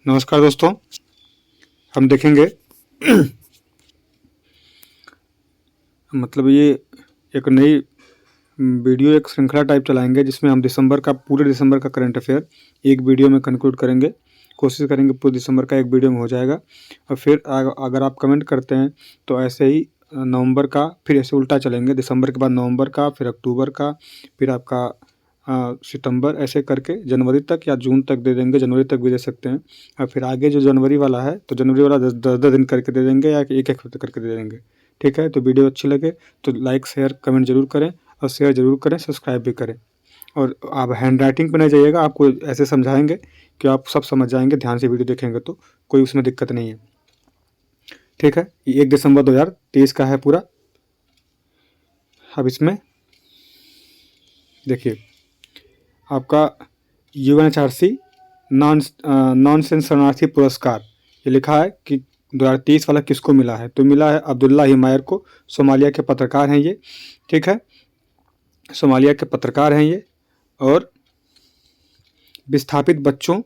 नमस्कार दोस्तों, हम देखेंगे मतलब ये एक नई वीडियो एक श्रृंखला टाइप चलाएंगे जिसमें हम पूरे दिसंबर का करंट अफेयर एक वीडियो में कंक्लूड करेंगे। कोशिश करेंगे पूरे दिसंबर का एक वीडियो में हो जाएगा। और फिर अगर आप कमेंट करते हैं तो ऐसे ही नवंबर का फिर ऐसे उल्टा चलेंगे, दिसंबर के बाद नवंबर का, फिर अक्टूबर का, फिर आपका सितंबर, ऐसे करके जनवरी तक या जून तक दे देंगे। जनवरी तक भी दे सकते हैं। और फिर आगे जो जनवरी वाला है तो जनवरी वाला 10-10 दिन करके दे देंगे या एक हफ्ते करके दे देंगे। ठीक है, तो वीडियो अच्छी लगे तो लाइक शेयर कमेंट जरूर करें और शेयर जरूर करें, सब्सक्राइब भी करें। और आप हैंड राइटिंग पर नहीं जाइएगा, आपको ऐसे समझाएंगे कि आप सब समझ जाएंगे। ध्यान से वीडियो देखेंगे तो कोई उसमें दिक्कत नहीं है। ठीक है, ये 1 दिसंबर 2023 का है पूरा। अब इसमें देखिए आपका UNHRC नॉनसेंस शरणार्थी पुरस्कार ये लिखा है कि 2023 वाला किसको मिला है। तो मिला है अब्दुल्ला हिमायर को, सोमालिया के पत्रकार हैं ये। ठीक है, सोमालिया के पत्रकार हैं ये। और विस्थापित बच्चों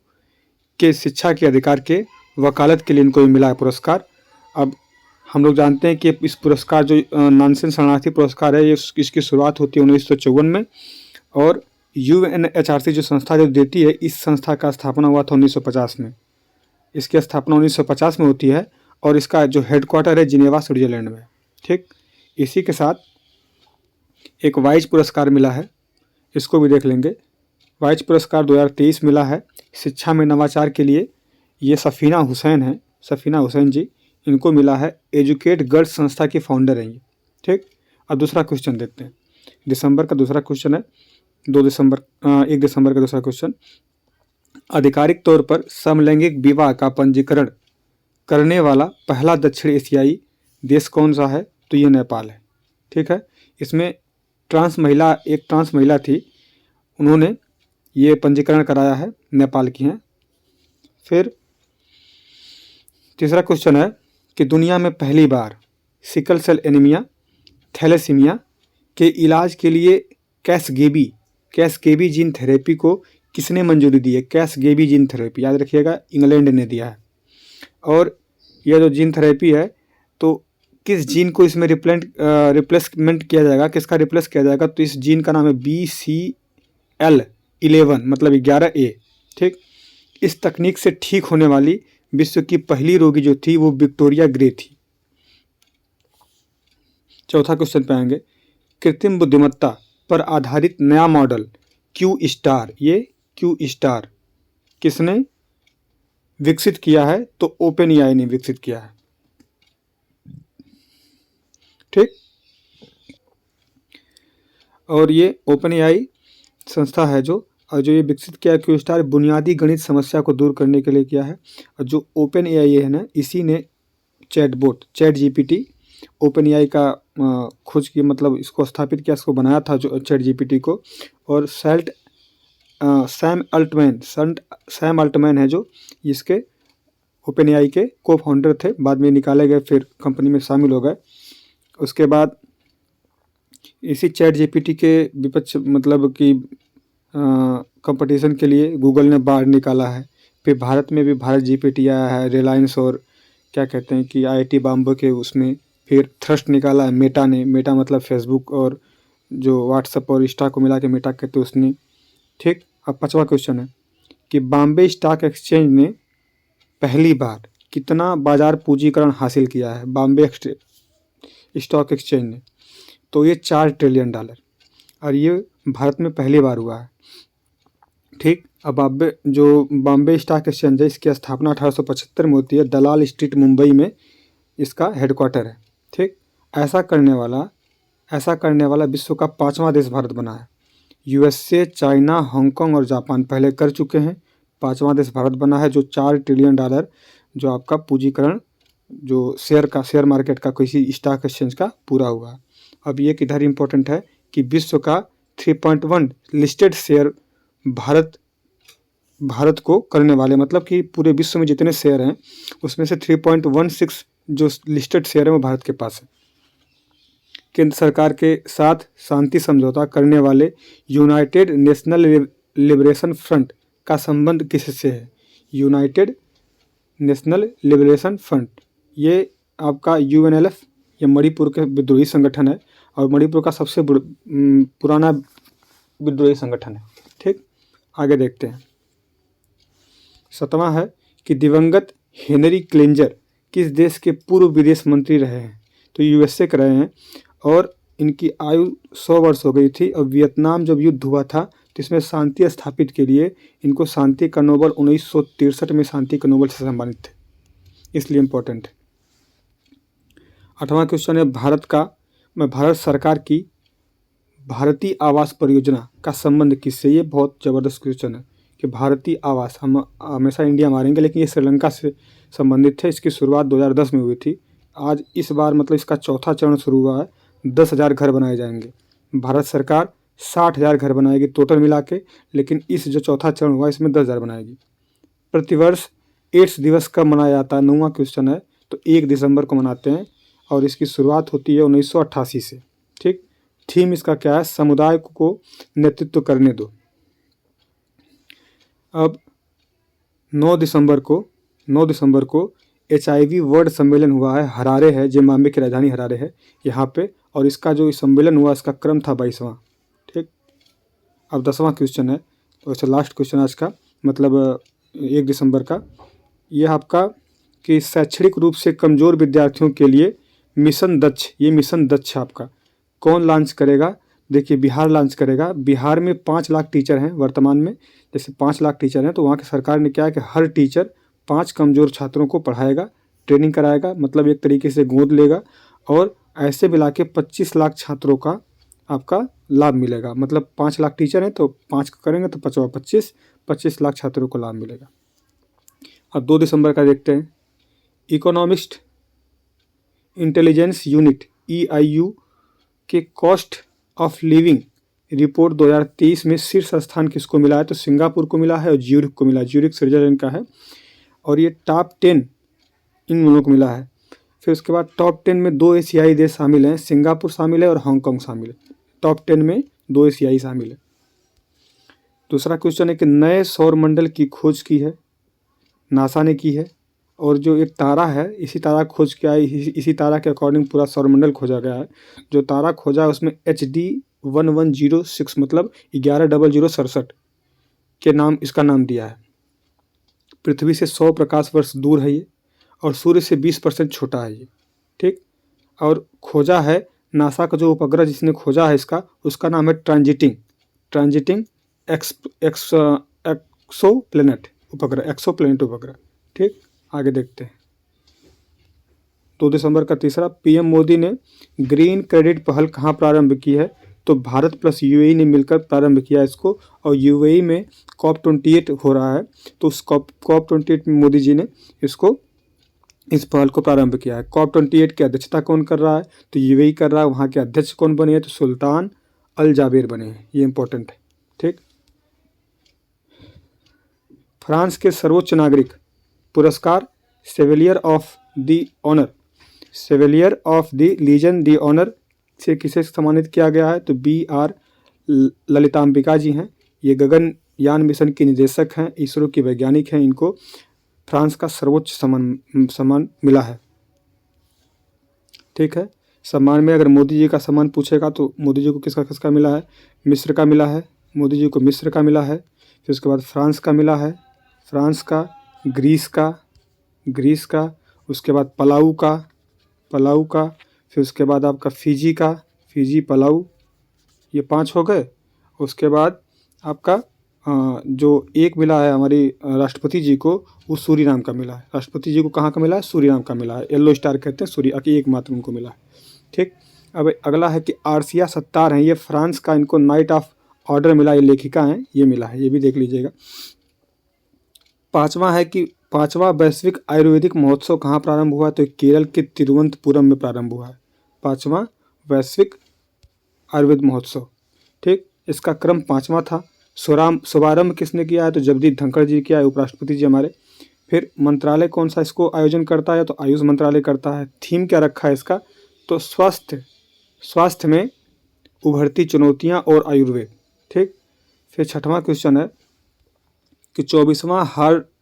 के शिक्षा के अधिकार के वकालत के लिए इनको मिला है पुरस्कार। अब हम लोग जानते हैं कि इस पुरस्कार जो नॉनसेंस शरणार्थी पुरस्कार है ये इसकी शुरुआत होती है 1954 में। और UNHRC जो संस्था जो देती है, इस संस्था का स्थापना हुआ था 1950 में। इसकी स्थापना 1950 में होती है और इसका जो हेडक्वार्टर है जिनेवा, स्विट्जरलैंड में। ठीक, इसी के साथ एक वाइज पुरस्कार मिला है, इसको भी देख लेंगे। वाइज पुरस्कार 2023 मिला है शिक्षा में नवाचार के लिए। ये सफ़ीना हुसैन है, सफ़ीना हुसैन जी, इनको मिला है। एजुकेट गर्ल्स संस्था की फाउंडर हैं ये। ठीक, अब दूसरा क्वेश्चन देखते हैं। दिसंबर का दूसरा क्वेश्चन है, 1 दिसंबर का दूसरा क्वेश्चन। आधिकारिक तौर पर समलैंगिक विवाह का पंजीकरण करने वाला पहला दक्षिण एशियाई देश कौन सा है। तो ये नेपाल है। ठीक है, इसमें एक ट्रांस महिला थी, उन्होंने ये पंजीकरण कराया है, नेपाल की हैं। फिर तीसरा क्वेश्चन है कि दुनिया में पहली बार सिकल सेल एनीमिया, थैलेसीमिया के इलाज के लिए कैसगेबी जीन थेरेपी को किसने मंजूरी दी है। कैसगेबी जीन थेरेपी याद रखिएगा, इंग्लैंड ने दिया है। और यह जो जीन थेरेपी है तो किस जीन को इसमें रिप्लेसमेंट किया जाएगा, किसका रिप्लेस किया जाएगा। तो इस जीन का नाम है BCL11 मतलब 11A। ठीक, इस तकनीक से ठीक होने वाली विश्व की पहली रोगी जो थी वो विक्टोरिया ग्रे थी। चौथा क्वेश्चन पे आएंगे। कृत्रिम बुद्धिमत्ता पर आधारित नया मॉडल Q-स्टार, ये Q-स्टार किसने विकसित किया है। तो OpenAI ने विकसित किया है। ठीक, और ये OpenAI संस्था है जो ये विकसित किया Q-स्टार बुनियादी गणित समस्या को दूर करने के लिए किया है। और जो OpenAI है ना, इसी ने चैट GPT OpenAI का खोज की, मतलब इसको स्थापित किया, इसको बनाया था जो चैट GPT को। और सैम अल्टमैन है जो इसके OpenAI के को फाउंडर थे, बाद में निकाले गए, फिर कंपनी में शामिल हो गए। उसके बाद इसी चैट GPT के विपक्ष मतलब कि कंपटीशन के लिए गूगल ने बाहर निकाला है। फिर भारत में भी भारत GPT आया है, रिलायंस और क्या कहते हैं कि IIT बॉम्बे के उसमें। फिर थ्रस्ट निकाला है मेटा ने, मेटा मतलब फेसबुक और जो व्हाट्सएप और इंस्टा को मिला के मेटा कहते हैं उसने। ठीक, अब 5वां क्वेश्चन है कि बॉम्बे स्टॉक एक्सचेंज ने पहली बार कितना बाजार पूंजीकरण हासिल किया है। बॉम्बे स्टॉक एक्सचेंज ने, तो ये $4 ट्रिलियन, और ये भारत में पहली बार हुआ है। ठीक, अब बॉम्बे स्टॉक एक्सचेंज है, इसकी स्थापना 1875 में होती है, दलाल स्ट्रीट मुंबई में इसका हेडक्वार्टर है। ठीक, ऐसा करने वाला विश्व का 5वां देश भारत बना है। USA, चाइना, हांगकांग और जापान पहले कर चुके हैं। 5वां देश भारत बना है जो $4 ट्रिलियन जो आपका पूंजीकरण जो शेयर मार्केट का किसी स्टॉक एक्सचेंज का पूरा हुआ। अब ये किधर इम्पोर्टेंट है कि विश्व का 3.1 लिस्टेड शेयर भारत को करने वाले, मतलब कि पूरे विश्व में जितने शेयर हैं उसमें से 3.16 जो लिस्टेड शेयर है वो भारत के पास है। केंद्र सरकार के साथ शांति समझौता करने वाले यूनाइटेड नेशनल लिबरेशन फ्रंट का संबंध किससे है। यूनाइटेड नेशनल लिबरेशन फ्रंट, ये आपका यूएनएलएफ, ये मणिपुर के विद्रोही संगठन है और मणिपुर का सबसे पुराना विद्रोही संगठन है। ठीक, आगे देखते हैं। 7वां है कि दिवंगत हेनरी क्लेंजर किस देश के पूर्व विदेश मंत्री रहे हैं? तो यूएसए के रहे हैं और इनकी आयु 100 वर्ष हो गई थी। और वियतनाम जब युद्ध हुआ था तो इसमें शांति स्थापित के लिए इनको शांति का नोबल 1963 में शांति का नोबल से सम्मानित थे, इसलिए इम्पोर्टेंट है। 8वां क्वेश्चन है भारत सरकार की भारतीय आवास परियोजना का संबंध किससे? ये बहुत ज़बरदस्त क्वेश्चन है कि भारतीय आवास, हम हमेशा इंडिया मारेंगे लेकिन ये श्रीलंका से संबंधित है। इसकी शुरुआत 2010 में हुई थी। आज इस बार मतलब इसका चौथा चरण शुरू हुआ है। 10,000 घर बनाए जाएंगे। भारत सरकार 60,000 घर बनाएगी टोटल मिला के, लेकिन इस जो चौथा चरण हुआ इसमें 10,000 बनाएगी। प्रतिवर्ष एड्स दिवस कब मनाया जाता है? 9वां क्वेश्चन है। तो 1 दिसंबर को मनाते हैं और इसकी शुरुआत होती है 1988 से। ठीक, थीम इसका क्या है? समुदाय को नेतृत्व करने दो। अब 9 दिसंबर को HIV वर्ल्ड सम्मेलन हुआ है। हरारे है, जिम्बाब्वे की राजधानी हरारे है यहाँ पे, और इसका जो सम्मेलन हुआ इसका क्रम था 22वां। ठीक, अब 10वां क्वेश्चन है, तो अच्छा लास्ट क्वेश्चन आज का, मतलब 1 दिसंबर का, यह आपका कि शैक्षणिक रूप से कमज़ोर विद्यार्थियों के लिए मिशन दक्ष, ये मिशन दक्ष आपका कौन लॉन्च करेगा? देखिए बिहार लॉन्च करेगा। बिहार में 5 लाख टीचर हैं वर्तमान में। जैसे 5 लाख टीचर हैं तो वहाँ की सरकार ने क्या है कि हर टीचर 5 कमज़ोर छात्रों को पढ़ाएगा, ट्रेनिंग कराएगा, मतलब एक तरीके से गोद लेगा, और ऐसे मिला के 25 लाख छात्रों का आपका लाभ मिलेगा। मतलब 5 लाख टीचर हैं तो 5 करेंगे तो 25 लाख छात्रों को लाभ मिलेगा। अब 2 दिसंबर का देखते हैं। इकोनॉमिस्ट इंटेलिजेंस यूनिट EIU के कॉस्ट ऑफ लिविंग रिपोर्ट 2023 में शीर्ष स्थान किसको मिला है? तो सिंगापुर को मिला है और ज्यूरिख को मिला है। ज्यूरिख स्विट्जरलैंड का है और ये टॉप 10 इन दोनों को मिला है। फिर उसके बाद टॉप 10 में 2 एशियाई देश शामिल हैं, सिंगापुर शामिल है और हांगकांग शामिल है। टॉप 10 में 2 एशियाई शामिल है। दूसरा क्वेश्चन है कि नए सौर मंडल की खोज की है, नासा ने की है, और जो एक तारा है इसी तारा खोज किया है, इसी तारा के अकॉर्डिंग पूरा सौरमंडल खोजा गया है। जो तारा खोजा है उसमें HD 1106 मतलब 110067 के नाम इसका नाम दिया है। पृथ्वी से 100 प्रकाश वर्ष दूर है ये और सूर्य से 20% छोटा है ये। ठीक, और खोजा है नासा का जो उपग्रह जिसने खोजा है इसका, उसका नाम है ट्रांजिटिंग एक्सोप्लैनेट उपग्रह। ठीक, आगे देखते हैं। 2 दिसंबर का तीसरा, PM मोदी ने ग्रीन क्रेडिट पहल कहाँ प्रारंभ की है? तो भारत प्लस UAE ने मिलकर प्रारंभ किया इसको, और UAE में COP28 हो रहा है, तो उस COP28 में मोदी जी ने इस पहल को प्रारंभ किया है। COP28 की अध्यक्षता कौन कर रहा है? तो UAE कर रहा है। वहाँ के अध्यक्ष कौन बने हैं? तो सुल्तान अल जाबेर बने हैं। ये इंपॉर्टेंट है। ठीक, फ्रांस के सर्वोच्च नागरिक पुरस्कार chevalier of the legion the honour से किसे सम्मानित किया गया है? तो BR ललिताम्बिका जी हैं। ये गगनयान मिशन की निदेशक हैं, इसरो की वैज्ञानिक हैं। इनको फ्रांस का सर्वोच्च सम्मान मिला है। ठीक है, सम्मान में अगर मोदी जी का सम्मान पूछेगा तो मोदी जी को किसका मिला है? मिस्र का मिला है। मोदी जी को मिस्र का मिला है। फिर उसके बाद फ्रांस का मिला है, फ्रांस का, ग्रीस का, उसके बाद पलाऊ का, फिर उसके बाद आपका फिजी, पलाऊ, ये 5 हो गए। उसके बाद आपका जो एक मिला है हमारी राष्ट्रपति जी को, वो सूरीनाम का मिला है। राष्ट्रपति जी को कहाँ का मिला है? सूरीनाम का मिला है। येलो स्टार कहते हैं सूरी, एकमात्र उनको मिला है। ठीक, अब अगला है कि आरसिया सत्तार हैं, ये फ्रांस का, इनको नाइट ऑफ ऑर्डर मिला, ये लेखिका हैं, ये मिला है, ये भी देख लीजिएगा। 5वां है कि 5वां वैश्विक आयुर्वेदिक महोत्सव कहाँ प्रारंभ हुआ? तो केरल के तिरुवनंतपुरम में प्रारंभ हुआ है 5वां वैश्विक आयुर्वेद महोत्सव। ठीक, इसका क्रम 5वां था। शुभारंभ किसने किया है? तो जगदीप धनखड़ जी किया है, उपराष्ट्रपति जी हमारे। फिर मंत्रालय कौन सा इसको आयोजन करता है? तो आयुष मंत्रालय करता है। थीम क्या रखा है इसका? तो स्वास्थ्य में उभरती चुनौतियां और आयुर्वेद। ठीक, फिर 6वां क्वेश्चन है कि 24वां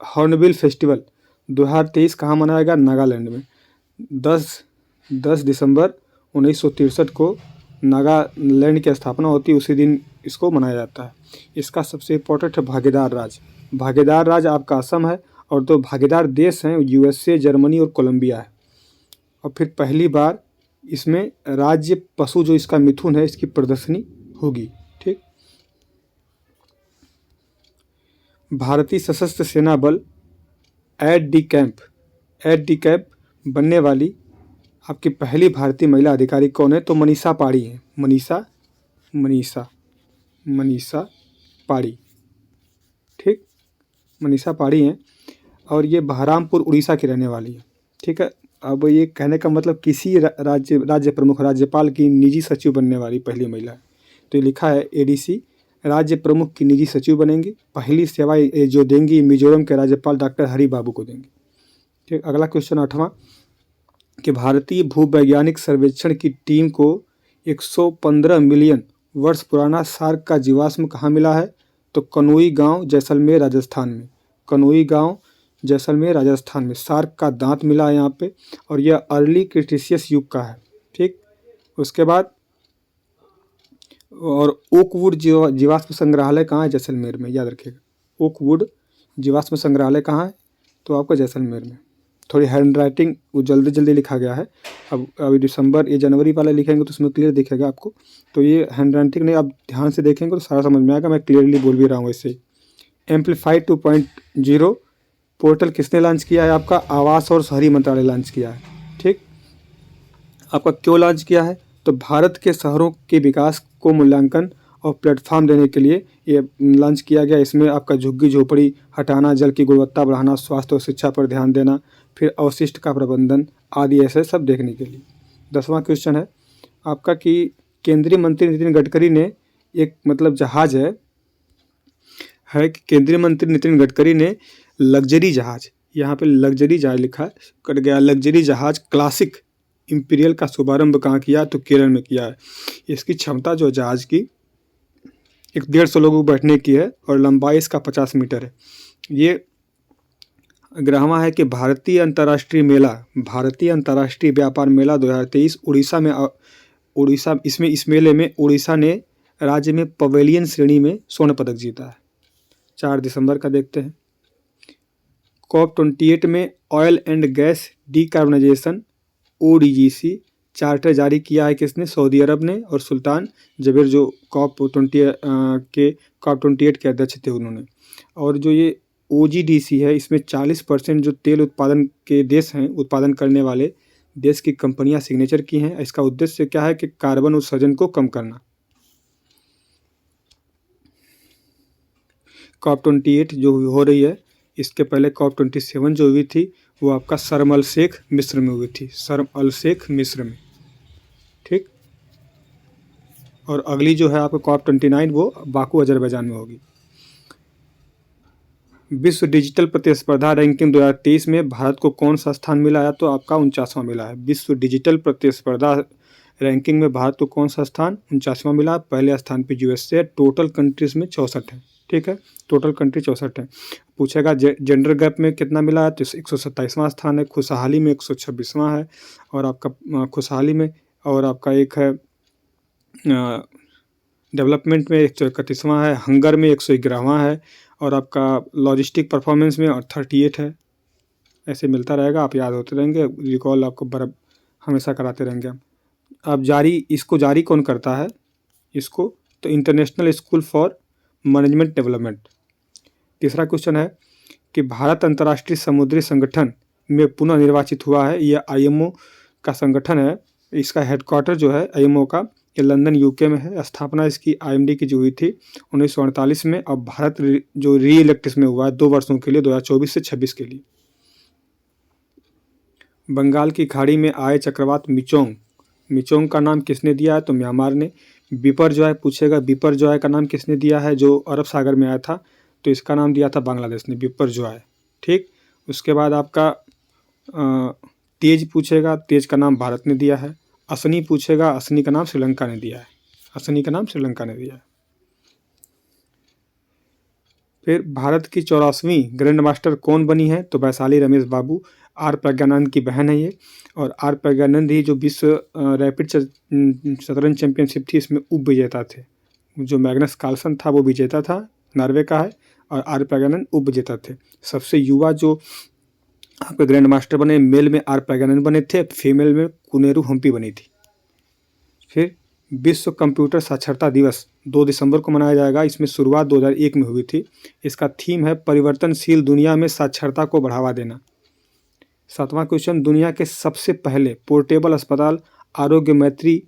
हॉर्नबिल फेस्टिवल 2023 कहाँ मनाया गया? नागालैंड में। 10 दिसंबर 1963 को नागालैंड की स्थापना होती है, उसी दिन इसको मनाया जाता है। इसका सबसे इम्पोर्टेंट है भागीदार राज्य। भागीदार राज्य आपका असम है और दो भागीदार देश हैं यूएसए, जर्मनी और कोलंबिया है। और फिर पहली बार इसमें राज्य पशु जो इसका मिथुन है इसकी प्रदर्शनी होगी। ठीक। भारतीय सशस्त्र सेना बल एड डी कैंप बनने वाली आपकी पहली भारतीय महिला अधिकारी कौन है? तो मनीषा पाड़ी है। मनीषा पाड़ी। ठीक, मनीषा पाड़ी हैं और ये बहरामपुर उड़ीसा की रहने वाली है। ठीक है। अब ये कहने का मतलब किसी राज्य प्रमुख, राज्यपाल की निजी सचिव बनने वाली पहली महिला है। तो ये लिखा है एडीसी राज्य प्रमुख की निजी सचिव बनेंगी। पहली सेवा ये जो देंगी मिजोरम के राज्यपाल डॉक्टर हरि बाबू को देंगे। ठीक। अगला क्वेश्चन 8वां कि भारतीय भूवैज्ञानिक सर्वेक्षण की टीम को 115 मिलियन वर्ष पुराना सार्क का जीवाश्म कहाँ मिला है? तो कनोई गांव जैसलमेर राजस्थान में। कनोई गांव जैसलमेर राजस्थान में सार्क का दांत मिला है यहाँ पे और यह अर्ली क्रिटेशियस युग का है। ठीक। उसके बाद और ओकवुड जीवाश्म संग्रहालय कहाँ है? जैसलमेर में, याद रखिएगा। ओकवुड जीवाश्म संग्रहालय कहाँ है? तो आपका जैसलमेर में। थोड़ी हैंड राइटिंग वो जल्दी लिखा गया है। अब अभी दिसंबर ये जनवरी वाला लिखेंगे तो उसमें क्लियर दिखेगा आपको। तो ये हैंड राइटिंग नहीं, आप ध्यान से देखेंगे तो सारा समझ में आएगा। मैं क्लियरली बोल भी रहा हूँ इससे। एम्पलीफाइड 2.0 पोर्टल किसने लॉन्च किया है? आपका आवास और शहरी मंत्रालय लॉन्च किया है। ठीक। आपका क्यों लॉन्च किया है? तो भारत के शहरों के विकास को मूल्यांकन और प्लेटफॉर्म देने के लिए ये लॉन्च किया गया। इसमें आपका झुग्गी झोपड़ी हटाना, जल की गुणवत्ता बढ़ाना, स्वास्थ्य और शिक्षा पर ध्यान देना, फिर अवशिष्ट का प्रबंधन आदि ऐसे सब देखने के लिए। 10वां क्वेश्चन है आपका कि केंद्रीय मंत्री नितिन गडकरी ने एक मतलब जहाज है कि केंद्रीय मंत्री नितिन गडकरी ने लग्जरी जहाज, यहाँ पे लग्जरी जहाज लिखा है, कट गया, लग्जरी जहाज क्लासिक इंपीरियल का शुभारंभ कहाँ किया? तो केरल में किया है। इसकी क्षमता जो जहाज की 150 लोगों को बैठने की है और लंबाई इसका 50 मीटर है। ये 11वां है कि भारतीय अंतर्राष्ट्रीय व्यापार मेला 2023 उड़ीसा इसमें इस मेले में उड़ीसा ने राज्य में पवेलियन श्रेणी में स्वर्ण पदक जीता है। 4 दिसंबर का देखते हैं। COP28 में oil and gas decarbonisation ODGC charter जारी किया है किसने? सऊदी अरब ने और सुल्तान जबीर जो COP28 के अध्यक्ष थे उन्होंने। और जो ये OGDC है इसमें 40% जो तेल उत्पादन के देश हैं, उत्पादन करने वाले देश की कंपनियां सिग्नेचर की हैं। इसका उद्देश्य क्या है कि कार्बन उत्सर्जन को कम करना। COP28 जो हो रही है, इसके पहले COP27 जो हुई थी वो आपका शर्म अल शेख मिस्र में हुई थी। शर्म अल शेख मिस्र में। ठीक। और अगली जो है आपका COP29 वो बाकू अजरबैजान में होगी। विश्व डिजिटल प्रतिस्पर्धा रैंकिंग 2023 में भारत को कौन सा स्थान मिला है? तो आपका 49वां मिला है। विश्व डिजिटल प्रतिस्पर्धा रैंकिंग में भारत को कौन सा स्थान? 49वां मिला। पहले स्थान पे यूएसए। टोटल कंट्रीज में 64 है। ठीक है, टोटल कंट्री 64 है। पूछेगा जेंडर गैप में कितना मिला है? तो 127वां स्थान है। खुशहाली में 126वां है और आपका खुशहाली में, और आपका एक है डेवलपमेंट में 131वां है। हंगर में 111वां है और आपका लॉजिस्टिक परफॉर्मेंस में 38 है। ऐसे मिलता रहेगा, आप याद होते रहेंगे, रिकॉल आपको बराबर हमेशा कराते रहेंगे। अब इसको जारी कौन करता है इसको? तो international school for management development. तीसरा क्वेश्चन है कि भारत अंतर्राष्ट्रीय समुद्री संगठन में पुनः निर्वाचित हुआ है। यह IMO का संगठन है। इसका हेडक्वार्टर जो है IMO का ये लंदन UK में है। स्थापना इसकी IMD की जो हुई थी 1948 में। अब भारत जो री-इलेक्ट इसमें हुआ है 2 वर्षों के लिए, 2024 से 26 के लिए। बंगाल की खाड़ी में आए चक्रवात मिचोंग का नाम किसने दिया है? तो म्यांमार ने। बिपरजॉय पूछेगा, बिपरजॉय का नाम किसने दिया है? जो अरब सागर में आया था, तो इसका नाम दिया था बांग्लादेश ने, बिपरजॉय। ठीक। उसके बाद आपका तेज पूछेगा, तेज का नाम भारत ने दिया है। असनी पूछेगा, असनी का नाम श्रीलंका ने दिया है। असनी का नाम श्रीलंका ने दिया है। फिर भारत की 84वीं ग्रैंड मास्टर कौन बनी है? तो वैशाली रमेश बाबू, आर प्रज्ञानंद की बहन है ये। और आर प्रज्ञानंद ही जो विश्व रैपिड शतरंज चैंपियनशिप थी इसमें उप विजेता थे। जो मैग्नस कार्लसन था वो विजेता था, नॉर्वे का है, और आर प्रज्ञानंद उप विजेता थे। सबसे युवा जो आपके ग्रैंड मास्टर बने, मेल में आर प्रज्ञानंद बने थे, फीमेल में कुनेरू हम्पी बनी थी। फिर विश्व कंप्यूटर साक्षरता दिवस 2 दिसंबर को मनाया जाएगा। इसमें शुरुआत 2001 में हुई थी। इसका थीम है परिवर्तनशील दुनिया में साक्षरता को बढ़ावा देना। 7वां क्वेश्चन, दुनिया के सबसे पहले पोर्टेबल अस्पताल आरोग्य मैत्री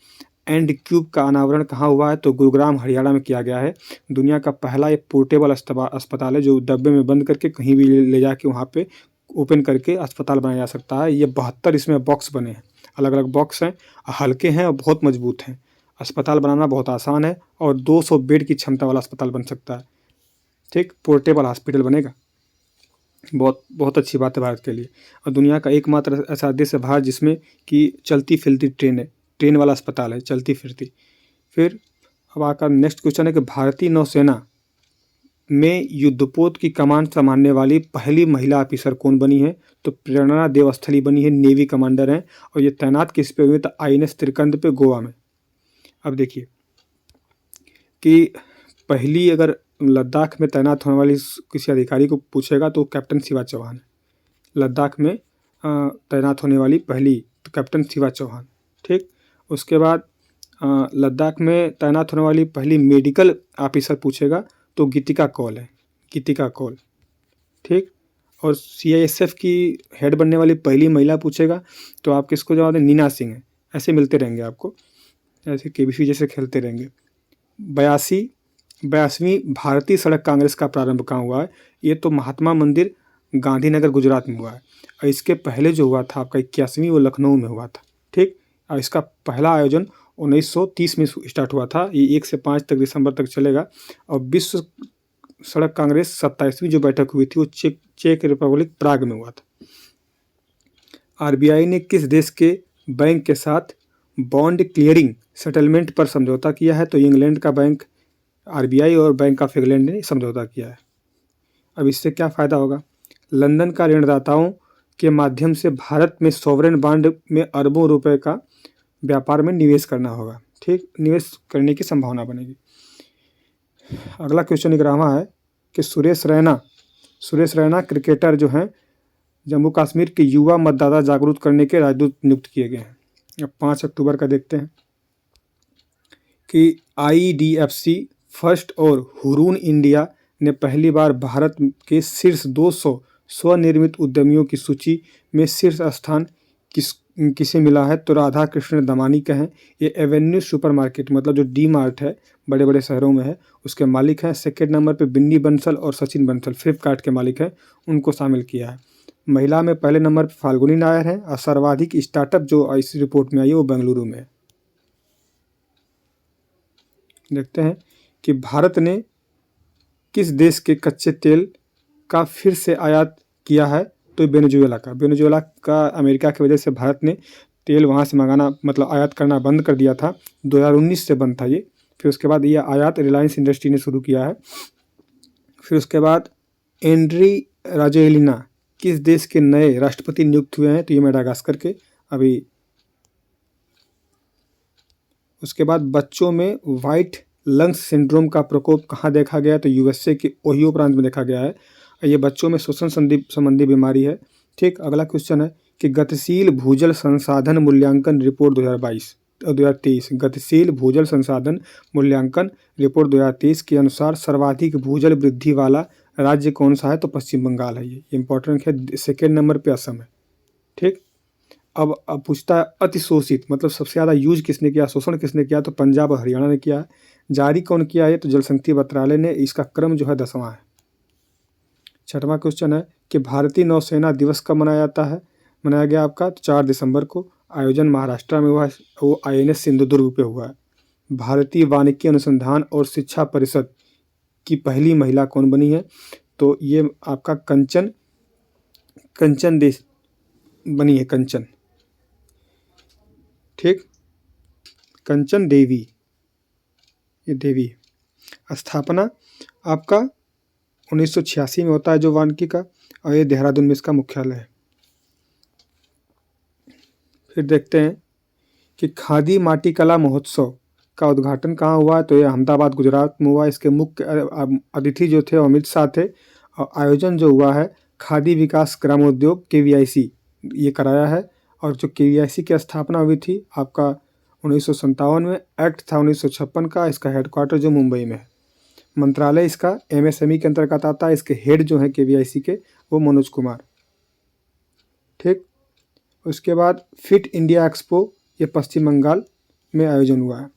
एंड क्यूब का अनावरण कहाँ हुआ है? तो गुरुग्राम हरियाणा में किया गया है। दुनिया का पहला एक पोर्टेबल अस्पताल है जो डब्बे में बंद करके कहीं भी ले जाके वहाँ पे ओपन करके अस्पताल बनाया जा सकता है। ये 72 इसमें बॉक्स बने हैं, अलग अलग बॉक्स हैं, हल्के हैं और बहुत मजबूत हैं। अस्पताल बनाना बहुत आसान है और 200 बेड की क्षमता वाला अस्पताल बन सकता है। ठीक, पोर्टेबल हॉस्पिटल बनेगा। बहुत बहुत अच्छी बात है भारत के लिए। और दुनिया का एकमात्र ऐसा देश है भारत जिसमें कि चलती फिरती ट्रेन है, ट्रेन वाला अस्पताल है, चलती फिरती। फिर अब आकर नेक्स्ट क्वेश्चन है कि भारतीय नौसेना में युद्धपोत की कमान संभालने वाली पहली महिला ऑफिसर कौन बनी है? तो प्रेरणा देवस्थली बनी है, नेवी कमांडर हैं। और ये तैनात किस पे हुए? तो INS त्रिकंद पे, गोवा में। अब देखिए कि पहली अगर लद्दाख में तैनात होने वाली किसी अधिकारी को पूछेगा तो कैप्टन शिवा चौहान है। लद्दाख में तैनात होने वाली पहली, तो कैप्टन शिवा चौहान। ठीक, उसके बाद लद्दाख में तैनात होने वाली पहली मेडिकल ऑफिसर पूछेगा तो गीतिका कौल है, गीतिका कौल। ठीक, और CISF की हेड बनने वाली पहली महिला पूछेगा तो आप किसको जवाब दें? नीना सिंह है। ऐसे मिलते रहेंगे आपको, ऐसे KBC जैसे खेलते रहेंगे। 82वीं भारतीय सड़क कांग्रेस का प्रारंभ कहाँ हुआ है? ये तो महात्मा मंदिर गांधीनगर गुजरात में हुआ है। और इसके पहले जो हुआ था आपका 81वीं, वो लखनऊ में हुआ था। ठीक, और इसका पहला आयोजन 1930 में स्टार्ट हुआ था। ये 1 से 5 तक दिसंबर तक चलेगा। और विश्व सड़क कांग्रेस 27वीं जो बैठक हुई थी वो चेक रिपब्लिक प्राग में हुआ था। RBI ने किस देश के बैंक के साथ बॉन्ड क्लियरिंग सेटलमेंट पर समझौता किया है? तो इंग्लैंड का बैंक RBI और बैंक ऑफ इंग्लैंड ने समझौता किया है। अब इससे क्या फ़ायदा होगा? लंदन का ऋणदाताओं के माध्यम से भारत में सॉवरेन बॉन्ड में अरबों रुपए का व्यापार में निवेश करना होगा। ठीक, निवेश करने की संभावना बनेगी। अगला क्वेश्चन 11वां है कि सुरेश रैना क्रिकेटर जो हैं जम्मू कश्मीर के युवा मतदाता जागरूक करने के राजदूत नियुक्त किए गए हैं। अब 5 अक्टूबर का देखते हैं कि IDFC फर्स्ट और हुरून इंडिया ने पहली बार भारत के शीर्ष 200 स्वनिर्मित उद्यमियों की सूची में शीर्ष स्थान किसे मिला है? तो राधा कृष्ण दमानी का है। ये एवेन्यू सुपरमार्केट मतलब जो D-Mart है बड़े बड़े शहरों में है, उसके मालिक हैं। सेकेंड नंबर पे बिन्नी बंसल और सचिन बंसल फ्लिपकार्ट के मालिक हैं, उनको शामिल किया है। महिला में पहले नंबर पर फाल्गुनी नायर है। और सर्वाधिक स्टार्टअप जो इस रिपोर्ट में आई है वो बेंगलुरु में है। देखते हैं कि भारत ने किस देश के कच्चे तेल का फिर से आयात किया है? तो वेनेजुएला का अमेरिका की वजह से भारत ने तेल वहाँ से मंगाना मतलब आयात करना बंद कर दिया था। 2019 से बंद था ये। फिर उसके बाद ये आयात रिलायंस इंडस्ट्री ने शुरू किया है। फिर उसके बाद एंड्री राजोएलिना किस देश के नए राष्ट्रपति नियुक्त हुए हैं? तो ये मेडागास्कर के अभी। उसके बाद बच्चों में व्हाइट लंग्स सिंड्रोम का प्रकोप कहाँ देखा गया? तो USA के ओहियो प्रांत में देखा गया है। ये बच्चों में श्वसन संबंधी बीमारी है। ठीक, अगला क्वेश्चन है कि गतिशील भूजल संसाधन मूल्यांकन रिपोर्ट 2023 गतिशील भूजल संसाधन मूल्यांकन रिपोर्ट 2023 के अनुसार सर्वाधिक भूजल वृद्धि वाला राज्य कौन सा है? तो पश्चिम बंगाल है। ये इंपॉर्टेंट है। सेकेंड नंबर पे असम है। ठीक, अब पूछता है अतिशोषित मतलब सबसे ज़्यादा यूज किसने किया, शोषण किसने किया? तो पंजाब और हरियाणा ने किया है। जारी कौन किया है? तो जल शक्ति मंत्रालय ने। इसका क्रम जो है 10वां है। 6वां क्वेश्चन है कि भारतीय नौसेना दिवस कब मनाया गया आपका? तो 4 दिसंबर को। आयोजन महाराष्ट्र में हुआ है, वो INS सिंधुदुर्ग पे हुआ है। भारतीय वानिकी अनुसंधान और शिक्षा परिषद की पहली महिला कौन बनी है? तो ये आपका कंचन देश बनी है, कंचन। ठीक, कंचन देवी, ये देवी। स्थापना आपका 1986 में होता है जो वानिकी का, और ये देहरादून में इसका मुख्यालय है। फिर देखते हैं कि खादी माटी कला महोत्सव का उद्घाटन कहाँ हुआ है, तो ये अहमदाबाद गुजरात में हुआ। इसके मुख्य अतिथि जो थे अमित शाह थे, और आयोजन जो हुआ है खादी विकास ग्रामोद्योग KVIC ये कराया है। और जो KVIC की स्थापना हुई थी आपका 1957 में, एक्ट था 1956 का। इसका हेडक्वार्टर जो मुंबई में है। मंत्रालय इसका MSME के अंतर्गत आता है। इसके हेड जो हैं KVIC के वो मनोज कुमार। ठीक, उसके बाद फिट इंडिया एक्सपो ये पश्चिम बंगाल में आयोजन हुआ है।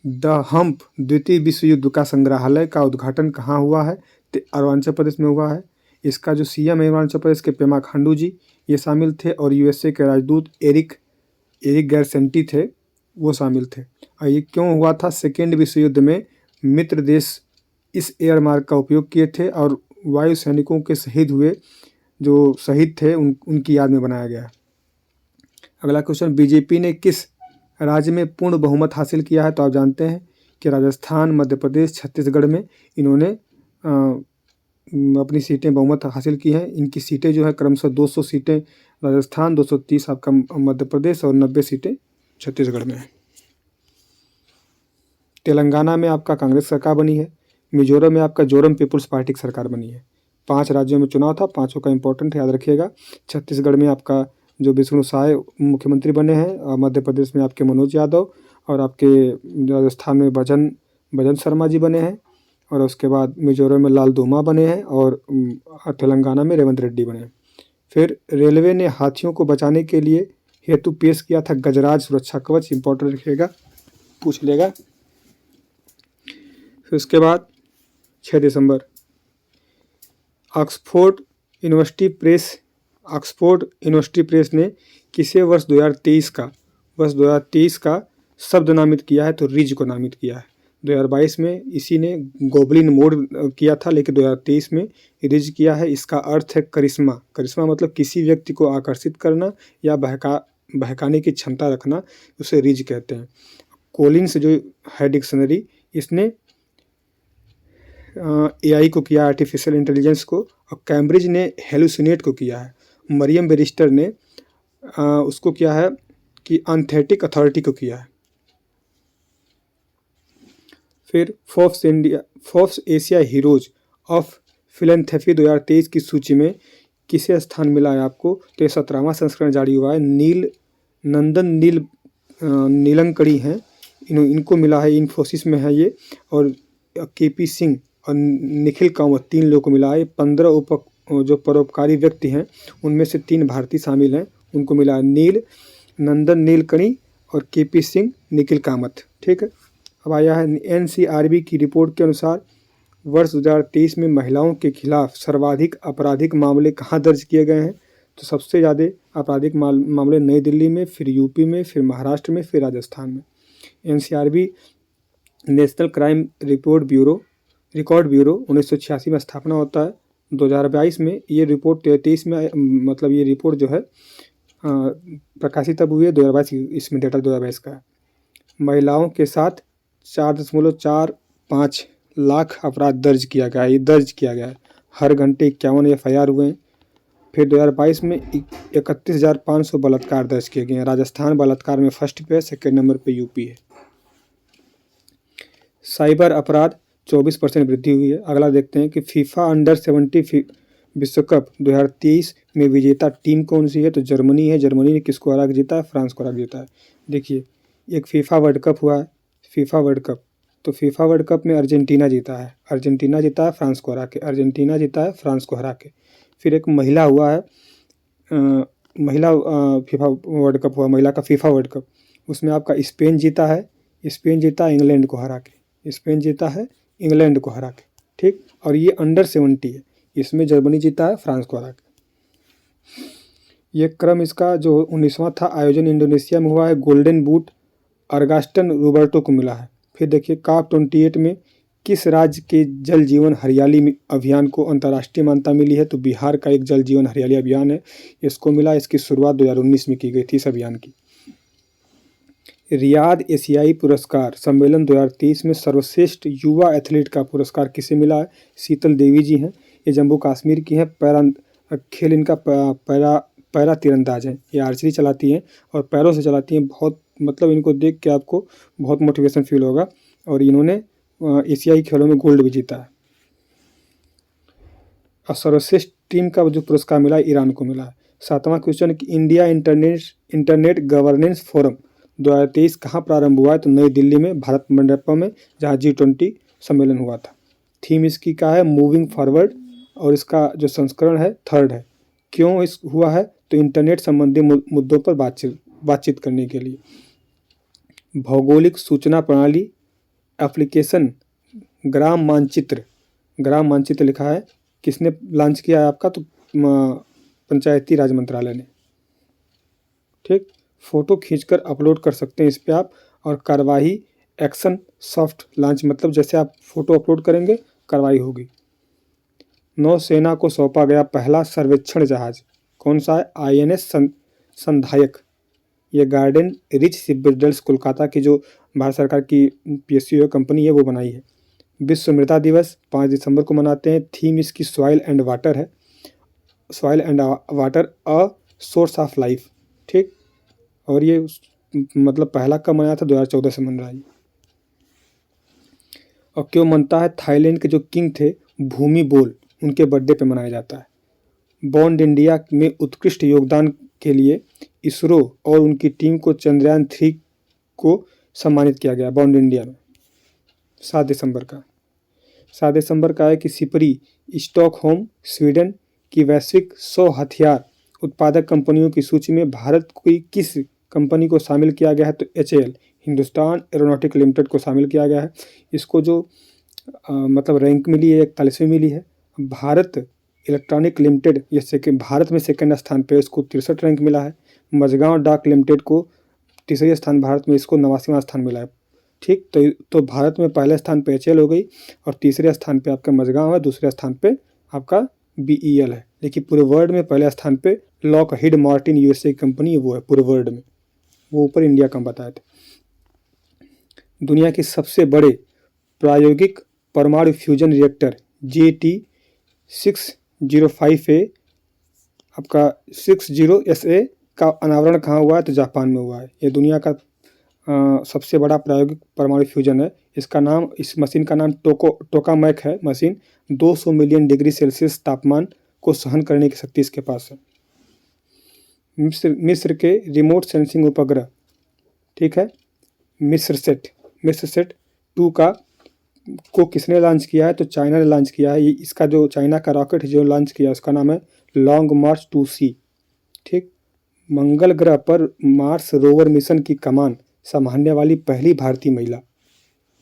द हम्प द्वितीय विश्व युद्ध का संग्रहालय का उद्घाटन कहाँ हुआ है, तो अरुणाचल प्रदेश में हुआ है। इसका जो CM है अरुणाचल प्रदेश के पेमा खांडू जी ये शामिल थे, और USA के राजदूत एरिक गैरसेंटी थे, वो शामिल थे। और ये क्यों हुआ था, सेकेंड विश्व युद्ध में मित्र देश इस एयर मार्ग का उपयोग किए थे, और वायु सैनिकों के शहीद हुए जो शहीद थे उनकी याद में बनाया गया है। अगला क्वेश्चन, BJP ने किस राज्य में पूर्ण बहुमत हासिल किया है, तो आप जानते हैं कि राजस्थान, मध्य प्रदेश, छत्तीसगढ़ में इन्होंने अपनी सीटें बहुमत हासिल की हैं। इनकी सीटें जो है क्रमशः 200 सीटें राजस्थान, 230 आपका मध्य प्रदेश, और 90 सीटें छत्तीसगढ़ में है। तेलंगाना में आपका कांग्रेस सरकार बनी है। मिजोरम में आपका जोरम पीपुल्स पार्टी की सरकार बनी है। 5 राज्यों में चुनाव था, 5 का इंपॉर्टेंट याद रखिएगा। छत्तीसगढ़ में आपका जो विष्णु साय मुख्यमंत्री बने हैं, और मध्य प्रदेश में आपके मनोज यादव, और आपके राजस्थान में भजन शर्मा जी बने हैं, और उसके बाद मिजोरम में लाल धूमा बने हैं, और तेलंगाना में रेवंत रेड्डी बने हैं। फिर रेलवे ने हाथियों को बचाने के लिए हेतु पेश किया था गजराज सुरक्षा कवच, इंपॉर्टेंट रखिएगा, पूछ लेगा। फिर उसके बाद 6 दिसंबर ऑक्सफोर्ड यूनिवर्सिटी प्रेस ने किसे वर्ष 2023 का शब्द नामित किया है, तो रिज को नामित किया है। 2022 में इसी ने गोबलिन मोड किया था, लेकिन 2023 में रिज किया है। इसका अर्थ है करिश्मा। करिश्मा मतलब किसी व्यक्ति को आकर्षित करना या बहकाने की क्षमता रखना, उसे रिज कहते हैं। कोलिन्स जो है डिक्शनरी, इसने AI को किया, आर्टिफिशियल इंटेलिजेंस को, और कैम्ब्रिज ने हेलुसिनेट को किया है। मरियम बेरिस्टर ने उसको किया है कि अनथेटिक अथॉरिटी को किया है। फिर Forbes Asia heroes of philanthropy 2023 की सूची में किसे स्थान मिला है आपको, तो 17वां संस्करण जारी हुआ है। नीलंकड़ी हैं, इनको मिला है, इन्फोसिस में है ये, और KP सिंह और निखिल कामत 3 लोगों को मिला है। 15 जो परोपकारी व्यक्ति हैं उनमें से 3 भारतीय शामिल हैं, उनको मिला है नंदन नीलकणी और KP सिंह, निखिल कामत। ठीक है। अब आया है NCRB की रिपोर्ट के अनुसार वर्ष 2023 में महिलाओं के खिलाफ सर्वाधिक आपराधिक मामले कहाँ दर्ज किए गए हैं, तो सबसे ज़्यादा आपराधिक मामले नई दिल्ली में, फिर UP में, फिर महाराष्ट्र में, फिर राजस्थान में। NCRB national crime record bureau 1986 में स्थापना होता है। 2022 में ये रिपोर्ट 33 में मतलब ये रिपोर्ट जो है प्रकाशित तब हुई है 2022, इसमें डेटा 2022 का है। महिलाओं के साथ 4.45 लाख अपराध दर्ज किया गया है, ये दर्ज किया गया है। हर घंटे 51 FIR हुए हैं। फिर 2022 में 31,500 बलात्कार दर्ज किए गए हैं। राजस्थान बलात्कार में फर्स्ट पे है, सेकेंड नंबर पे UP है। साइबर अपराध 24% वृद्धि हुई है। अगला देखते हैं कि फीफा अंडर-17 विश्व कप 2023 में विजेता टीम कौन सी है, तो जर्मनी है। जर्मनी ने किसको हरा के जीता है, फ्रांस को हरा के जीता है। देखिए एक फीफा वर्ल्ड कप हुआ है, फीफा वर्ल्ड कप, तो फीफा वर्ल्ड कप में अर्जेंटीना जीता है, अर्जेंटीना जीता है फ्रांस को हरा के, अर्जेंटीना जीता है फ्रांस को हरा के। फिर एक महिला हुआ है, महिला फीफा वर्ल्ड कप हुआ, महिला का फीफा वर्ल्ड कप, उसमें आपका स्पेन जीता है, स्पेन जीता है इंग्लैंड को हरा के, स्पेन जीता है इंग्लैंड को हरा के। ठीक, और ये अंडर-17 है, इसमें जर्मनी जीता है फ्रांस को हरा के। ये क्रम इसका जो 19वां था, आयोजन इंडोनेशिया में हुआ है। गोल्डन बूट अगस्टन रोबर्टो को मिला है। फिर देखिए COP28 में किस राज्य के जल जीवन हरियाली अभियान को अंतर्राष्ट्रीय मान्यता मिली है, तो बिहार का एक जल जीवन हरियाली अभियान है, इसको मिला। इसकी शुरुआत 2019 में की गई थी इस अभियान की। रियाद एशियाई पुरस्कार सम्मेलन 2023 में सर्वश्रेष्ठ युवा एथलीट का पुरस्कार किसे मिला है? शीतल देवी जी हैं, ये जम्मू कश्मीर की हैं। खेल इनका पैरा तीरंदाज है, ये आर्चरी चलाती हैं और पैरों से चलाती हैं। बहुत मतलब इनको देख के आपको बहुत मोटिवेशन फील होगा। और इन्होंने एशियाई खेलों में गोल्ड भी जीता है। और सर्वश्रेष्ठ टीम का जो पुरस्कार मिला है ईरान को मिला है। 7वां क्वेश्चन कि इंडिया इंटरनेट गवर्नेंस फोरम 2023 कहाँ प्रारंभ हुआ है? तो नई दिल्ली में भारत मंडपम में, जहाँ G20 सम्मेलन हुआ था। थीम इसकी क्या है? Moving forward. और इसका जो संस्करण है 3rd है। क्यों इस हुआ है? तो इंटरनेट संबंधी मुद्दों पर बातचीत करने के लिए। भौगोलिक सूचना प्रणाली एप्लीकेशन ग्राम मानचित्र लिखा है, किसने लॉन्च किया है आपका? तो पंचायती राज मंत्रालय ने। ठीक, फोटो खींचकर अपलोड कर सकते हैं इस पे आप। और कार्रवाई एक्शन सॉफ्ट लॉन्च, मतलब जैसे आप फोटो अपलोड करेंगे कार्रवाई होगी। नौसेना को सौंपा गया पहला सर्वेक्षण जहाज कौन सा है? INS संधायक। ये गार्डन रिच शिपबिल्डर्स कोलकाता की जो भारत सरकार की PSU कंपनी है वो बनाई है। विश्व मृदा दिवस 5 दिसंबर को मनाते हैं। थीम इसकी सॉइल एंड वाटर है। Soil and water a source of life. ठीक, और ये मतलब पहला कब मनाया था? 2014 से मन रहा है। और क्यों मनता है? थाईलैंड के जो किंग थे भूमि बोल, उनके बर्थडे पे मनाया जाता है। बॉन्ड इंडिया में उत्कृष्ट योगदान के लिए इसरो और उनकी टीम को चंद्रयान 3 को सम्मानित किया गया बॉन्ड इंडिया में 7 दिसंबर का है कि सिपरी स्टॉकहोम स्वीडन की वैश्विक 100 हथियार उत्पादक कंपनियों की सूची में भारत की किस कंपनी को शामिल किया गया है? तो HAL हिंदुस्तान एरोनॉटिक लिमिटेड को शामिल किया गया है। इसको जो मतलब रैंक मिली है 41वीं मिली है। भारत इलेक्ट्रॉनिक लिमिटेड ये भारत में 2nd स्थान पे, इसको 63 रैंक मिला है। मझगांव डाक लिमिटेड को 3रे स्थान भारत में, इसको 89वां स्थान मिला है। ठीक, तो भारत में पहले स्थान पे HAL हो गई और 3रे स्थान पे आपका मझगांव है, 2रे स्थान पे आपका BEL है। लेकिन पूरे वर्ल्ड में पहले स्थान पे लॉकहीड मार्टिन USA कंपनी वो है पूरे वर्ल्ड में, वो ऊपर इंडिया का बताए थे। दुनिया की सबसे बड़े प्रायोगिक परमाणु फ्यूजन रिएक्टर JT605A आपका 60SA का अनावरण कहाँ हुआ है? तो जापान में हुआ है। ये दुनिया का सबसे बड़ा प्रायोगिक परमाणु फ्यूजन है। इस मशीन का नाम टोकामैक है। मशीन 200 मिलियन डिग्री सेल्सियस तापमान को सहन करने की शक्ति इसके पास है। मिस्र के रिमोट सेंसिंग उपग्रह, ठीक है, मिस्रसेट 2 को किसने लॉन्च किया है? तो चाइना ने लॉन्च किया है। इसका जो चाइना का रॉकेट जो लॉन्च किया उसका नाम है लॉन्ग मार्च 2C। ठीक, मंगल ग्रह पर मार्स रोवर मिशन की कमान संभालने वाली पहली भारतीय महिला।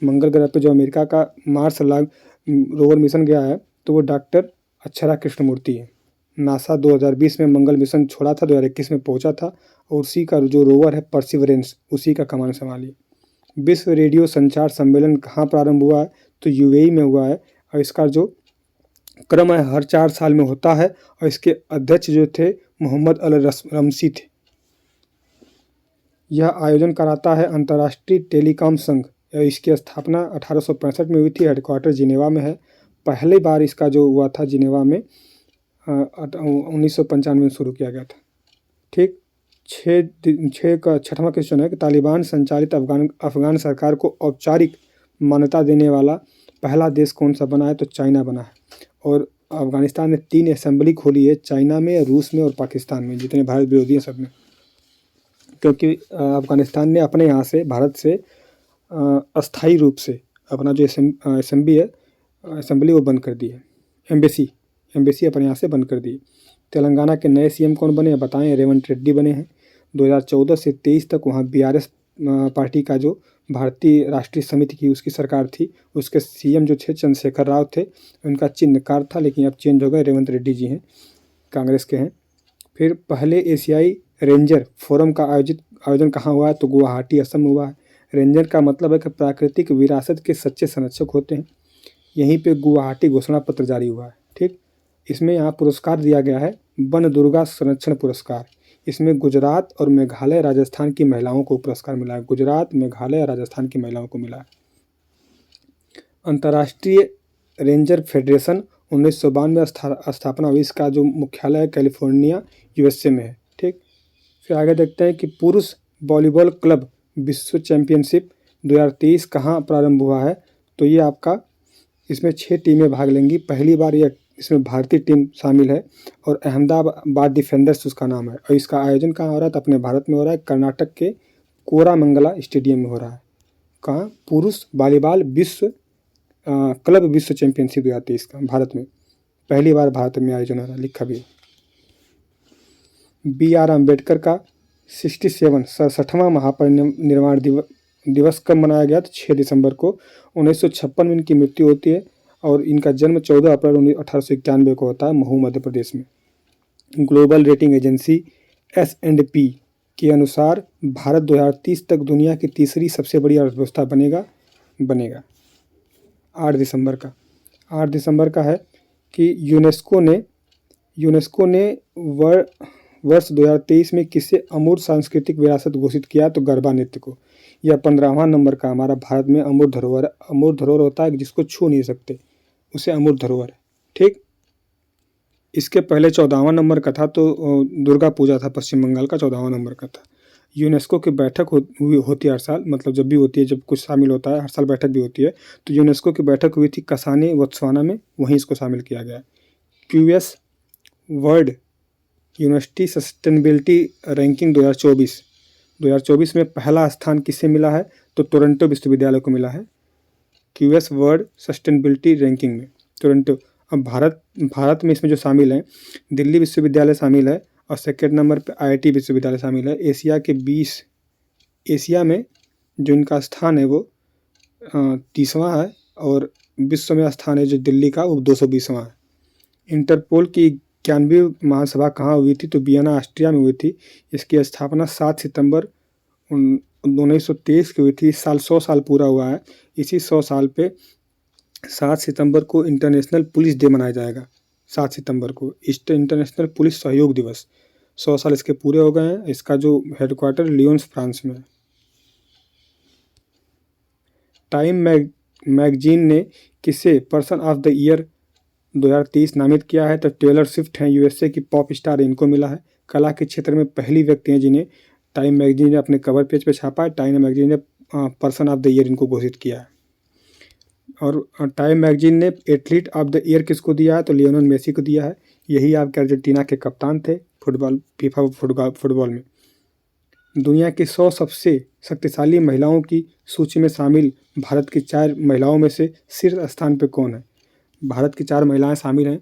मंगल ग्रह पर जो अमेरिका का मार्स रोवर मिशन गया है तो वो डॉक्टर अक्षरा कृष्णमूर्ति है। नासा 2020 में मंगल मिशन छोड़ा था, 2021 में पहुंचा था और उसी का जो रोवर है परसिवरेंस, उसी का कमान संभाली। विश्व रेडियो संचार सम्मेलन कहाँ प्रारंभ हुआ है? तो UAE में हुआ है। और इसका जो क्रम है हर 4 साल में होता है और इसके अध्यक्ष जो थे मोहम्मद अल रमसी थे। यह आयोजन कराता है अंतर्राष्ट्रीय टेलीकॉम संघ। इसकी स्थापना 1865 में हुई थी। हेडक्वार्टर जिनेवा में है। पहली बार इसका जो हुआ था जिनेवा में 1995 में शुरू किया गया था। ठीक, 6वां क्वेश्चन है कि तालिबान संचालित अफगान सरकार को औपचारिक मान्यता देने वाला पहला देश कौन सा बना है? तो चाइना बना है। और अफगानिस्तान ने 3 असेंबली खोली है, चाइना में, रूस में और पाकिस्तान में, जितने भारत विरोधी हैं सब में। क्योंकि अफगानिस्तान ने अपने यहाँ से भारत से अस्थायी रूप से अपना जो असेंबली वो बंद कर दी है। एम्बेसी अपने यहाँ से बंद कर दी। तेलंगाना के नए CM कौन बने हैं? बताएं, रेवंत रेड्डी बने हैं। 2014 से 23 तक वहाँ BRS पार्टी का जो भारतीय राष्ट्रीय समिति की उसकी सरकार थी, उसके CM जो थे चंद्रशेखर राव थे। उनका चिन्हकार था लेकिन अब चेंज हो गए, रेवंत रेड्डी जी हैं, कांग्रेस के हैं। फिर पहले एशियाई रेंजर फोरम का आयोजन कहाँ हुआ है? तो गुवाहाटी असम में हुआ है। रेंजर का मतलब है कि प्राकृतिक विरासत के सच्चे संरक्षक होते हैं। यहीं पे गुवाहाटी घोषणा पत्र जारी हुआ है। ठीक, इसमें यहाँ पुरस्कार दिया गया है वन दुर्गा संरक्षण पुरस्कार। इसमें गुजरात और मेघालय राजस्थान की महिलाओं को पुरस्कार मिला है। गुजरात, मेघालय और राजस्थान की महिलाओं को मिला है। अंतर्राष्ट्रीय रेंजर फेडरेशन 1992 में स्थापना हुई। इसका जो मुख्यालय है कैलिफोर्निया यूएसए में है। ठीक, फिर आगे देखते हैं कि पुरुष वॉलीबॉल क्लब विश्व चैंपियनशिप 2023 कहाँ प्रारंभ हुआ है। तो ये आपका इसमें 6 टीमें भाग लेंगी। पहली बार यह इसमें भारतीय टीम शामिल है और अहमदाबाद डिफेंडर्स उसका नाम है। और इसका आयोजन कहाँ हो रहा है, तो अपने भारत में हो रहा है, कर्नाटक के कोरामंगला स्टेडियम में हो रहा है। कहाँ, पुरुष वॉलीबॉल क्लब विश्व चैंपियनशिप 2023 का भारत में पहली बार भारत में आयोजन हो रहा है, लिखा भी। BR अम्बेडकर का 67वां महापरिनिर्वाण दिवस कब मनाया गया, तो 6 दिसंबर को 1956 में इनकी मृत्यु होती है और इनका जन्म 14 अप्रैल 1891 को होता है महू, मध्य प्रदेश में। ग्लोबल रेटिंग एजेंसी S&P के अनुसार भारत 2030 तक दुनिया की तीसरी सबसे बड़ी अर्थव्यवस्था बनेगा। 8 दिसंबर का है कि यूनेस्को ने वर्ष 2023 में किसे अमूर्त सांस्कृतिक विरासत घोषित किया, तो गरबा नृत्य को। यह 15वां नंबर का हमारा भारत में अमूर्त धरोहर होता है जिसको छू नहीं सकते, उसे अमूर्त धरोहर है। ठीक, इसके पहले 14वां नंबर का था, तो दुर्गा पूजा था पश्चिम बंगाल का, 14वां नंबर का था। यूनेस्को की बैठक होती है हर साल, मतलब जब भी होती है, जब कुछ शामिल होता है हर साल बैठक भी होती है। तो यूनेस्को की बैठक हुई थी कसाने बोत्सवाना में, वहीं इसको शामिल किया गया। QS world university sustainability ranking 2024 में पहला स्थान किसे मिला है, तो टोरंटो विश्वविद्यालय को मिला है। QS वर्ल्ड सस्टेनेबिलिटी रैंकिंग में टोरंटो। अब भारत में इसमें जो शामिल हैं, दिल्ली विश्वविद्यालय शामिल है और सेकेंड नंबर पे IIT विश्वविद्यालय शामिल है। एशिया में जो इनका स्थान है वो 30वां है और विश्व में स्थान है जो दिल्ली का वो 220वां है। इंटरपोल की 91वीं महासभा कहाँ हुई थी, तो वियना ऑस्ट्रिया में हुई थी। इसकी स्थापना 7 सितंबर 1923 की हुई थी। इस साल 100 साल पूरा हुआ है। इसी 100 साल पे 7 सितंबर को इंटरनेशनल पुलिस डे मनाया जाएगा। 7 सितंबर को इंटरनेशनल पुलिस सहयोग दिवस। 100 साल इसके पूरे हो गए हैं। इसका जो हेडक्वार्टर लियोन्स फ्रांस में है। टाइम मैगजीन ने किसे पर्सन ऑफ द ईयर 2023 नामित किया है, तो टेलर स्विफ्ट हैं, USA की पॉप स्टार, इनको मिला है। कला के क्षेत्र में पहली व्यक्ति हैं जिन्हें टाइम मैगजीन ने अपने कवर पेज पे छापा है। टाइम मैगजीन ने पर्सन ऑफ द ईयर इनको घोषित किया है। और टाइम मैगजीन ने एथलीट ऑफ द ईयर किसको दिया है, तो लियोनेल मेसी को दिया है। यही आपके अर्जेंटीना के कप्तान थे फीफा फुटबॉल में। दुनिया की 100 सबसे शक्तिशाली महिलाओं की सूची में शामिल भारत की 4 महिलाओं में से शीर्ष स्थान पे कौन है। भारत की 4 महिलाएं शामिल हैं।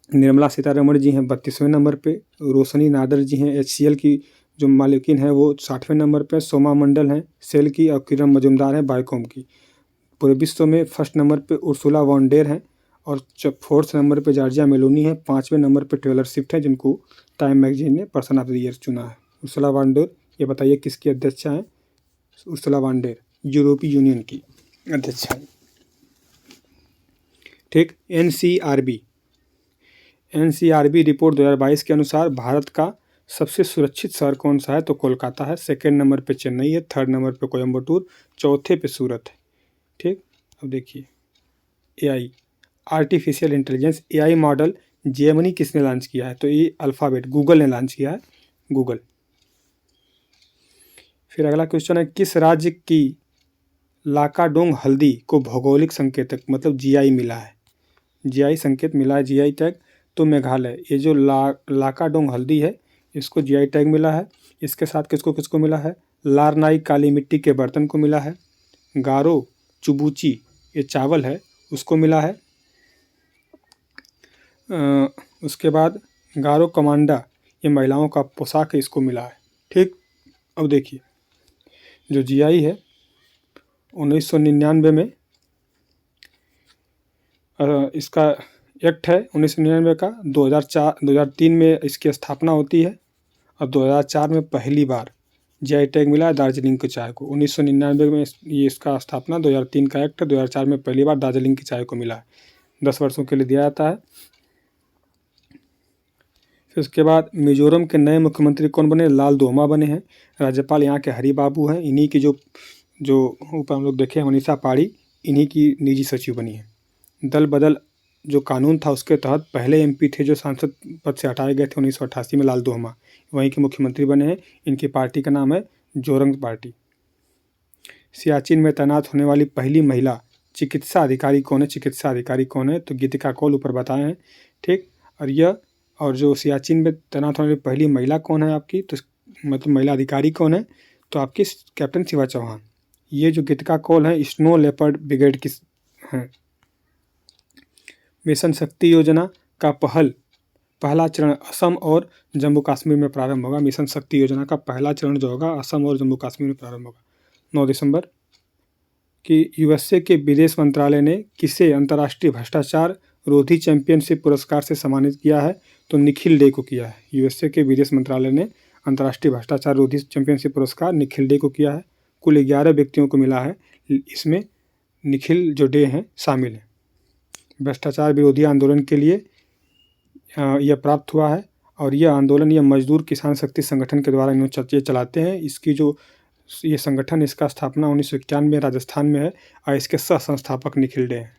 निर्मला सीतारमण जी हैं 32वें नंबर पे। रोशनी नादर जी हैं HCL की जो मालिकिन है वो 60वें नंबर पे। सोमा मंडल हैं सेल की और किरण मजुमदार हैं बायोकॉम की। पूरे विश्व में फर्स्ट नंबर पे उर्सुला वॉन डेर हैं और 4th नंबर पे जॉर्जिया मेलोनी है। 5वें नंबर पे टेलर स्विफ्ट है जिनको टाइम मैगजीन ने पर्सन ऑफ द ईयर चुना है। उर्सुला वॉन डेर, ये बताइए किसकी अध्यक्षा हैं। उर्सुला वॉन डेर यूरोपीय यूनियन की अध्यक्षा है। ठीक, NCRB रिपोर्ट 2022 के अनुसार भारत का सबसे सुरक्षित शहर कौन सा है, तो कोलकाता है। सेकेंड नंबर पे चेन्नई है। 3rd नंबर पे कोयम्बटूर। 4थे पे सूरत है। ठीक, अब देखिए AI artificial intelligence AI model Gemini किसने लॉन्च किया है, तो ये अल्फ़ाबेट गूगल ने लॉन्च किया है, गूगल। फिर अगला क्वेश्चन है, किस राज्य की लाकाडोंग हल्दी को भौगोलिक संकेतक मतलब GI मिला है। GI संकेत मिला है, GI टैग, तो मेघालय। ये जो लाकाडोंग हल्दी है इसको GI टैग मिला है। इसके साथ किसको किसको मिला है, लारनाई काली मिट्टी के बर्तन को मिला है। गारो चुबूची ये चावल है उसको मिला है। उसके बाद गारो कमांडा ये महिलाओं का पोशाक है, इसको मिला है। ठीक, अब देखिए जो GI है 1999 में इसका एक्ट है 1999 का। 2003 में इसकी स्थापना होती है और 2004 में पहली बार GI टैग मिला है दार्जिलिंग की चाय को। 1999 में ये इसका स्थापना, 2003 का एक्ट है, 2004 में पहली बार दार्जिलिंग की चाय को मिला है। 10 वर्षों के लिए दिया जाता है। फिर उसके बाद मिजोरम के नए मुख्यमंत्री कौन बने? लाल दोमा बने हैं। राज्यपाल यहाँ के हरि बाबू हैं। इन्हीं की जो ऊपर हम लोग देखे मनीषा पाड़ी, इन्हीं की निजी सचिव बनी है। दल बदल जो कानून था उसके तहत पहले एमपी थे जो सांसद पद से हटाए गए थे 1988 में, लाल दोमा, वहीं के मुख्यमंत्री बने हैं। इनकी पार्टी का नाम है जोरंग पार्टी। सियाचिन में तैनात होने वाली पहली महिला चिकित्सा अधिकारी कौन है? चिकित्सा अधिकारी कौन है? तो गीतिका कौल ऊपर बताए हैं। ठीक, और जो सियाचिन में तैनात होने वाली पहली महिला कौन है आपकी? तो मतलब महिला अधिकारी कौन है? तो आपकी कैप्टन शिवा चौहान। ये जो गीतिका कौल है स्नो लेपर्ड ब्रिगेड की हैं। मिशन शक्ति योजना का पहला चरण असम और जम्मू कश्मीर में प्रारंभ होगा। मिशन शक्ति योजना का पहला चरण जो होगा असम और जम्मू कश्मीर में प्रारंभ होगा 9 दिसंबर। कि यूएसए के विदेश मंत्रालय ने किसे अंतर्राष्ट्रीय भ्रष्टाचार रोधी चैंपियनशिप पुरस्कार से सम्मानित किया है? तो निखिल डे को किया है। यूएसए के विदेश मंत्रालय ने अंतर्राष्ट्रीय भ्रष्टाचार रोधी चैंपियनशिप पुरस्कार निखिल डे को किया है। कुल 11 व्यक्तियों को मिला है, इसमें निखिल जो डे हैं शामिल हैं। भ्रष्टाचार विरोधी आंदोलन के लिए यह प्राप्त हुआ है और यह आंदोलन यह मजदूर किसान शक्ति संगठन के द्वारा इन्होंने चलाते हैं। इसकी जो ये संगठन, इसका स्थापना 1991 में राजस्थान में है और इसके सह संस्थापक निखिल डे हैं।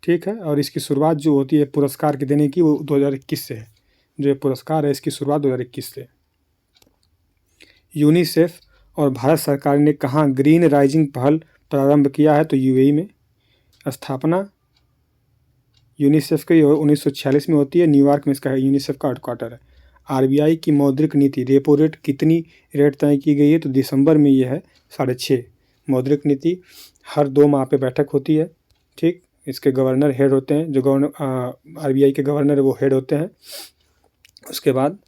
ठीक है, और इसकी शुरुआत जो होती है पुरस्कार के देने की वो 2021 से है। जो ये पुरस्कार है इसकी शुरुआत 2021 से। यूनिसेफ और भारत सरकार ने कहाँ ग्रीन राइजिंग पहल प्रारंभ किया है? तो यूएई में। स्थापना यूनिसेफ की 1946 में होती है, न्यूयॉर्क में इसका यूनिसेफ का हेडक्वार्टर है। आरबीआई की मौद्रिक नीति रेपो रेट कितनी रेट तय की गई है? तो दिसंबर में ये है 6.5। मौद्रिक नीति हर 2 माह पे बैठक होती है। ठीक, इसके गवर्नर हेड होते हैं, जो आरबीआई के गवर्नर है वो हेड होते हैं। उसके बाद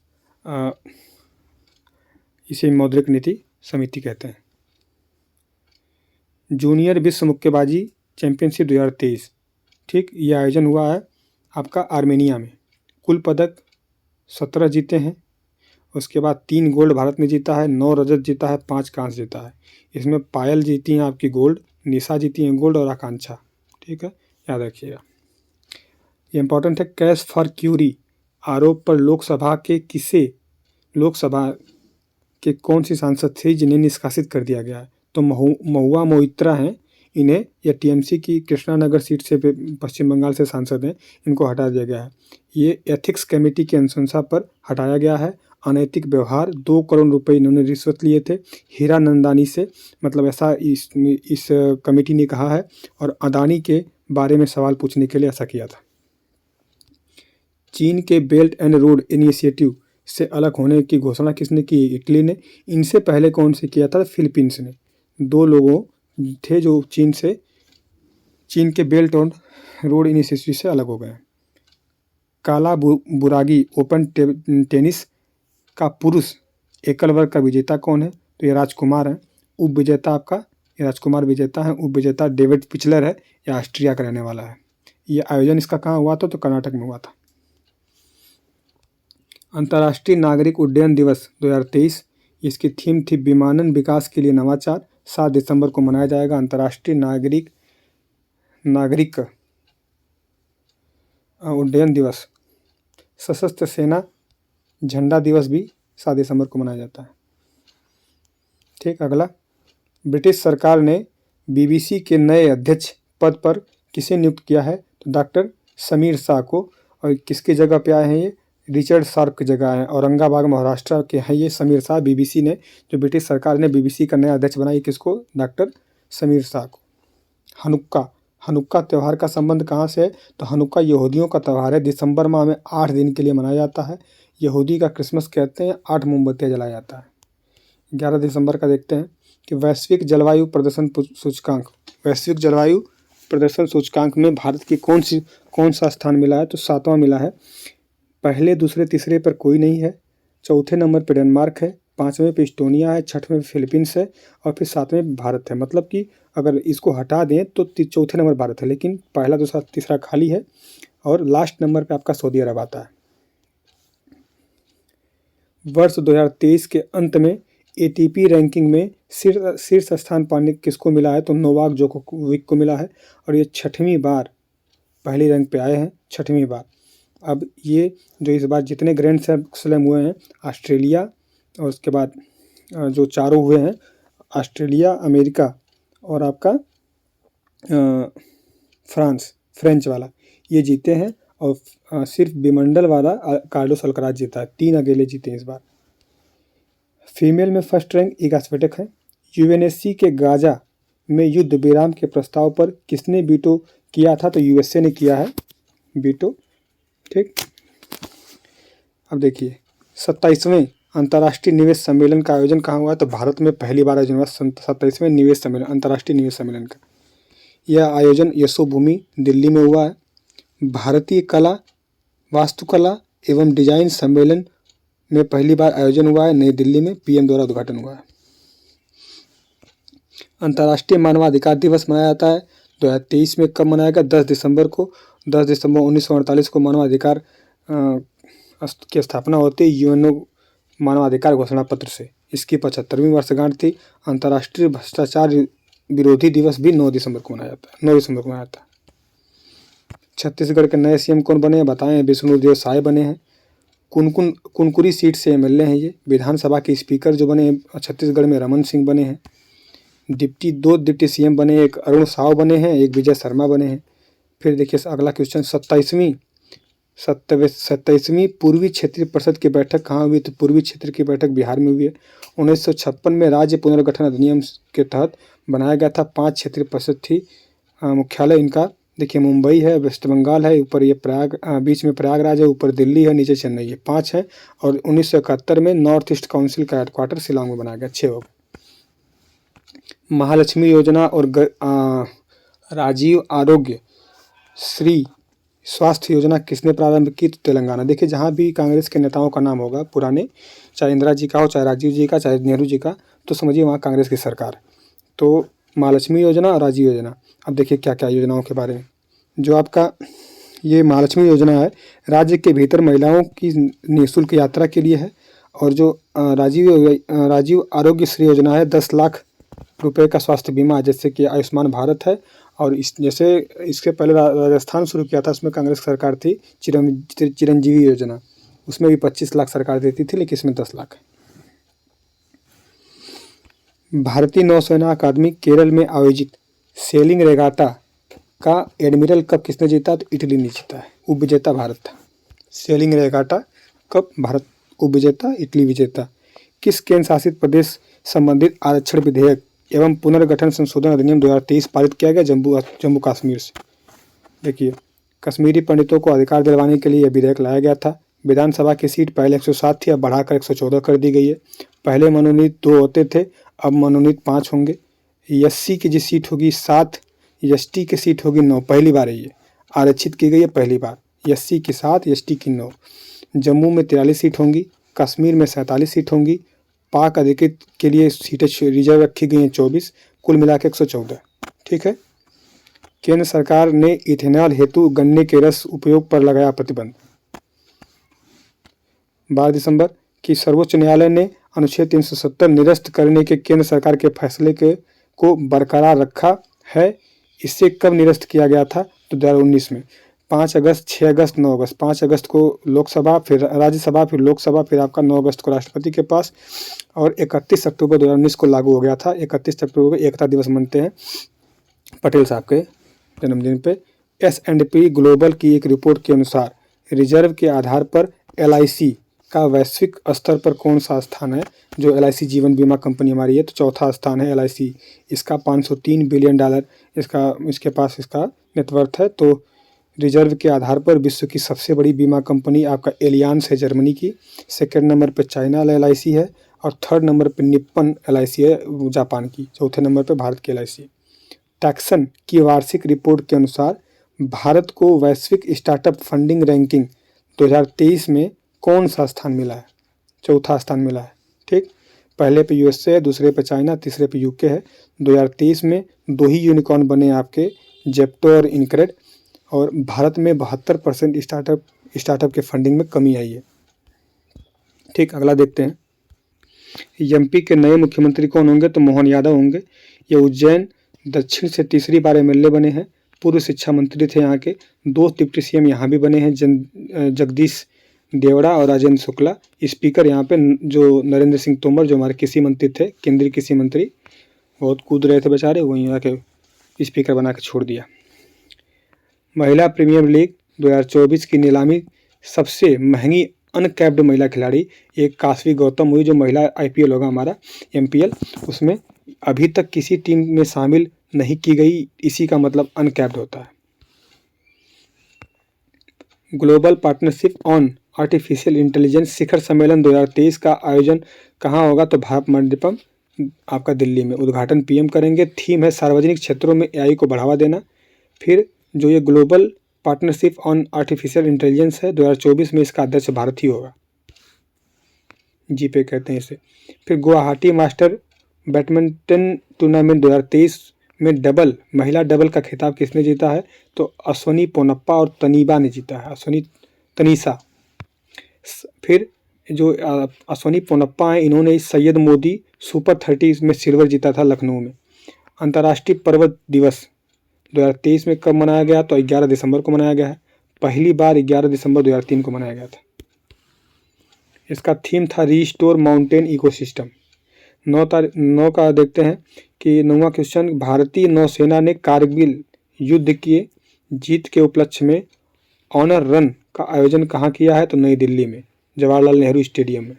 इसे मौद्रिक नीति समिति कहते हैं। जूनियर विश्व मुक्केबाजी चैंपियनशिप 2023, ठीक, यह आयोजन हुआ है आपका आर्मेनिया में। कुल पदक 17 जीते हैं। उसके बाद 3 गोल्ड भारत ने जीता है, 9 रजत जीता है, 5 कांस्य जीता है। इसमें पायल जीती हैं आपकी गोल्ड, निशा जीती हैं गोल्ड और आकांक्षा। ठीक है, याद रखिएगा, ये इंपॉर्टेंट है। कैश फॉर क्यूरी आरोप पर लोकसभा के कौन सी सांसद थी जिन्हें निष्कासित कर दिया गया है? तो महुआ मोइत्रा हैं। इन्हें या टीएमसी की कृष्णानगर सीट से पश्चिम बंगाल से सांसद हैं, इनको हटा दिया गया है। ये एथिक्स कमेटी की अनुशंसा पर हटाया गया है। अनैतिक व्यवहार, 2 करोड़ रुपए इन्होंने रिश्वत लिए थे हीरा नंदानी से, मतलब ऐसा इस कमेटी ने कहा है, और अदानी के बारे में सवाल पूछने के लिए ऐसा किया था। चीन के बेल्ट एंड रोड इनिशिएटिव से अलग होने की घोषणा किसने की? इटली ने। इनसे पहले कौन से किया था? फिलीपींस ने। 2 लोगों थे जो चीन के बेल्ट एंड रोड इनिशिएटिव से अलग हो गए। काला बुरागी ओपन टेनिस का पुरुष एकल वर्ग का विजेता कौन है? तो ये राजकुमार हैं। उप विजेता आपका ये राजकुमार विजेता है। उप विजेता डेविड पिचलर है, यह ऑस्ट्रिया का रहने वाला है। ये आयोजन इसका कहाँ हुआ था? तो कर्नाटक में हुआ था। अंतर्राष्ट्रीय नागरिक उड्डयन दिवस 2023, इसकी थीम थी विमानन विकास के लिए नवाचार। 7 दिसंबर को मनाया जाएगा अंतर्राष्ट्रीय नागरिक उड्डयन दिवस। सशस्त्र सेना झंडा दिवस भी 7 दिसंबर को मनाया जाता है। ठीक, अगला, ब्रिटिश सरकार ने बीबीसी के नए अध्यक्ष पद पर किसे नियुक्त किया है? तो डॉक्टर समीर शाह को। और किसकी जगह पे आए हैं? ये रिचर्ड शार्प की जगह है। औरंगाबाद महाराष्ट्र के हैं ये समीर शाह। बीबीसी ने, जो ब्रिटिश सरकार ने बीबीसी का नया अध्यक्ष बनाई, किसको? डॉक्टर समीर शाह को। हनुक्का त्यौहार का संबंध कहाँ से है? तो हनुक्का यहूदियों का त्यौहार है। दिसंबर माह में 8 दिन के लिए मनाया जाता है। यहूदी का क्रिसमस कहते हैं। 8 मोमबत्तियाँ जलाया जाता है। 11 दिसंबर का देखते हैं कि वैश्विक जलवायु प्रदर्शन सूचकांक में भारत की कौन सा स्थान मिला है? तो 7वां मिला है। पहले, दूसरे, तीसरे पर कोई नहीं है। चौथे नंबर पर डेनमार्क है, 5वें पे इस्टोनिया है, 6वें पे फिलीपींस है और फिर 7वें पे भारत है। मतलब कि अगर इसको हटा दें तो चौथे नंबर भारत है, लेकिन पहला, दूसरा, तीसरा खाली है और लास्ट नंबर पे आपका सऊदी अरब आता है। वर्ष 2023 के अंत में एटीपी रैंकिंग में शीर्ष स्थान पाने किसको मिला है? तो नोवाक जोकोविक को मिला है और ये 6वीं बार पहली रैंक पे आए हैं, 6वीं बार। अब ये जो इस बार जितने ग्रैंड स्लैम हुए हैं, ऑस्ट्रेलिया और उसके बाद जो चारों हुए हैं, ऑस्ट्रेलिया, अमेरिका और आपका फ्रेंच वाला, ये जीते हैं। और सिर्फ विमंडल वाला कार्लोस अल्कराज जीता है। 3 अकेले जीते हैं इस बार। फीमेल में फर्स्ट रैंक इगा स्विएटेक है। यूएनएससी के गाजा में युद्ध विराम के प्रस्ताव पर किसने वीटो किया था? तो यूएसए ने किया है वीटो। ठीक, अब देखिए 27वें अंतर्राष्ट्रीय निवेश सम्मेलन का आयोजन कहाँ हुआ? तो भारत में पहली बार आयोजन हुआ 27वें निवेश सम्मेलन, अंतर्राष्ट्रीय निवेश सम्मेलन का। यह आयोजन यशोभूमि दिल्ली में हुआ है। भारतीय कला, वास्तुकला एवं डिजाइन सम्मेलन में पहली बार आयोजन हुआ है नई दिल्ली में, पीएम द्वारा उद्घाटन हुआ है। अंतर्राष्ट्रीय मानवाधिकार दिवस मनाया जाता है 2023 में। कब मनाया गया? 10 दिसंबर को। 10 दिसंबर 1948 को मानवाधिकार की स्थापना होती है यूएनओ मानवाधिकार घोषणा पत्र से। इसकी 75वीं वर्षगांठ थी। अंतर्राष्ट्रीय भ्रष्टाचार विरोधी दिवस भी 9 दिसंबर को मनाया जाता है। 9 दिसंबर को मनाया जाता है। छत्तीसगढ़ के नए सीएम कौन बने हैं? बताएं। विष्णुदेव साय बने हैं। कुनकुरी सीट से एमएलए हैं ये। विधानसभा के स्पीकर जो बने हैं छत्तीसगढ़ में, रमन सिंह बने हैं। दो डिप्टी सीएम बने, एक अरुण साव बने हैं, एक विजय शर्मा बने हैं। फिर देखिए अगला क्वेश्चन, 27वीं पूर्वी क्षेत्रीय परिषद की बैठक कहाँ हुई? तो पूर्वी क्षेत्र की बैठक बिहार में हुई है। 1956 में राज्य पुनर्गठन अधिनियम के तहत बनाया गया था। 5 क्षेत्रीय परिषद थी। मुख्यालय इनका देखिए मुंबई है, वेस्ट बंगाल है, ऊपर ये बीच में प्रयागराज है, ऊपर दिल्ली है, नीचे चेन्नई है। 5 है। और 1971 में नॉर्थ ईस्ट काउंसिल का हेडक्वार्टर शिलांग में बनाया गया। 6 हो गए। महालक्ष्मी योजना और राजीव आरोग्य श्री स्वास्थ्य योजना किसने प्रारंभ की? तो तेलंगाना। देखिए जहाँ भी कांग्रेस के नेताओं का नाम होगा पुराने, चाहे इंदिरा जी का हो, चाहे राजीव जी का, चाहे नेहरू जी का, तो समझिए वहाँ कांग्रेस की सरकार। तो महालक्ष्मी योजना और राजीव योजना। अब देखिए क्या क्या योजनाओं के बारे में। जो आपका ये महालक्ष्मी योजना है, राज्य के भीतर महिलाओं की निःशुल्क यात्रा के लिए है। और जो राजीव आरोग्य श्री योजना है, 10 लाख रुपए का स्वास्थ्य बीमा, जैसे कि आयुष्मान भारत है। और जैसे इसके पहले राजस्थान शुरू किया था, उसमें कांग्रेस सरकार थी, चिरंजीवी योजना, उसमें भी 25 लाख सरकार देती थी, लेकिन इसमें 10 लाख है। भारतीय नौसेना अकादमी केरल में आयोजित सेलिंग रेगाटा का एडमिरल कप किसने जीता? तो इटली ने जीता है। उपविजेता भारत था। सेलिंग रेगाटा कप भारत उपविजेता, इटली विजेता। किस केंद्र शासित प्रदेश संबंधित आरक्षण विधेयक एवं पुनर्गठन संशोधन अधिनियम 2023 पारित किया गया? जम्मू कश्मीर से। देखिए कश्मीरी पंडितों को अधिकार दिलवाने के लिए यह विधेयक लाया गया था। विधानसभा की सीट पहले 107 थी, अब बढ़ाकर 114 कर दी गई है। पहले मनोनीत 2 होते थे, अब मनोनीत 5 होंगे। एससी की जो सीट होगी 7, एसटी की सीट होगी 9। पहली बार है ये आरक्षित की गई है, पहली बार। एससी की 7, एसटी की 9। जम्मू में 43 सीट होंगी, कश्मीर में 47 सीट होंगी। पाक अधिकृत के लिए सीटें रिजर्व रखी गई हैं 24, कुल मिला के 114। ठीक है। केंद्र सरकार ने इथेनॉल हेतु गन्ने के रस उपयोग पर लगाया प्रतिबंध। 12 दिसंबर की सर्वोच्च न्यायालय ने अनुच्छेद 370 निरस्त करने के केंद्र सरकार के फैसले को बरकरार रखा है। इसे कब निरस्त किया गया था? तो 2019 में। 5 अगस्त, 6 अगस्त, 9 अगस्त। 5 अगस्त को लोकसभा, फिर राज्यसभा, फिर लोकसभा, फिर आपका 9 अगस्त को राष्ट्रपति के पास, और 31 अक्टूबर 2019 को लागू हो गया था। 31 अक्टूबर को एकता दिवस मनते हैं पटेल साहब के जन्मदिन पे। S&P ग्लोबल की एक रिपोर्ट के अनुसार रिजर्व के आधार पर LIC का वैश्विक स्तर पर कौन सा स्थान है? जो LIC जीवन बीमा कंपनी हमारी है, तो चौथा स्थान है LIC। इसका $503 बिलियन इसके पास इसका नेटवर्थ है। तो रिजर्व के आधार पर विश्व की सबसे बड़ी बीमा कंपनी आपका एलियांस है जर्मनी की। सेकेंड नंबर पे चाइना LIC है, और थर्ड नंबर पे निप्पन LIC है जापान की। चौथे नंबर पे भारत की LIC। टैक्सन की वार्षिक रिपोर्ट के अनुसार भारत को वैश्विक स्टार्टअप फंडिंग रैंकिंग 2023 में कौन सा स्थान मिला है? चौथा स्थान मिला है। ठीक, पहले पे USA है, दूसरे पे चाइना, तीसरे पे UK है। 2023 में 2 ही यूनिकॉर्न बने आपके, जेप्टो और इनक्रेड। और भारत में 72% स्टार्टअप के फंडिंग में कमी आई है। ठीक, अगला देखते हैं। MP के नए मुख्यमंत्री कौन होंगे? तो मोहन यादव होंगे। ये उज्जैन दक्षिण से तीसरी बार MLA बने हैं। पूर्व शिक्षा मंत्री थे यहाँ के। 2 डिप्टी सीएम यहाँ भी बने हैं, जगदीश देवड़ा और राजेंद्र शुक्ला। स्पीकर यहाँ पे जो नरेंद्र सिंह तोमर, जो हमारे कृषि मंत्री थे, केंद्रीय कृषि मंत्री, बहुत कूद रहे थे बेचारे, वहीं आके स्पीकर बना के छोड़ दिया। महिला प्रीमियर लीग 2024 की नीलामी, सबसे महंगी अनकैप्ड महिला खिलाड़ी एक काशवी गौतम हुई, जो महिला आईपीएल होगा हमारा एमपीएल, उसमें अभी तक किसी टीम में शामिल नहीं की गई, इसी का मतलब अनकैप्ड होता है। Global partnership on artificial intelligence शिखर सम्मेलन 2023 का आयोजन कहाँ होगा? तो भारत मंडपम आपका दिल्ली में। उद्घाटन पीएम करेंगे। थीम है सार्वजनिक क्षेत्रों में एआई को बढ़ावा देना। फिर जो ये global partnership on artificial intelligence है 2024 में, इसका अध्यक्ष भारत ही होगा, जीपे कहते हैं इसे। फिर गुवाहाटी मास्टर बैडमिंटन टूर्नामेंट 2023 में महिला डबल का खिताब किसने जीता है? तो अश्विनी पोनप्पा और तनीबा ने जीता है, तनीषा। फिर जो अश्विनी पोनप्पा हैं, इन्होंने इस सैयद मोदी सुपर 30 में सिल्वर जीता था लखनऊ में। अंतर्राष्ट्रीय पर्वत दिवस 2023 में कब मनाया गया? तो 11 दिसंबर को मनाया गया है। पहली बार 11 दिसंबर 2003 को मनाया गया था। इसका थीम था रीस्टोर माउंटेन इकोसिस्टम। 9 का देखते हैं कि 9वां क्वेश्चन, भारतीय नौसेना ने कारगिल युद्ध की जीत के उपलक्ष्य में ऑनर रन का आयोजन कहाँ किया है? तो नई दिल्ली में, जवाहरलाल नेहरू स्टेडियम में।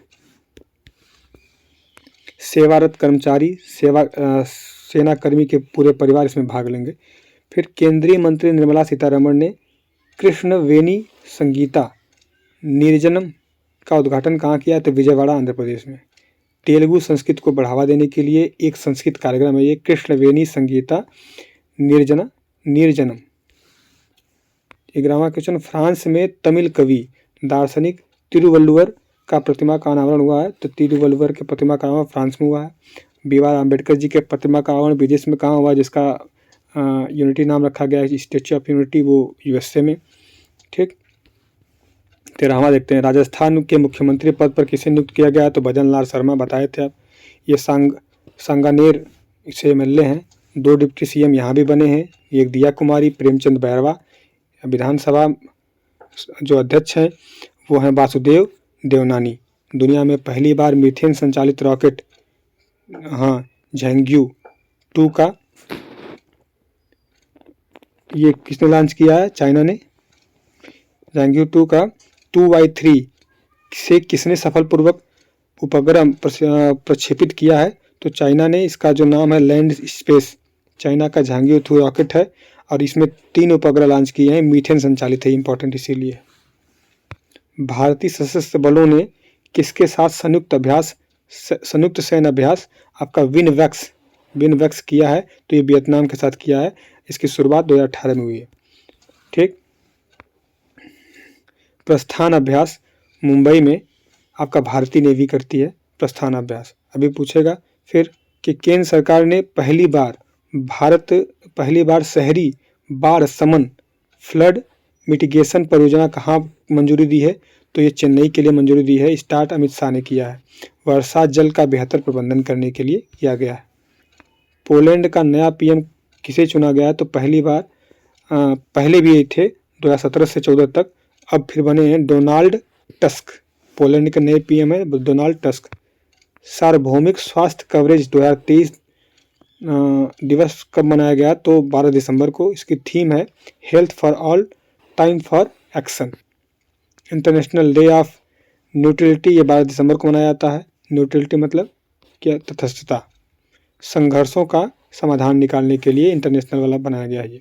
सेवारत कर्मचारी, सेनाकर्मी के पूरे परिवार इसमें भाग लेंगे। फिर केंद्रीय मंत्री निर्मला सीतारमण ने कृष्णवेनी संगीता निर्जनम का उद्घाटन कहाँ किया? तो विजयवाड़ा आंध्र प्रदेश में। तेलुगु संस्कृत को बढ़ावा देने के लिए एक संस्कृत कार्यक्रम है ये, कृष्णवेनी संगीता निर्जनम। 11वां क्वेश्चन, फ्रांस में तमिल कवि दार्शनिक तिरुवल्लुवर का प्रतिमा का अनावरण हुआ है। तो तिरुवल्लुवर के प्रतिमा का अनावरण फ्रांस में हुआ है। BR अम्बेडकर जी के प्रतिमा का अनावरण विदेश में कहाँ हुआ, जिसका यूनिटी नाम रखा गया है, स्टैच्यू ऑफ यूनिटी, वो यूएसए में। ठीक। 13वां देखते हैं, राजस्थान के मुख्यमंत्री पद पर किसे नियुक्त किया गया? तो भजन लाल शर्मा, बताए थे आप। ये सांगानेर से एमएलए हैं। 2 डिप्टी सीएम यहाँ भी बने हैं, एक दिया कुमारी, प्रेमचंद बैरवा। विधानसभा जो अध्यक्ष हैं वो हैं वासुदेव देवनानी। दुनिया में पहली बार मीथेन संचालित रॉकेट, हाँ, झेंग्यू 2 का ये किसने लॉन्च किया है? चाइना ने। झेंग्यू 2 का 2Y3 से किसने सफलपूर्वक उपग्रह प्रक्षेपित किया है? तो चाइना ने। इसका जो नाम है लैंड स्पेस, चाइना का झांग्यू 2 रॉकेट है और इसमें 3 उपग्रह लॉन्च किए हैं, मीथेन संचालित है, इंपॉर्टेंट इसीलिए। भारतीय सशस्त्र बलों ने किसके साथ संयुक्त सैन्य अभ्यास आपका विनवैक्स किया है? तो ये वियतनाम के साथ किया है। इसकी शुरुआत 2018 में हुई है। ठीक। प्रस्थान अभ्यास मुंबई में आपका भारतीय नेवी करती है, प्रस्थान अभ्यास अभी पूछेगा। फिर कि केंद्र सरकार ने पहली बार शहरी बाढ़ शमन फ्लड मिटिगेशन परियोजना कहाँ मंजूरी दी है? तो ये चेन्नई के लिए मंजूरी दी है। स्टार्ट अमित शाह ने किया है। वर्षा जल का बेहतर प्रबंधन करने के लिए किया गया है। पोलैंड का नया पीएम किसे चुना गया है? तो पहले भी थे 2017 से 14 तक, अब फिर बने हैं डोनाल्ड टस्क। पोलैंड के नए पीएम है डोनाल्ड टस्क। सार्वभौमिक स्वास्थ्य कवरेज 2023 दिवस कब मनाया गया? तो 12 दिसंबर को। इसकी थीम है health for all, time for action. International day of neutrality ये 12 दिसंबर को मनाया जाता है। न्यूट्रलिटी मतलब क्या? तटस्थता। संघर्षों का समाधान निकालने के लिए इंटरनेशनल वाला बनाया गया है।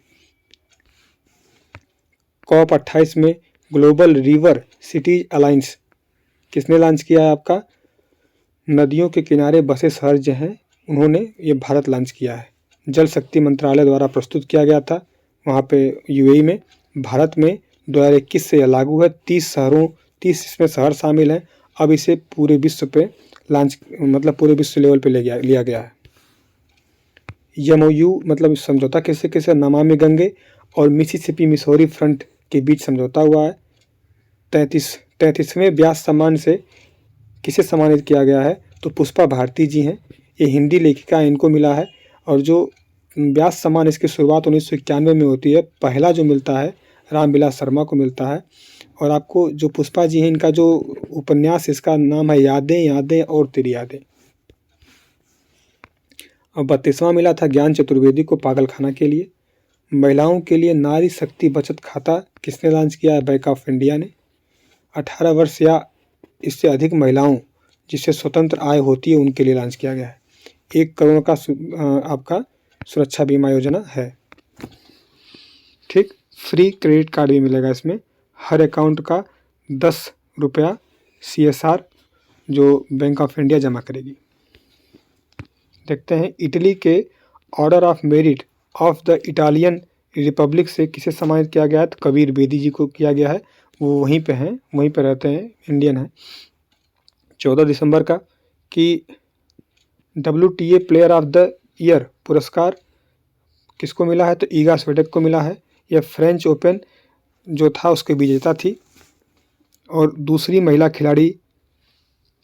COP 28 में ग्लोबल रिवर सिटीज अलायंस किसने लॉन्च किया है? आपका नदियों के किनारे बसे शहर जो हैं उन्होंने ये भारत लॉन्च किया है। जल शक्ति मंत्रालय द्वारा प्रस्तुत किया गया था वहाँ पे यूएई में। भारत में 2021 से यह लागू है। 30 इसमें शहर शामिल हैं। अब इसे पूरे विश्व पे पूरे विश्व लेवल पे लिया गया है। MOU मतलब समझौता किसे नमामि गंगे और मिसिसिपी मिसौरी फ्रंट के बीच समझौता हुआ है। 33वें व्यास सम्मान से किसे सम्मानित किया गया है? तो पुष्पा भारती जी हैं, ये हिंदी लेखिका, इनको मिला है। और जो व्यास सम्मान इसकी शुरुआत 1991 में होती है। पहला जो मिलता है रामविलास शर्मा को मिलता है। और आपको जो पुष्पा जी हैं, इनका जो उपन्यास इसका नाम है यादें यादें और तेरी यादें। और 32वां मिला था ज्ञान चतुर्वेदी को पागलखाना के लिए। महिलाओं के लिए नारी शक्ति बचत खाता किसने लॉन्च किया है? बैंक ऑफ इंडिया ने। 18 वर्ष या इससे अधिक महिलाओं जिससे स्वतंत्र आय होती है उनके लिए लॉन्च किया गया है। 1 करोड़ का आपका सुरक्षा बीमा योजना है। ठीक, फ्री क्रेडिट कार्ड भी मिलेगा इसमें। हर अकाउंट का 10 रुपया CSR जो बैंक ऑफ इंडिया जमा करेगी। देखते हैं इटली के order of merit of the Italian Republic से किसे सम्मानित किया गया है? तो कबीर बेदी जी को किया गया है। वो वहीं पे हैं, वहीं पे रहते हैं, इंडियन है। 14 दिसंबर का कि WTA player of the year पुरस्कार किसको मिला है? तो ईगा स्वीटेक को मिला है। यह फ्रेंच ओपन जो था उसके विजेता थी और दूसरी महिला खिलाड़ी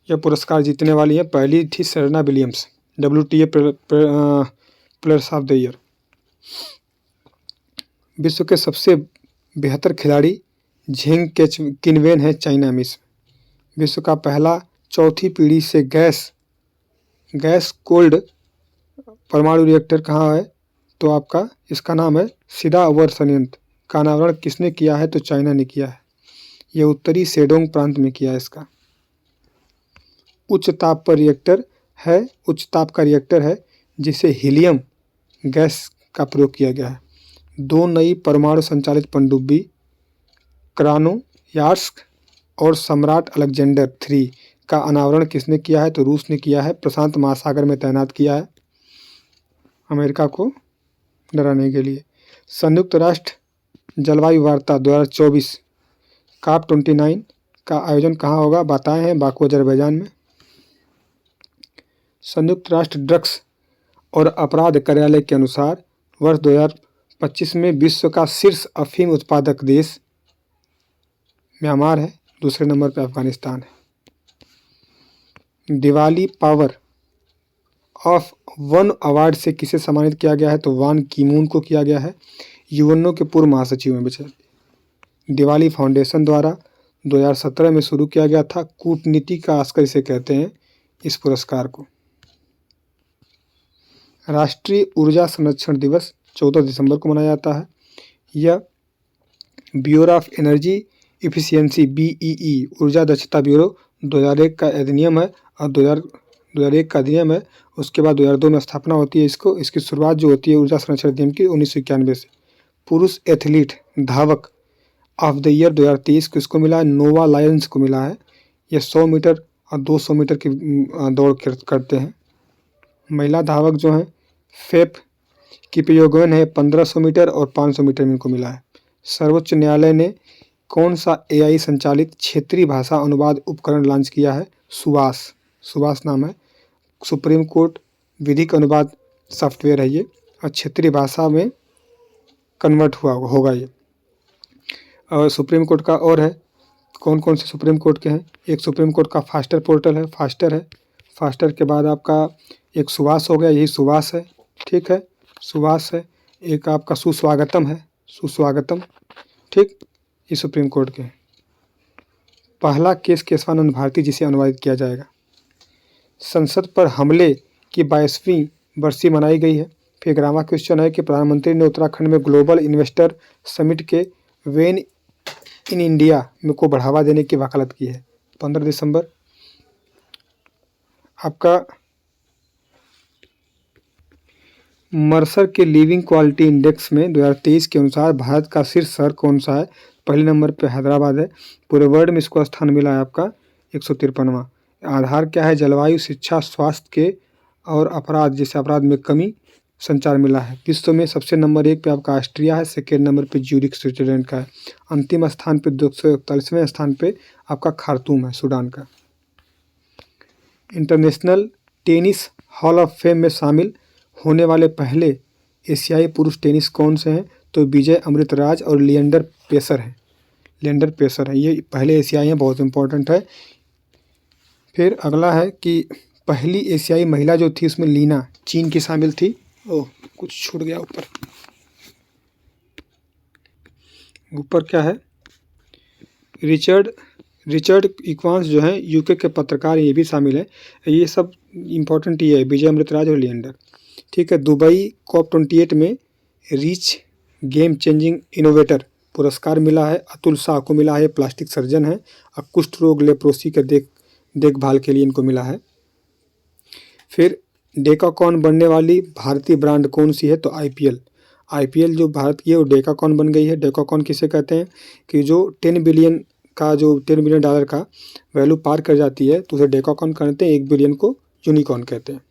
यह पुरस्कार जीतने वाली है। पहली थी Serena Williams, WTA players of the year. विश्व के सबसे बेहतर खिलाड़ी झेंग किनवेन है चाइना मिस। विश्व का पहला चौथी पीढ़ी से गैस कोल्ड परमाणु रिएक्टर कहाँ है? तो आपका इसका नाम है सिदा अवर संयंत्र का अनावरण किसने किया है? तो चाइना ने किया है। यह उत्तरी सेडोंग प्रांत में किया है इसका। उच्च ताप पर रिएक्टर है, उच्च ताप का रिएक्टर है जिसे हीलियम गैस का प्रयोग किया गया है। 2 नई परमाणु संचालित पनडुब्बी क्रास्नोयार्स्क और सम्राट अलेक्जेंडर 3 का अनावरण किसने किया है? तो रूस ने किया है। प्रशांत महासागर में तैनात किया है अमेरिका को डराने के लिए। संयुक्त राष्ट्र जलवायु वार्ता 2024 COP29 का आयोजन कहाँ होगा? बताए हैं बाकू अजरबैजान में। संयुक्त राष्ट्र ड्रग्स और अपराध कार्यालय के अनुसार वर्ष 2025 में विश्व का शीर्ष अफीम उत्पादक देश म्यांमार है, दूसरे नंबर पर अफगानिस्तान है। Diwali power of one award से किसे सम्मानित किया गया है? तो वान कीमून को किया गया है। यूएनओ के पूर्व महासचिव हैं बेचारे। दिवाली फाउंडेशन द्वारा 2017 में शुरू किया गया था। कूटनीति का आस्कर इसे कहते हैं इस पुरस्कार को। राष्ट्रीय ऊर्जा संरक्षण दिवस 14 दिसंबर को मनाया जाता है। यह bureau of energy efficiency BEE ऊर्जा दक्षता ब्यूरो 2001 का अधिनियम है और 2001 का अधिनियम है। उसके बाद 2002 में स्थापना होती है। इसकी शुरुआत जो होती है ऊर्जा संरक्षण अधिनियम की 1991 से। पुरुष एथलीट धावक ऑफ द ईयर 2023 को इसको मिला है, नोवा लायंस को मिला है। यह 100 मीटर और 200 मीटर की दौड़ करते हैं। महिला धावक जो हैं फेप किपयोगन है, 1500 मीटर और 500 मीटर में इनको मिला है। सर्वोच्च न्यायालय ने कौन सा AI संचालित क्षेत्रीय भाषा अनुवाद उपकरण लॉन्च किया है? सुभाष नाम है। सुप्रीम कोर्ट विधिक अनुवाद सॉफ्टवेयर है ये और क्षेत्रीय भाषा में कन्वर्ट होगा ये। और सुप्रीम कोर्ट का और है, कौन कौन से सुप्रीम कोर्ट के हैं? एक सुप्रीम कोर्ट का फास्टर पोर्टल है, फास्टर के बाद आपका एक सुभाष हो गया, यही सुभाष है। ठीक है, सुभाष है। एक आपका सुस्वागतम है, सुस्वागतम। ठीक, ये सुप्रीम कोर्ट के हैं। पहला केस केशवानंद भारती जिसे अनुवादित किया जाएगा। संसद पर हमले की 22वीं बरसी मनाई गई है। फिर ग्रामा क्वेश्चन है कि प्रधानमंत्री ने उत्तराखंड में ग्लोबल इन्वेस्टर समिट के वेन इन इंडिया में को बढ़ावा देने की वकालत की है। 15 दिसंबर आपका मर्सर के लिविंग क्वालिटी इंडेक्स में 2023 के अनुसार भारत का शीर्ष शहर कौन सा है? पहले नंबर पे हैदराबाद है। पूरे वर्ल्ड में इसको स्थान मिला है आपका 153वां। आधार क्या है? जलवायु, शिक्षा, स्वास्थ्य के और अपराध, जैसे अपराध में कमी, संचार मिला है। विश्व में सबसे नंबर 1 पे आपका ऑस्ट्रिया है, सेकेंड नंबर पे ज्यूरिख स्विट्जरलैंड का है। अंतिम स्थान पे 241वें स्थान पे आपका खार्तूम है सूडान का। International tennis hall of fame में शामिल होने वाले पहले एशियाई पुरुष टेनिस कौन से हैं? तो विजय अमृतराज और लिएंडर पेसर हैं। ये पहले एशियाई हैं, बहुत इंपॉर्टेंट है। फिर अगला है कि पहली एशियाई महिला जो थी उसमें लीना चीन की शामिल थी, ओह, कुछ छूट गया ऊपर। ऊपर क्या है, रिचर्ड रिचर्ड इक्वांस जो है यूके के पत्रकार, ये भी शामिल है। ये सब इम्पोर्टेंट ये है, विजय अमृतराज और लिएंडर। ठीक है। दुबई COP28 में रीच गेम चेंजिंग इनोवेटर पुरस्कार मिला है। अतुल शाह को मिला है, प्लास्टिक सर्जन है और कुष्ठ रोग लेप्रोसी के देखभाल के लिए इनको मिला है। फिर डेकाकॉन बनने वाली भारतीय ब्रांड कौन सी है, तो आईपीएल जो भारत की है वो डेकाकॉन बन गई है। डेकाकॉन किसे कहते हैं कि जो 10 बिलियन डॉलर का वैल्यू पार कर जाती है तो उसे डेकाकॉन कहते हैं। 1 बिलियन को यूनिकॉर्न कहते हैं।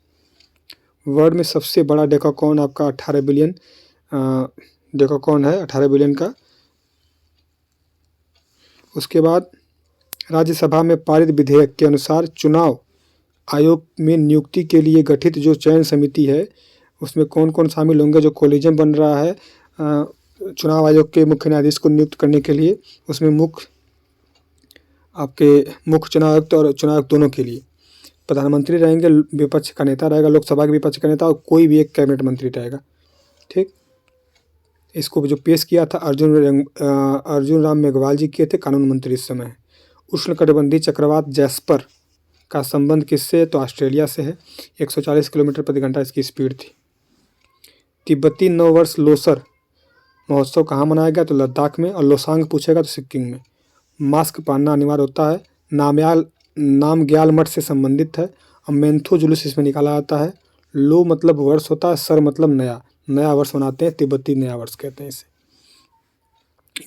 वर्ल्ड में सबसे बड़ा डेकाकॉन आपका 18 बिलियन डेकाकॉन है, 18 बिलियन का। उसके बाद राज्यसभा में पारित विधेयक के अनुसार चुनाव आयोग में नियुक्ति के लिए गठित जो चयन समिति है उसमें कौन कौन शामिल होंगे। जो कोलिजियम बन रहा है चुनाव आयोग के मुख्य न्यायाधीश को नियुक्त करने के लिए, उसमें मुख्य चुनाव आयुक्त और चुनाव आयुक्त दोनों के लिए प्रधानमंत्री रहेंगे, विपक्ष का नेता रहेगा, लोकसभा के विपक्ष का नेता और कोई भी एक कैबिनेट मंत्री रहेगा। ठीक। इसको जो पेश किया था अर्जुन राम मेघवाल जी किए थे, कानून मंत्री इस समय। उष्णकटिबंधीय चक्रवात जैस्पर का संबंध किससे है, तो ऑस्ट्रेलिया से है। 140 किलोमीटर प्रति घंटा इसकी स्पीड थी। तिब्बती नववर्ष लोसर महोत्सव कहाँ मनाया गया, तो लद्दाख में। और लोसांग पूछेगा तो सिक्किम में। मास्क पहनना अनिवार्य होता है। नामग्याल मठ से संबंधित है। और मेंथो जुलूस इसमें निकाला जाता है। लो मतलब वर्ष होता है, सर मतलब नया वर्ष मनाते हैं, तिब्बती नया वर्ष कहते हैं इसे।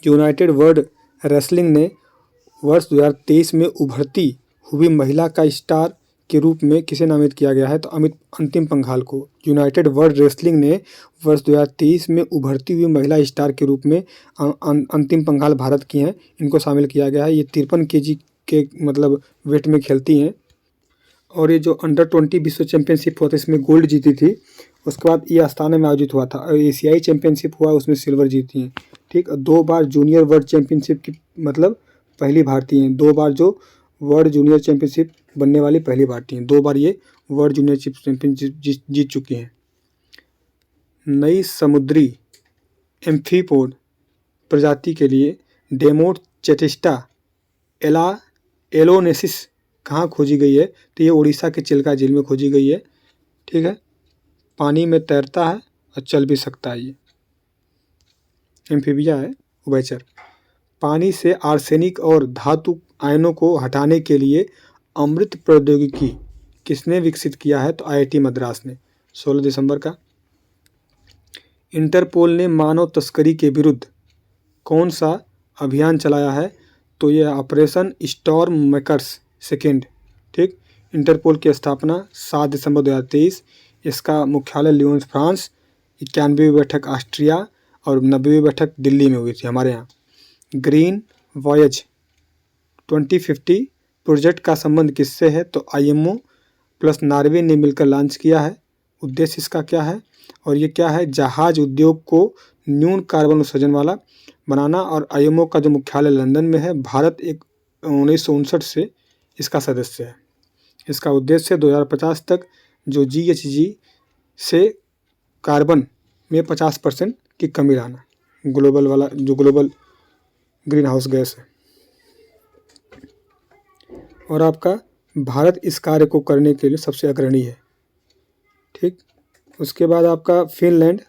यूनाइटेड वर्ल्ड रेसलिंग ने वर्ष 2023 में उभरती हुई महिला का स्टार के रूप में किसे नामित किया गया है, तो अंतिम पंघाल को। यूनाइटेड वर्ल्ड रेसलिंग ने वर्ष 2023 में उभरती हुई महिला स्टार के रूप में अंतिम पंघाल भारत की हैं, इनको शामिल किया गया है। ये 53 kg के मतलब वेट में खेलती हैं। और ये जो अंडर 20 विश्व चैंपियनशिप हुआ था इसमें गोल्ड जीती थी। उसके बाद ये अस्ताना में आयोजित हुआ था। एशियाई चैंपियनशिप हुआ उसमें सिल्वर जीती हैं। ठीक। 2 बार जूनियर वर्ल्ड चैंपियनशिप की मतलब पहली भारतीय हैं। 2 बार जो वर्ल्ड जूनियर चैंपियनशिप बनने वाली पहली भारतीय हैं। 2 बार ये वर्ल्ड जूनियर चैंपियनशिप जीत चुकी हैं। नई समुद्री एम्फीपोड प्रजाति के लिए डेमोट चेटिस्टा एलोनेसिस कहाँ खोजी गई है, तो ये उड़ीसा के चिल्का झील में खोजी गई है। ठीक है। पानी में तैरता है और चल भी सकता है। ये एम्फीबिया है, उभयचर। पानी से आर्सेनिक और धातु आयनों को हटाने के लिए अमृत प्रौद्योगिकी किसने विकसित किया है, तो आईआईटी मद्रास ने 16 दिसंबर का। इंटरपोल ने मानव तस्करी के विरुद्ध कौन सा अभियान चलाया है, तो यह ऑपरेशन स्टॉर्म मेकर्स सेकेंड। ठीक। इंटरपोल की स्थापना 7 दिसंबर 2023। इसका मुख्यालय लियोन फ्रांस। 91वीं बैठक ऑस्ट्रिया और 90वीं बैठक दिल्ली में हुई थी हमारे यहाँ। ग्रीन वॉयज 2050 प्रोजेक्ट का संबंध किससे है, तो आईएमओ प्लस नॉर्वे ने मिलकर लॉन्च किया है। उद्देश्य इसका क्या है, और ये क्या है, जहाज उद्योग को न्यून कार्बन उत्सर्जन वाला बनाना। और आईएमओ का जो मुख्यालय लंदन में है। भारत 1959 से इसका सदस्य है। इसका उद्देश्य 2050 तक जो GHG से कार्बन में 50% की कमी लाना, ग्लोबल वाला जो ग्लोबल ग्रीन हाउस गैस है। और आपका भारत इस कार्य को करने के लिए सबसे अग्रणी है। ठीक। उसके बाद आपका फिनलैंड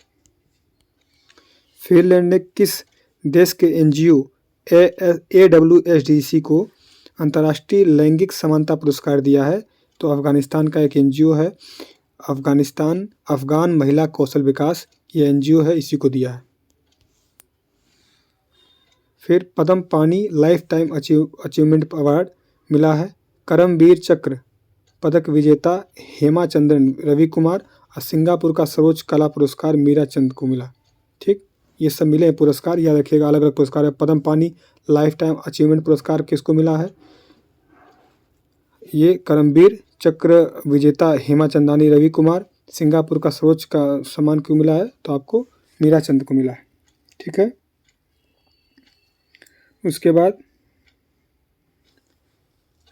ने किस देश के NGO AWSDC को अंतर्राष्ट्रीय लैंगिक समानता पुरस्कार दिया है, तो अफगानिस्तान का एक NGO है अफगान महिला कौशल विकास, ये NGO है, इसी को दिया है। फिर पद्म पानी लाइफ टाइम अचीवमेंट अवार्ड मिला है करमवीर चक्र पदक विजेता हेमा चंद्रन रवि कुमार और सिंगापुर का सर्वोच्च कला पुरस्कार मीरा चंद को मिला। ठीक। ये सब मिले पुरस्कार, याद रखिएगा, अलग अलग पुरस्कार है। पद्म पानी लाइफ टाइम अचीवमेंट पुरस्कार किसको मिला है, ये करमवीर चक्र विजेता हेमा चंदानी रवि कुमार। सिंगापुर का सर्वोच्च का सम्मान क्यों मिला है, तो आपको मीरा चंद को मिला है। ठीक है। उसके बाद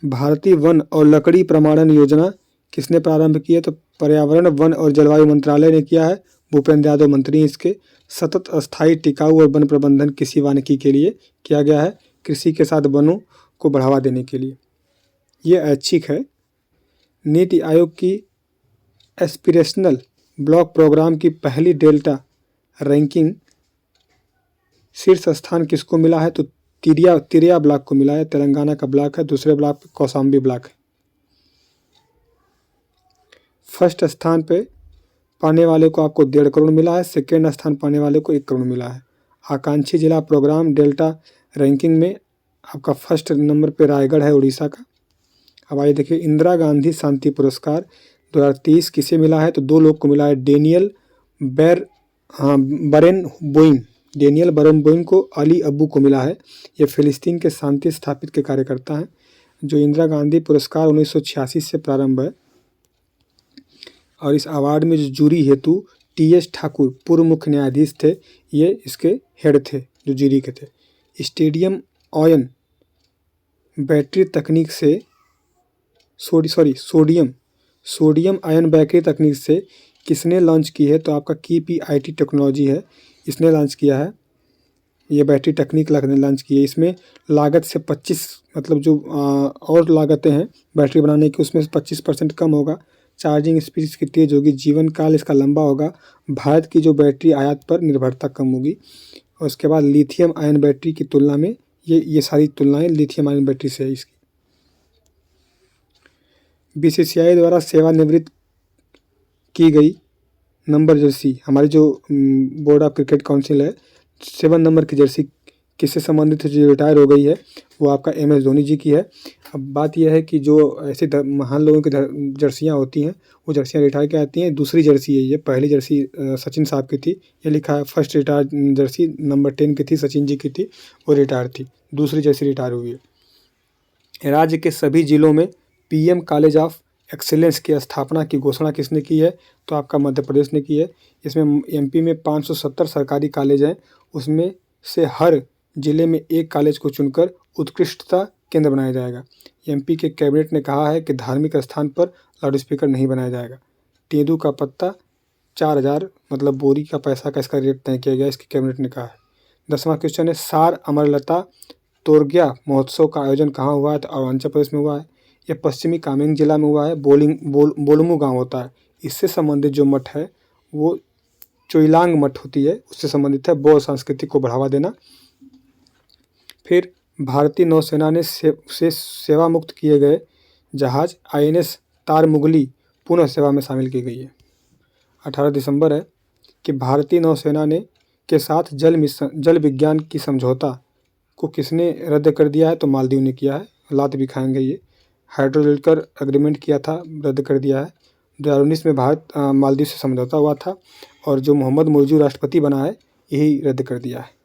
भारतीय वन और लकड़ी प्रमाणन योजना किसने प्रारंभ की है, तो पर्यावरण वन और जलवायु मंत्रालय ने किया है। भूपेंद्र यादव मंत्री हैं इसके। सतत अस्थायी टिकाऊ और वन प्रबंधन कृषि वानिकी के लिए किया गया है, कृषि के साथ वनों को बढ़ावा देने के लिए। ये ऐच्छिक है। नीति आयोग की एस्पिरेशनल ब्लॉक प्रोग्राम की पहली डेल्टा रैंकिंग शीर्ष स्थान किसको मिला है? तो तिरिया ब्लॉक को मिला है, तेलंगाना का ब्लॉक है। दूसरे ब्लॉक पे कौशाम्बी ब्लॉक है। फर्स्ट स्थान पे पाने वाले को आपको 1.5 करोड़ मिला है, सेकेंड स्थान पाने वाले को 1 करोड़ मिला है। आकांक्षी जिला प्रोग्राम डेल्टा रैंकिंग में आपका फर्स्ट नंबर पे रायगढ़ है, उड़ीसा का। अब आइए देखिए, इंदिरा गांधी शांति पुरस्कार 2023 किसे मिला है? तो 2 लोग को मिला है, डेनियल बरेन को, अली अब्बू को मिला है। ये फिलिस्तीन के शांति स्थापित के कार्यकर्ता हैं। जो इंदिरा गांधी पुरस्कार 1986 से प्रारंभ है और इस अवार्ड में जो जूरी हेतु TS ठाकुर पूर्व मुख्य न्यायाधीश थे, ये इसके हेड थे, जो जूरी के थे। स्टेडियम आयन बैटरी तकनीक से सोडियम आयन बैटरी तकनीक से किसने लॉन्च की है? तो आपका KPIT टेक्नोलॉजी है, इसने लॉन्च किया है। ये बैटरी तकनीक लॉन्च की है। इसमें लागत से 25 मतलब जो और लागतें हैं बैटरी बनाने की, उसमें से 25% कम होगा। चार्जिंग स्पीड इसकी तेज़ होगी, जीवन काल इसका लंबा होगा, भारत की जो बैटरी आयात पर निर्भरता कम होगी। और उसके बाद लिथियम आयन बैटरी की तुलना में ये सारी तुलनाएं लिथियम आयन बैटरी से है इसकी। BCCI द्वारा सेवानिवृत्त की गई नंबर जर्सी, हमारी जो बोर्ड ऑफ क्रिकेट काउंसिल है, 7 नंबर की जर्सी किससे संबंधित है? जो रिटायर हो गई है वो आपका MS धोनी जी की है। अब बात यह है कि जो ऐसे महान लोगों की जर्सियाँ होती हैं, वो जर्सियाँ रिटायर की आती हैं। दूसरी जर्सी है ये, पहली जर्सी सचिन साहब की थी, ये लिखा है फर्स्ट रिटायर जर्सी नंबर 10 की थी, सचिन जी की थी, वो रिटायर थी। दूसरी जर्सी रिटायर हुई है। राज्य के सभी जिलों में PM कॉलेज ऑफ एक्सीलेंस की स्थापना की घोषणा किसने की है? तो आपका मध्य प्रदेश ने की है। इसमें MP में 570 सरकारी कॉलेज हैं, उसमें से हर जिले में एक कॉलेज को चुनकर उत्कृष्टता केंद्र बनाया जाएगा। MP के कैबिनेट ने कहा है कि धार्मिक स्थान पर लाउडस्पीकर नहीं बनाया जाएगा। तेंदू का पत्ता 4000 मतलब बोरी का पैसा का इसका रेट तय किया गया, इसकी कैबिनेट ने कहा है। 10वां क्वेश्चन है, सार अमरलता तोरग्या महोत्सव का आयोजन कहाँ हुआ है? तो अरुणाचल प्रदेश में हुआ है। यह पश्चिमी कामेंग जिला में हुआ है, बोलमू गाँव होता है। इससे संबंधित जो मठ है वो चोइलांग मठ होती है, उससे संबंधित है, बौद्ध संस्कृति को बढ़ावा देना। फिर भारतीय नौसेना ने से सेवा मुक्त किए गए जहाज INS तारमुगली पुनः सेवा में शामिल की गई है। 18 दिसंबर है कि भारतीय नौसेना ने के साथ जल विज्ञान की समझौता को किसने रद्द कर दिया है? तो मालदीव ने किया है, लात भी खाएंगे ये। हाइड्रोलिकर एग्रीमेंट किया था, रद्द कर दिया है। 2019 में भारत मालदीव से समझौता हुआ था और जो मोहम्मद मुर्जू राष्ट्रपति बना है, यही रद्द कर दिया है।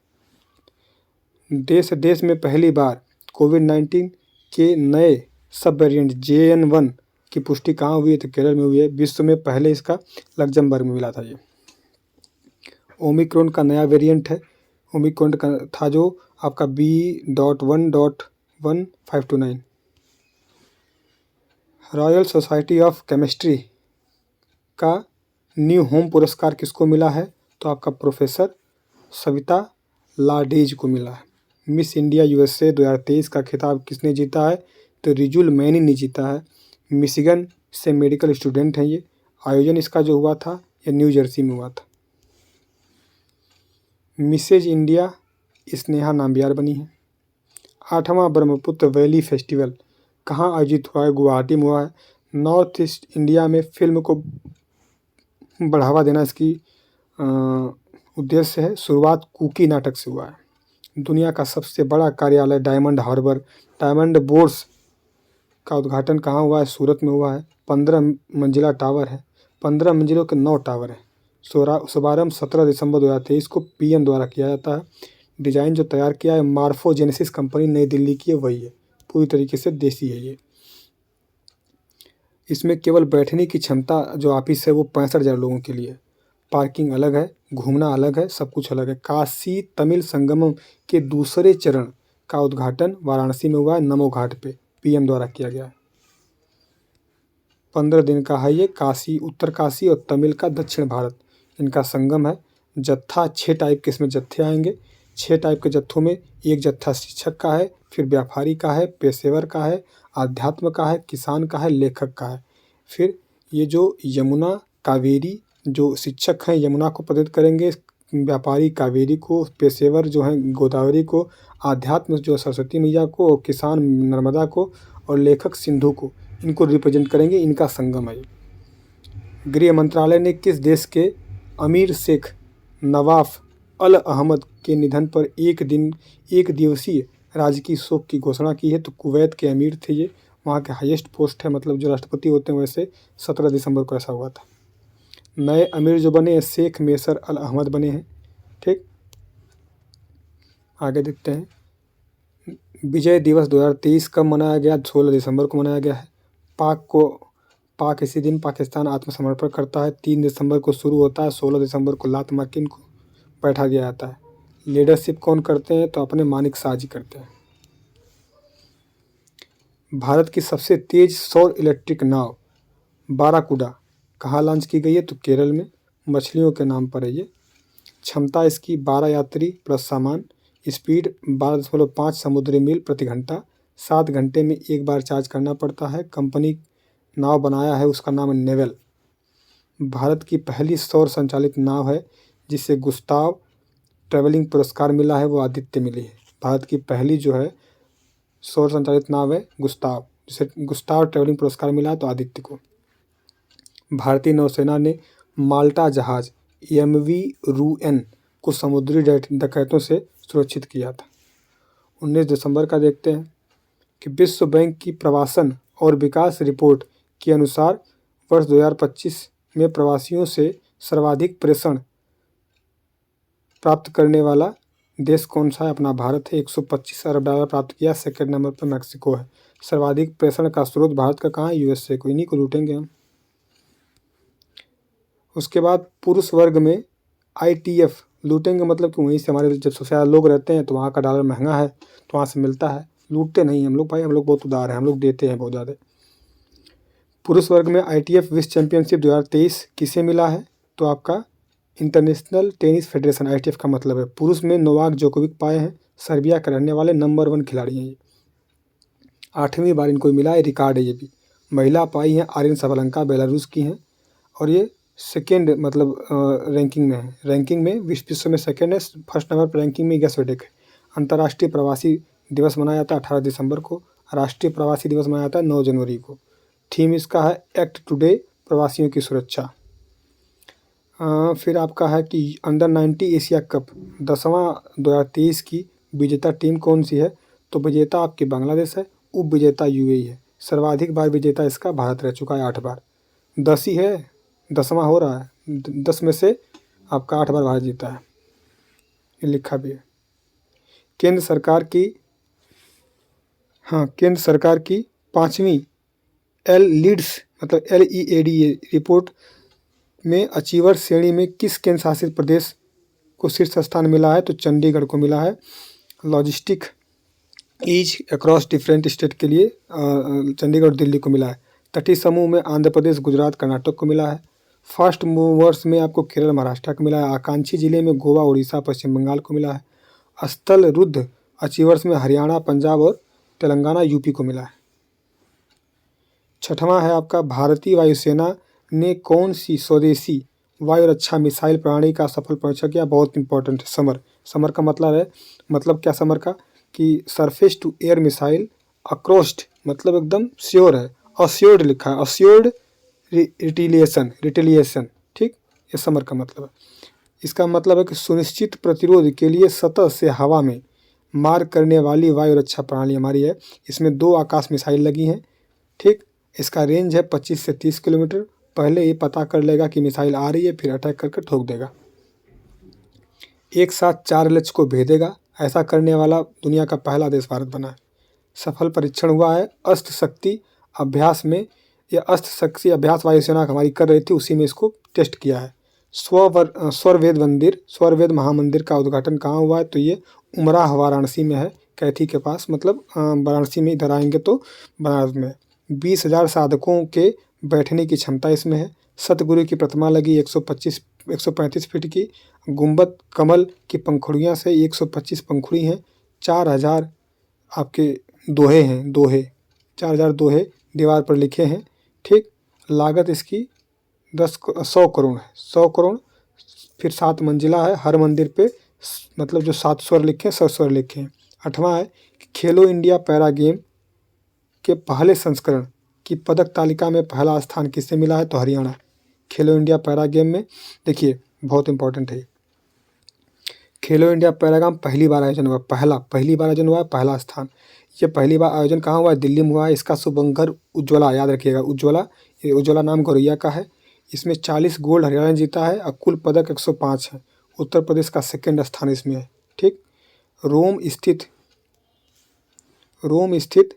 देश में पहली बार कोविड-19 के नए सब वेरिएंट JN1 की पुष्टि कहाँ हुई है? तो केरल में हुई है। विश्व में पहले इसका लग्जमबर्ग में मिला था। ये ओमिक्रॉन का नया वेरिएंट है। ओमिक्रॉन का था जो आपका B.1.1529। Royal society of chemistry का न्यू होम पुरस्कार किसको मिला है? तो आपका प्रोफेसर सविता लाडेज को मिला है। मिस इंडिया USA 2023 का खिताब किसने जीता है? तो रिजुल मैनी ने जीता है। मिशिगन से मेडिकल स्टूडेंट हैं ये। आयोजन इसका जो हुआ था ये न्यू जर्सी में हुआ था। मिसेज इंडिया स्नेहा नाम्बियार बनी है। 8वां ब्रह्मपुत्र वैली फेस्टिवल कहाँ आयोजित हुआ है? गुवाहाटी में हुआ है। नॉर्थ ईस्ट इंडिया में फिल्म को बढ़ावा देना इसकी उद्देश्य है। शुरुआत कुकी नाटक से हुआ है। दुनिया का सबसे बड़ा कार्यालय डायमंड हार्बर डायमंड बोर्स का उद्घाटन कहाँ हुआ है? सूरत में हुआ है। 15 मंजिला टावर है। 15 मंजिलों के 9 टावर हैं। शुभारंभ 17 दिसंबर 2023 को PM द्वारा किया जाता है। डिज़ाइन जो तैयार किया है मार्फोजेनेसिस कंपनी नई दिल्ली की है, वही है, पूरी तरीके से देसी है ये। इसमें केवल बैठने की क्षमता जो ऑफिस है वो 65,000 लोगों के लिए। पार्किंग अलग है, घूमना अलग है, सब कुछ अलग है। काशी तमिल संगमम के दूसरे चरण का उद्घाटन वाराणसी में हुआ है, नमो घाट पे PM द्वारा किया गया है। 15 दिन का है ये। काशी उत्तर काशी और तमिल का दक्षिण भारत, इनका संगम है। जत्था 6 टाइप के इसमें जत्थे आएंगे। 6 टाइप के जत्थों में एक जत्था शिक्षक का है, फिर व्यापारी का है, पेशेवर का है, आध्यात्म का है, किसान का है, लेखक का है। फिर ये जो यमुना कावेरी, जो शिक्षक हैं यमुना को प्रदत्त करेंगे, व्यापारी कावेरी को, पेशेवर जो हैं गोदावरी को, आध्यात्म जो सरस्वती मैया को, किसान नर्मदा को और लेखक सिंधु को, इनको रिप्रेजेंट करेंगे। इनका संगम है। गृह मंत्रालय ने किस देश के अमीर शेख नवाफ अल अहमद के निधन पर एक दिवसीय राजकीय शोक की घोषणा की है? तो कुवैत के अमीर थे ये, वहाँ के हाईएस्ट पोस्ट है, मतलब जो राष्ट्रपति होते हैं वैसे 17 दिसंबर को ऐसा हुआ था। नए अमीर जो बने हैं शेख मेसर अल अहमद बने हैं। ठीक, आगे देखते हैं। विजय दिवस 2023 कब मनाया गया? 16 दिसंबर को मनाया गया है। पाक इसी दिन पाकिस्तान आत्मसमर्पण करता है। 3 दिसंबर को शुरू होता है, 16 दिसंबर को लात मार्किन को बैठा दिया जाता है। लीडरशिप कौन करते हैं? तो अपने मानिक शाह जी करते हैं। भारत की सबसे तेज सौर इलेक्ट्रिक नाव बाराकुडा कहाँ लॉन्च की गई है? तो केरल में, मछलियों के नाम पर है ये। क्षमता इसकी 12 यात्री प्लस सामान। स्पीड 12.5 समुद्री मील प्रति घंटा। 7 घंटे में एक बार चार्ज करना पड़ता है। कंपनी नाव बनाया है, उसका नाम है नेवल। भारत की पहली सौर संचालित नाव है जिसे गुस्ताव ट्रैवलिंग पुरस्कार मिला है, वो आदित्य मिली है। भारत की पहली जो है सौर संचालित नाव है गुस्ताव, जिसे गुस्ताव ट्रैवलिंग पुरस्कार मिला है तो आदित्य को। भारतीय नौसेना ने माल्टा जहाज MV रूएन को समुद्री डकैतों से सुरक्षित किया था। 19 दिसंबर का देखते हैं कि विश्व बैंक की प्रवासन और विकास रिपोर्ट के अनुसार वर्ष 2025 में प्रवासियों से सर्वाधिक प्रेषण प्राप्त करने वाला देश कौन सा है? अपना भारत है। 125 अरब डॉलर प्राप्त किया। सेकंड नंबर पर मैक्सिको है। सर्वाधिक प्रेषण का स्रोत भारत का कहाँ है? USA को। इन्हीं को लूटेंगे हम। उसके बाद पुरुष वर्ग में ITF लूटेंगे, मतलब कि वहीं से हमारे जब सबसे ज़्यादा लोग रहते हैं तो वहाँ का डॉलर महंगा है तो वहाँ से मिलता है। लूटते नहीं हम लोग भाई, हम लोग बहुत उदार हैं, हम लोग देते हैं बहुत ज़्यादा। पुरुष वर्ग में ITF विश्व चैंपियनशिप 2023 किसे मिला है? तो आपका इंटरनेशनल टेनिस फेडरेशन, ITF का मतलब है। पुरुष में नोवाक जोकोविक पाए हैं, सर्बिया के रहने वाले नंबर 1 खिलाड़ी हैं ये। 8वीं बार इनको मिला है, रिकॉर्ड है ये भी। महिला पाई हैं आर्यन सबलंका, बेलारूस की हैं और ये सेकेंड मतलब रैंकिंग में है। रैंकिंग में विश्व में सेकेंड है, फर्स्ट नंबर पर रैंकिंग में गैसवेडेक है। अंतर्राष्ट्रीय प्रवासी दिवस मनाया जाता है 18 दिसंबर को। राष्ट्रीय प्रवासी दिवस मनाया जाता है 9 जनवरी को। थीम इसका है एक्ट टुडे, प्रवासियों की सुरक्षा। फिर आपका है कि अंडर 90 एशिया कप 10वां 2023 की विजेता टीम कौन सी है? तो विजेता आपकी बांग्लादेश है, उप विजेता UAE है। सर्वाधिक बार विजेता इसका भारत रह चुका है, 8 बार। 10 ही है, 10वां हो रहा है। 10 में से आपका 8 बार भारत जीता है, ये लिखा भी है। केंद्र सरकार की 5वीं लीड्स मतलब LEAD रिपोर्ट में अचीवर श्रेणी में किस केंद्र शासित प्रदेश को शीर्ष स्थान मिला है? तो चंडीगढ़ को मिला है। Logistic ease across different state के लिए चंडीगढ़ और दिल्ली को मिला है। तटीय समूह में आंध्र प्रदेश, गुजरात, कर्नाटक को मिला है। फास्ट मूवर्स में आपको केरल, महाराष्ट्र को मिला है। आकांक्षी जिले में गोवा, उड़ीसा, पश्चिम बंगाल को मिला है। स्थल रुद्ध अचीवर्स में हरियाणा, पंजाब और तेलंगाना, UP को मिला है। 6वां है आपका भारतीय वायुसेना ने कौन सी स्वदेशी वायु रक्षा मिसाइल प्रणाली का सफल परीक्षण किया? बहुत इंपॉर्टेंट है। समर का मतलब है, मतलब क्या समर का, कि सरफेस टू एयर मिसाइल। अक्रोस्ट मतलब एकदम श्योर है, अश्योर्ड लिखा है, अश्योर्ड रिटेलिएशन। ठीक, ये समर का मतलब है। इसका मतलब है कि सुनिश्चित प्रतिरोध के लिए सतह से हवा में मार करने वाली वायु रक्षा प्रणाली हमारी है। इसमें 2 आकाश मिसाइल लगी हैं। ठीक, इसका रेंज है 25 से 30 किलोमीटर। पहले ये पता कर लेगा कि मिसाइल आ रही है, फिर अटैक करके ठोक देगा। एक साथ 4 लक्ष्य को भेदेगा, ऐसा करने वाला दुनिया का पहला देश भारत बना है। सफल परीक्षण हुआ है अस्त्र शक्ति अभ्यास में। यह अस्त्र शक्ति अभ्यास वायुसेना हमारी कर रही थी, उसी में इसको टेस्ट किया है। स्वरवेद महामंदिर का उद्घाटन कहाँ हुआ है? तो ये उमराह वाराणसी में है, कैथी के पास, मतलब वाराणसी में इधर आएंगे तो बनारस में। 20,000 साधकों के बैठने की क्षमता इसमें है। सतगुरु की प्रतिमा लगी 135 फीट की। गुंबद कमल की पंखुड़ियाँ से 125 पंखुड़ी हैं। 4000 आपके दोहे हैं, दोहे 4000 दोहे दीवार पर लिखे हैं। ठीक, लागत इसकी 100 करोड़ है, 100 करोड़। फिर 7 मंजिला है, हर मंदिर पे मतलब जो 7 स्वर लिखे हैं 100 स्वर लिखे हैं। 8वां है कि खेलो इंडिया पैरा गेम के पहले संस्करण की पदक तालिका में पहला स्थान किससे मिला है? तो हरियाणा। खेलो इंडिया पैरा गेम में देखिए बहुत इंपॉर्टेंट है, खेलो इंडिया पैरागन पहली बार आयोजन हुआ, पहली बार आयोजन हुआ है, पहला स्थान। ये पहली बार आयोजन कहाँ हुआ है? दिल्ली में हुआ है। इसका शुभंकर उज्ज्वला, याद रखिएगा उज्ज्वला, ये उज्ज्वला नाम गौरैया का है। इसमें 40 गोल्ड हरियाणा ने जीता है और कुल पदक 105 है। उत्तर प्रदेश का सेकंड स्थान इसमें है। ठीक, रोम स्थित रोम स्थित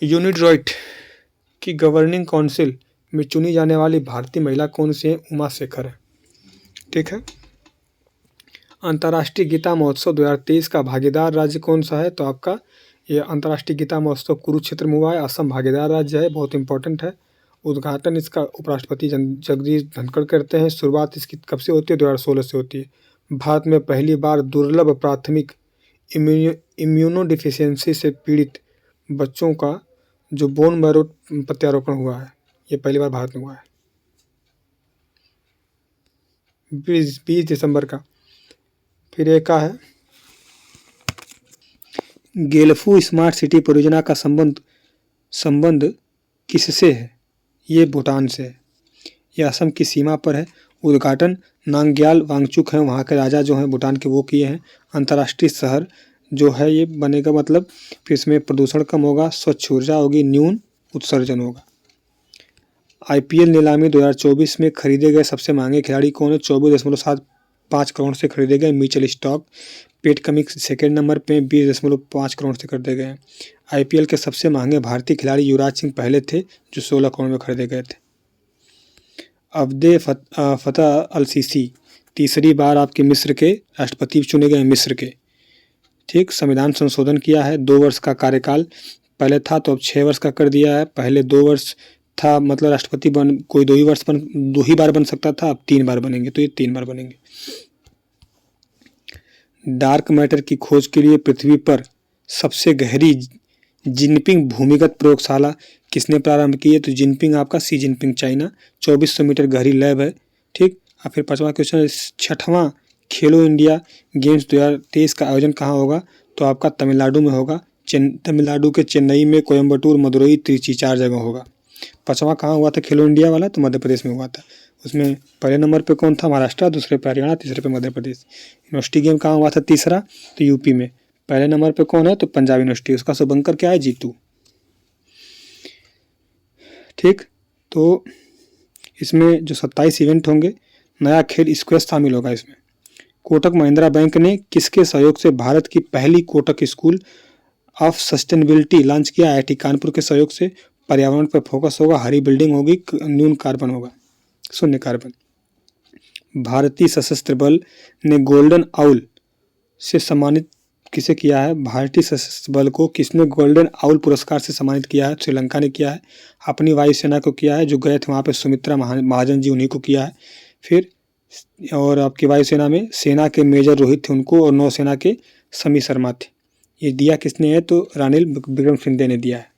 यूनिड्रॉइट की गवर्निंग काउंसिल में चुनी जाने वाली भारतीय महिला कौन सी है? उमा शेखर है। ठीक है, अंतर्राष्ट्रीय गीता महोत्सव 2023 का भागीदार राज्य कौन सा है? तो आपका ये अंतर्राष्ट्रीय गीता महोत्सव कुरुक्षेत्र में हुआ है। असम भागीदार राज्य है, बहुत इंपॉर्टेंट है। उद्घाटन इसका उपराष्ट्रपति जगदीप धनखड़ करते हैं। शुरुआत इसकी कब से होती है? 2016 से होती है। भारत में पहली बार दुर्लभ प्राथमिक इम्यूनोडिफिशियंसी से पीड़ित बच्चों का जो बोन मैरो प्रत्यारोपण हुआ है, ये पहली बार भारत में हुआ है 20 दिसंबर का। फिर एक का है गेलफू स्मार्ट सिटी परियोजना का संबंध किससे है? ये भूटान से है। यह असम की सीमा पर है। उद्घाटन नामग्याल वांगचुक हैं, वहाँ के राजा जो हैं भूटान के, वो किए हैं। अंतर्राष्ट्रीय शहर जो है ये बनेगा, मतलब फिर इसमें प्रदूषण कम होगा, स्वच्छ ऊर्जा होगी, न्यून उत्सर्जन होगा। IPL नीलामी 2024 में खरीदे गए सबसे महंगे खिलाड़ी कौन है? 24.75 करोड़ से खरीदे गए Mitchell stock. Pat Cummins second number पे 20.5 करोड़ से खरीदे गए। IPL के सबसे महंगे भारतीय खिलाड़ी युवराज सिंह पहले थे जो 16 करोड़ में खरीदे गए थे। अब्दे फतह अल सीसी तीसरी बार आपके मिस्र के राष्ट्रपति चुने गए, मिस्र के। ठीक, संविधान संशोधन किया है। 2 वर्ष का कार्यकाल पहले था तो अब 6 वर्ष का कर दिया है। पहले 2 वर्ष था, मतलब राष्ट्रपति कोई 2 ही बार बन सकता था, अब 3 बार बनेंगे, तो ये 3 बार बनेंगे। डार्क मैटर की खोज के लिए पृथ्वी पर सबसे गहरी जिनपिंग भूमिगत प्रयोगशाला किसने प्रारंभ की है? तो जिनपिंग आपका सी जिनपिंग, चाइना। 2400 मीटर गहरी लैब है। ठीक, और फिर 5वां क्वेश्चन, 6वां खेलो इंडिया गेम्स 2023 का आयोजन कहाँ होगा? तो आपका तमिलनाडु में होगा। तमिलनाडु के चेन्नई में, कोयम्बटूर, मदुरई, त्रिची 4 जगह होगा। 5वां कहाँ हुआ था खेलो इंडिया वाला? तो मध्य प्रदेश में हुआ था। उसमें पहले नंबर पे कौन था? महाराष्ट्र, दूसरे पे हरियाणा, तीसरे पे मध्य प्रदेश। यूनिवर्सिटी गेम कहाँ हुआ था? तीसरा तो यूपी में। पहले नंबर पे कौन है? तो पंजाब यूनिवर्सिटी, उसका शुभंकर क्या है? जीतू। ठीक, तो इसमें जो 27 इवेंट होंगे, नया खेल स्क्वैश शामिल होगा इसमें। कोटक महिंद्रा बैंक ने किसके सहयोग से भारत की पहली Kotak school of sustainability launch किया? IIT कानपुर के सहयोग से। पर्यावरण पर फोकस होगा, हरी बिल्डिंग होगी, न्यून कार्बन होगा, शून्य कार्बन। भारतीय सशस्त्र बल ने गोल्डन आउल से सम्मानित किसे किया है? भारतीय सशस्त्र बल को किसने गोल्डन आउल पुरस्कार से सम्मानित किया है? श्रीलंका ने किया है। अपनी वायुसेना को किया है, जो गए थे वहाँ पे सुमित्रा महाजन जी, उन्हीं को किया है। फिर और आपकी वायुसेना में सेना के मेजर रोहित थे उनको, और नौसेना के समी शर्मा थे। ये दिया किसने है? तो रानिल विक्रमसिंघे ने दिया है।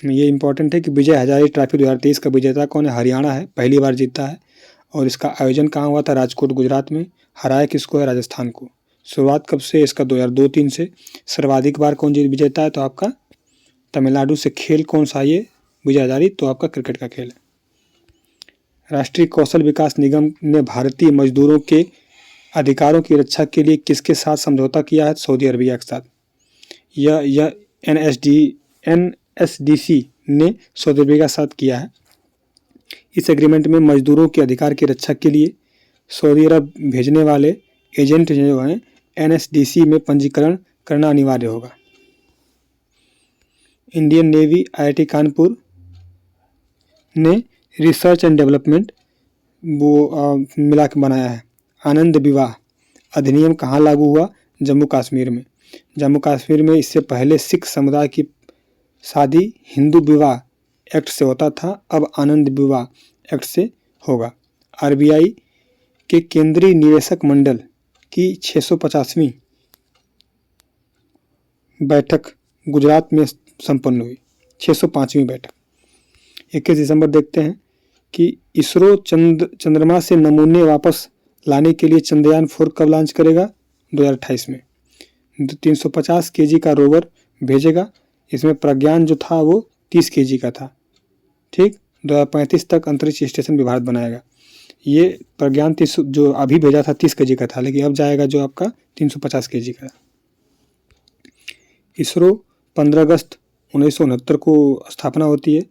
ये इंपॉर्टेंट है कि विजय हजारे ट्रॉफी 2023 का विजेता कौन है? हरियाणा है, पहली बार जीता है। और इसका आयोजन कहाँ हुआ था? राजकोट, गुजरात में। हराया किसको है? राजस्थान को। शुरुआत कब से? इसका 2002-3 से। सर्वाधिक बार कौन विजेता है? तो आपका तमिलनाडु से। खेल कौन सा? ये विजय हजारे, तो आपका क्रिकेट का खेल है। राष्ट्रीय कौशल विकास निगम ने भारतीय मजदूरों के अधिकारों की रक्षा के लिए किसके साथ समझौता किया है? सऊदी अरबिया के साथ। यह NSDC ने सऊदी अरबिया के साथ किया है। इस एग्रीमेंट में मजदूरों के अधिकार की रक्षा के लिए सऊदी अरब भेजने वाले एजेंट जो हैं NSDC में पंजीकरण करना अनिवार्य होगा। इंडियन नेवी IIT कानपुर ने रिसर्च एंड डेवलपमेंट वो मिला के बनाया है। आनंद विवाह अधिनियम कहाँ लागू हुआ? जम्मू कश्मीर में। जम्मू कश्मीर में इससे पहले सिख समुदाय की शादी हिंदू विवाह एक्ट से होता था, अब आनंद विवाह एक्ट से होगा। आरबीआई के केंद्रीय निवेशक मंडल की 650वीं बैठक गुजरात में संपन्न हुई। 605वीं बैठक। 21 दिसंबर देखते हैं कि इसरो चंद्रमा से नमूने वापस लाने के लिए चंद्रयान 4 कब लॉन्च करेगा? 2028 में। 350 केजी का रोवर भेजेगा। इसमें प्रज्ञान जो था वो 30 केजी का था। ठीक, 2035 तक अंतरिक्ष स्टेशन भी भारत बनाएगा। ये प्रज्ञान 30 जो अभी भेजा था 30 केजी का था, लेकिन अब जाएगा जो आपका 350 केजी का। इसरो 15 अगस्त 1969 को स्थापना होती है।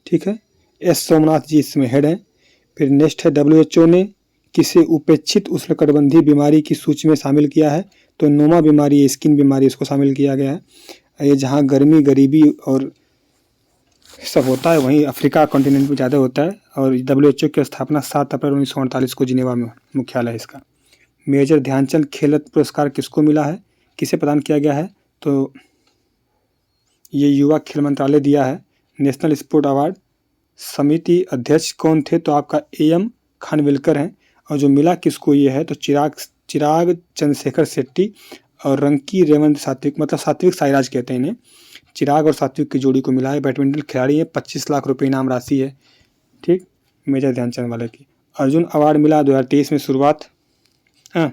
ठीक है, एस सोमनाथ जी इसमें हेड हैं। फिर नेक्स्ट है WHO ने किसे उपेक्षित उष्णकटिबंधीय बीमारी की सूची में शामिल किया है? तो नोमा बीमारी, स्किन बीमारी, इसको शामिल किया गया है। ये जहाँ गर्मी, गरीबी और सब होता है वहीं अफ्रीका कॉन्टिनेंट में ज़्यादा होता है। और WHO की स्थापना 7 अप्रैल 1948 को जिनेवा में मुख्यालय है इसका। मेजर ध्यानचंद खेल रत्न पुरस्कार किसको मिला है, किसे प्रदान किया गया है? तो ये युवा खेल मंत्रालय दिया है। नेशनल स्पोर्ट अवार्ड समिति अध्यक्ष कौन थे? तो आपका AM खानविलकर हैं। और जो मिला किसको ये है? तो चिराग चंद्रशेखर शेट्टी और रंकी रेवंत सात्विक, मतलब सात्विक साईराज कहते हैं इन्हें। चिराग और सात्विक की जोड़ी को मिला है। बैडमिंटन खिलाड़ी है, 25 लाख रुपए इनाम राशि है। ठीक, मेजर ध्यानचंद वाले की। अर्जुन अवार्ड मिला 2023 में शुरुआत। हाँ,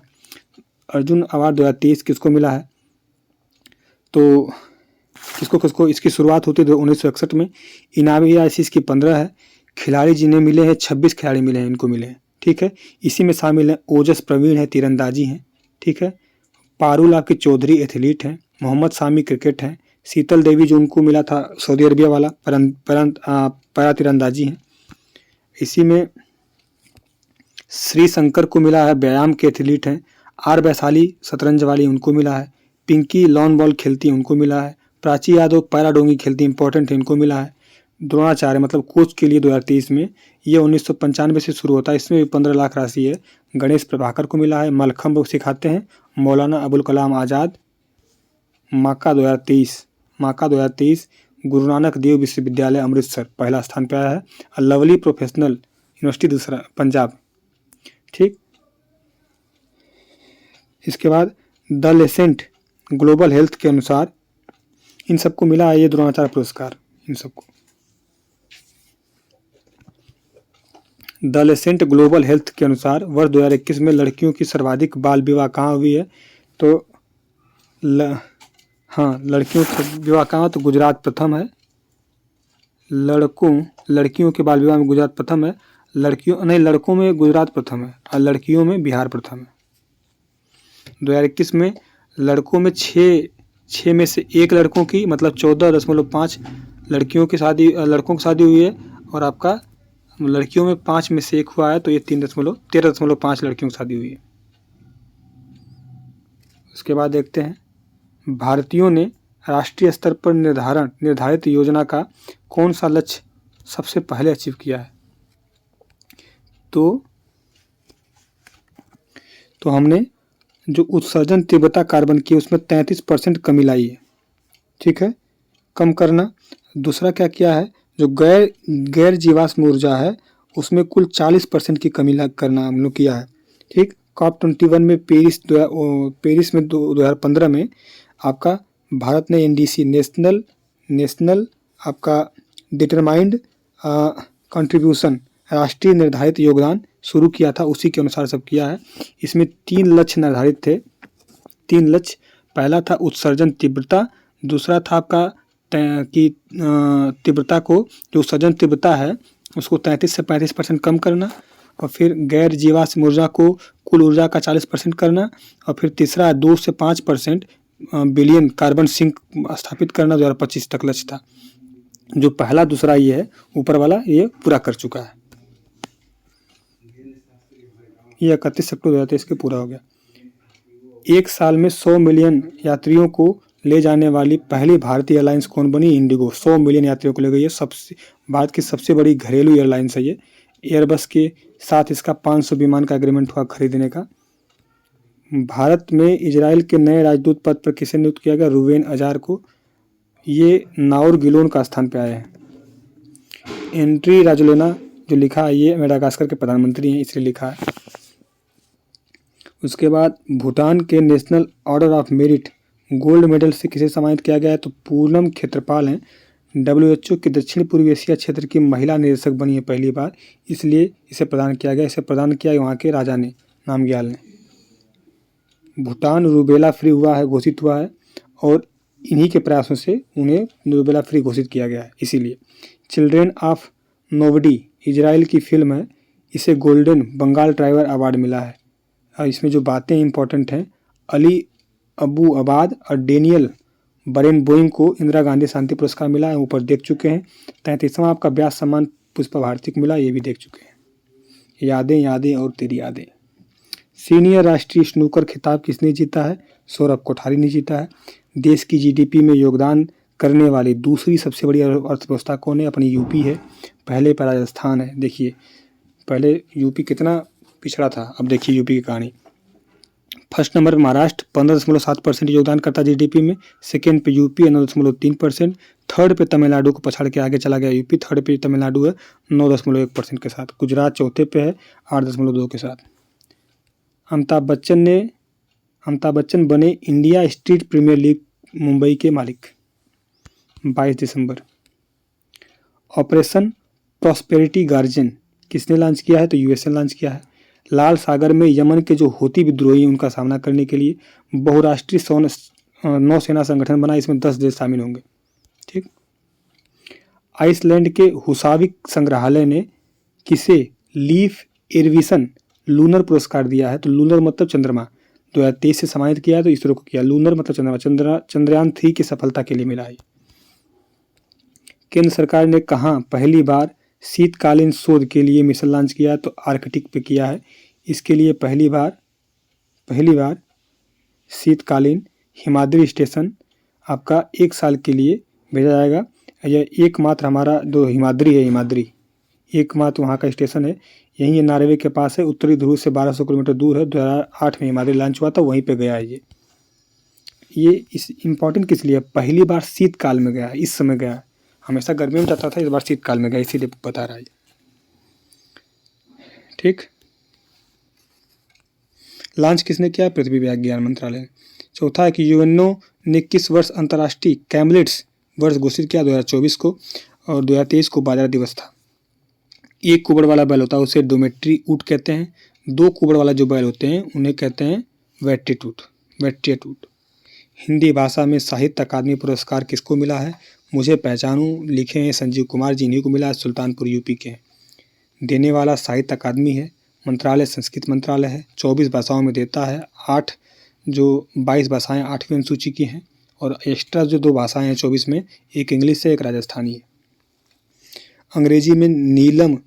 अर्जुन अवार्ड 2023 किसको मिला है? तो किसको इसकी शुरुआत होती है 1961 में। इनामी राशि इसकी 15 है। खिलाड़ी जिन्हें मिले हैं 26 खिलाड़ी मिले हैं, इनको मिले हैं। ठीक है, इसी में शामिल हैं ओजस प्रवीण है, तीरंदाजी हैं। ठीक है, पारुल आपके चौधरी एथलीट हैं। मोहम्मद सामी क्रिकेट हैं। शीतल देवी जो उनको मिला था सऊदी अरबिया वाला पैरा तीरंदाजी हैं। इसी में श्री शंकर को मिला है, व्यायाम के एथलीट हैं। आर वैशाली शतरंज वाली, उनको मिला है। पिंकी लॉन बॉल खेलती है, उनको मिला है। प्राची यादव पैराडोंगी खेलती है, इंपॉर्टेंट है, इनको मिला है। द्रोणाचार्य मतलब कोच के लिए 2023 में, ये 1995 से शुरू होता है, इसमें भी 15 लाख राशि है। गणेश प्रभाकर को मिला है। मलखम्ब सिखाते हैं मौलाना अबुल कलाम आज़ाद। माका 2023 गुरु नानक देव विश्वविद्यालय अमृतसर पहला स्थान पर आया है। और लवली प्रोफेशनल यूनिवर्सिटी दूसरा पंजाब। ठीक, इसके बाद द लेसेंट ग्लोबल हेल्थ के अनुसार इन सबको मिला है ये द्रोणाचार्य पुरस्कार। इन सबको द लेसेंट ग्लोबल हेल्थ के अनुसार वर्ष 2021 में लड़कियों की सर्वाधिक बाल विवाह कहाँ हुई है? तो लड़कियों का विवाह कहाँ? तो गुजरात प्रथम है। लड़कियों के बाल विवाह में गुजरात प्रथम है। लड़कों में गुजरात प्रथम है और लड़कियों में बिहार प्रथम है। 2021 में लड़कों में 6 में से 1 लड़कों की, मतलब 14.5 लड़कों की शादी हुई है। और आपका लड़कियों में 5 में से 1 हुआ है, तो ये 13.5 लड़कियों की शादी हुई है। उसके बाद देखते हैं भारतीयों ने राष्ट्रीय स्तर पर निर्धारित योजना का कौन सा लक्ष्य सबसे पहले अचीव किया है? तो हमने जो उत्सर्जन तीव्रता कार्बन की उसमें 33% कमी लाई है। ठीक है, कम करना। दूसरा क्या किया है? जो गैर जीवाश्म ऊर्जा है उसमें कुल 40% की कमी करना हम लोग किया है। ठीक, COP21 में पेरिस में 2015 में आपका भारत ने NDC नेशनल आपका डिटरमाइंड कंट्रीब्यूशन, राष्ट्रीय निर्धारित योगदान शुरू किया था, उसी के अनुसार सब किया है। इसमें 3 लक्ष्य निर्धारित थे। 3 लक्ष्य, पहला था उत्सर्जन तीव्रता, दूसरा था आपका कि तीव्रता को, जो उत्सर्जन तीव्रता है उसको 33 से 35% कम करना, और फिर गैर जीवाश्म ऊर्जा को कुल ऊर्जा का 40% करना, और फिर तीसरा 2 से 5% बिलियन कार्बन सिंक स्थापित करना 2025 तक लक्ष्य था। जो पहला दूसरा ये है ऊपर वाला, ये पूरा कर चुका है। ये 31 अक्टूबर 2023 के पूरा हो गया। एक साल में 100 मिलियन यात्रियों को ले जाने वाली पहली भारतीय एयरलाइंस कौन बनी? इंडिगो 100 मिलियन यात्रियों को ले गई है। भारत की सबसे बड़ी घरेलू एयरलाइंस है ये। एयरबस के साथ इसका 500 विमान का एग्रीमेंट हुआ खरीदने का। भारत में इजराइल के नए राजदूत पद पर किसे नियुक्त किया गया? रूवेन अजार को। ये नाउर गिलोन का स्थान पे आए हैं। एंट्री राजोलेना जो लिखा है ये मेडागास्कर के प्रधानमंत्री हैं, इसलिए लिखा है। उसके बाद भूटान के national order of merit gold medal से किसे सम्मानित किया गया है? तो पूनम खेत्रपाल हैं। WHO की दक्षिण पूर्वी एशिया क्षेत्र की महिला निदेशक बनी है पहली बार, इसलिए इसे प्रदान किया गया। इसे प्रदान किया वहाँ के राजा ने, नामग्याल ने। भूटान रूबेला फ्री हुआ है, घोषित हुआ है, और इन्हीं के प्रयासों से उन्हें रूबेला फ्री घोषित किया गया है। इसीलिए चिल्ड्रेन ऑफ नोबडी इजराइल की फिल्म है, इसे गोल्डन बंगाल ड्राइवर अवार्ड मिला है। और इसमें जो बातें इंपॉर्टेंट हैं, अली अबू अबाद और डेनियल बरेन बोइंग को इंदिरा गांधी शांति पुरस्कार मिला है, ऊपर देख चुके हैं। 33वां आपका व्यास सम्मान पुष्पा भारती को मिला, ये भी देख चुके हैं। यादें यादें और तेरी यादें। सीनियर राष्ट्रीय स्नूकर खिताब किसने जीता है? सौरभ कोठारी ने जीता है। देश की GDP में योगदान करने वाली दूसरी सबसे बड़ी अर्थव्यवस्था कौन है? अपनी यूपी है। पहले पर राजस्थान है। देखिए पहले यूपी कितना पिछड़ा था, अब देखिए यूपी की कहानी। फर्स्ट नंबर पर महाराष्ट्र 15.7% योगदान करता है GDP में। सेकेंड पे यूपी 9.3%। थर्ड पे तमिलनाडु को पछाड़ के आगे चला गया यूपी। थर्ड पे तमिलनाडु है 9.1% के साथ। गुजरात चौथे पे है 8.2 के साथ। अमिताभ बच्चन बने India street premier league Mumbai के मालिक 22 दिसंबर। ऑपरेशन प्रॉस्पेरिटी गार्जियन किसने लॉन्च किया है? तो USA ने लॉन्च किया है। लाल सागर में यमन के जो होती विद्रोही उनका सामना करने के लिए बहुराष्ट्रीय नौसेना संगठन बना, इसमें 10 देश शामिल होंगे। ठीक। आइसलैंड के हुसाविक संग्रहालय ने किसे लीफ एरविसन लूनर पुरस्कार दिया है? तो लूनर मतलब चंद्रमा, 2023 से सम्मानित किया है, तो इसरो को किया। लूनर मतलब चंद्रमा, चंद्रयान 3 की सफलता के लिए मिला है। केंद्र सरकार ने कहाँ पहली बार शीतकालीन शोध के लिए मिशन लॉन्च किया है? तो आर्कटिक पे किया है। इसके लिए पहली बार शीतकालीन हिमाद्री स्टेशन आपका 1 साल के लिए भेजा जाएगा। यह एकमात्र हमारा जो हिमाद्री है, एकमात्र वहाँ का स्टेशन है। यहीं ये नॉर्वे के पास है, उत्तरी ध्रुव से 1200 किलोमीटर दूर है। 2008 में हिमाद्री लॉन्च हुआ था, वहीं पे गया है ये इस इम्पोर्टेंट किस लिए? पहली बार शीतकाल में गया, इस समय गया। हमेशा गर्मी में जाता था, इस बार शीतकाल में गया, इसीलिए बता रहा है। ठीक। लॉन्च किसने किया? पृथ्वी विज्ञान मंत्रालय। चौथा है कि यूएनओ ने किस वर्ष अंतर्राष्ट्रीय कैमलेट्स वर्ष घोषित किया? 2024 को, और 2023 को बाजरा दिवस था। 1 कुबड़ वाला बैल होता है उसे डोमेट्री ऊँट कहते हैं। 2 कुबड़ वाला जो बैल होते हैं उन्हें कहते हैं वेट्रिएट ऊँट। हिंदी भाषा में साहित्य अकादमी पुरस्कार किसको मिला है? मुझे पहचानूं लिखे हैं संजीव कुमार जी, इन्हीं को मिला है, सुल्तानपुर यूपी के हैं। देने वाला साहित्य अकादमी है। मंत्रालय संस्कृत मंत्रालय है। 24 भाषाओं में देता है। 22 भाषाएं 8वीं अनुसूची की हैं, और एक्स्ट्रा जो 2 भाषाएं हैं 24 में, एक इंग्लिश है, एक राजस्थानी है। अंग्रेजी में नीलम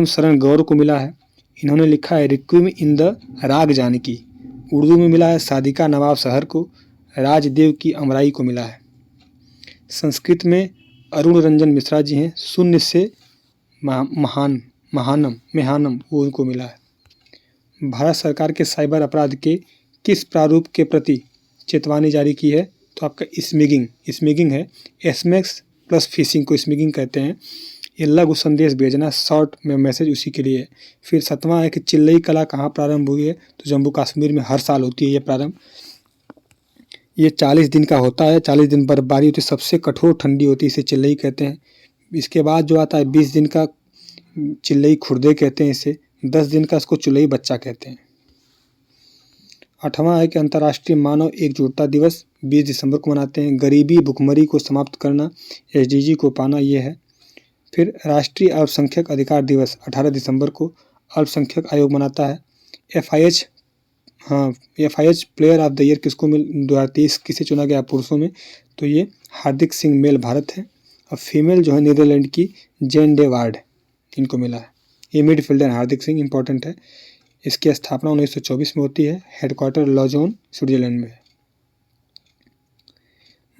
शरण गौर को मिला है। इन्होंने लिखा है रिक्विम इन द राग जानकी। उर्दू में मिला है सादिका नवाब सहर को। राजदेव की अमराई को मिला है। संस्कृत में अरुण रंजन मिश्रा जी हैं, शून्य से मेहानम वो उनको मिला है। भारत सरकार के साइबर अपराध के किस प्रारूप के प्रति चेतावनी जारी की है? तो आपका स्मिगिंग है। एसएमएस प्लस फिशिंग को स्मिगिंग कहते हैं। ये लघु संदेश भेजना, शॉर्ट में मैसेज, उसी के लिए। फिर 7वां है कि चिल्लई कला कहाँ प्रारंभ हुई है? तो जम्मू कश्मीर में हर साल होती है ये प्रारंभ। ये 40 दिन का होता है। 40 दिन बर्फबारी होती है, सबसे कठोर ठंडी होती है, इसे चिल्लई कहते हैं। इसके बाद जो आता है 20 दिन का चिल्लई खुर्दे कहते हैं इसे। 10 दिन का इसको चिल्लई बच्चा कहते हैं। 8वां है कि अंतर्राष्ट्रीय मानव एकजुटता दिवस 20 दिसंबर को मनाते हैं। गरीबी भुखमरी को समाप्त करना, SDG को पाना, ये है। फिर राष्ट्रीय अल्पसंख्यक अधिकार दिवस 18 दिसंबर को अल्पसंख्यक आयोग मनाता है। FIH player of the year किसको 2023 किसे चुना गया पुरुषों में? तो ये हार्दिक सिंह मेल भारत है, और फीमेल जो है नीदरलैंड की जेन डे वार्ड, इनको मिला है। ये मिडफील्डर हार्दिक सिंह इंपॉर्टेंट है। इसकी स्थापना 1924 में होती है। हेडक्वार्टर लॉजोन स्विट्जरलैंड में है।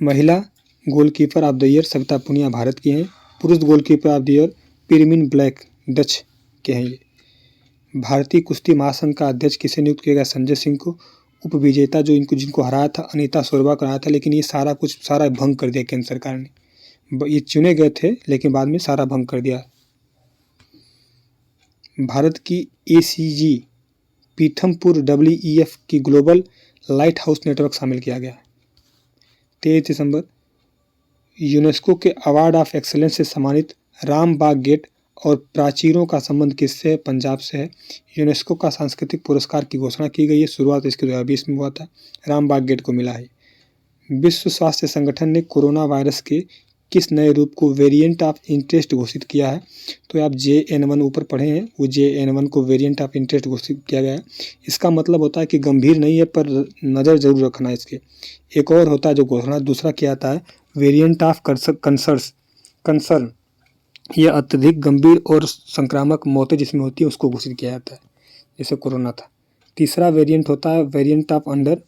महिला goalkeeper of the year Savita Punia Bharat की हैं। पुरुष goalkeeper of the year Pirmin Blaak Dutch के हैं ये। भारतीय कुश्ती महासंघ का अध्यक्ष किसे नियुक्त किया गया? संजय सिंह को। उपविजेता जो जिनको हराया था अनीता शोरबा को हराया था, लेकिन ये सारा भंग कर दिया केंद्र सरकार ने। ये चुने गए थे लेकिन बाद में सारा भंग कर दिया। भारत की ACG पीथमपुर WEF की ग्लोबल लाइट हाउस नेटवर्क शामिल किया गया। 23 दिसंबर यूनेस्को के अवार्ड ऑफ एक्सेलेंस से सम्मानित रामबाग गेट और प्राचीरों का संबंध किससे है? पंजाब से है। यूनेस्को का सांस्कृतिक पुरस्कार की घोषणा की गई है, शुरुआत इसके 2020 में हुआ था, रामबाग गेट को मिला है। विश्व स्वास्थ्य संगठन ने कोरोना वायरस के किस नए रूप को वेरिएंट ऑफ इंटरेस्ट घोषित किया है? तो आप JN1 ऊपर पढ़े हैं, वो JN1 को वेरिएंट ऑफ इंटरेस्ट घोषित किया गया है। इसका मतलब होता है कि गंभीर नहीं है पर नज़र जरूर रखना है इसके। एक और होता है जो घोषणा, दूसरा क्या आता है? वेरिएंट ऑफ कंसर्न, यह अत्यधिक गंभीर और संक्रामक मौतें जिसमें होती है उसको घोषित किया जाता है, जैसे कोरोना था। तीसरा वेरिएंट होता है वेरिएंट ऑफ अंडर,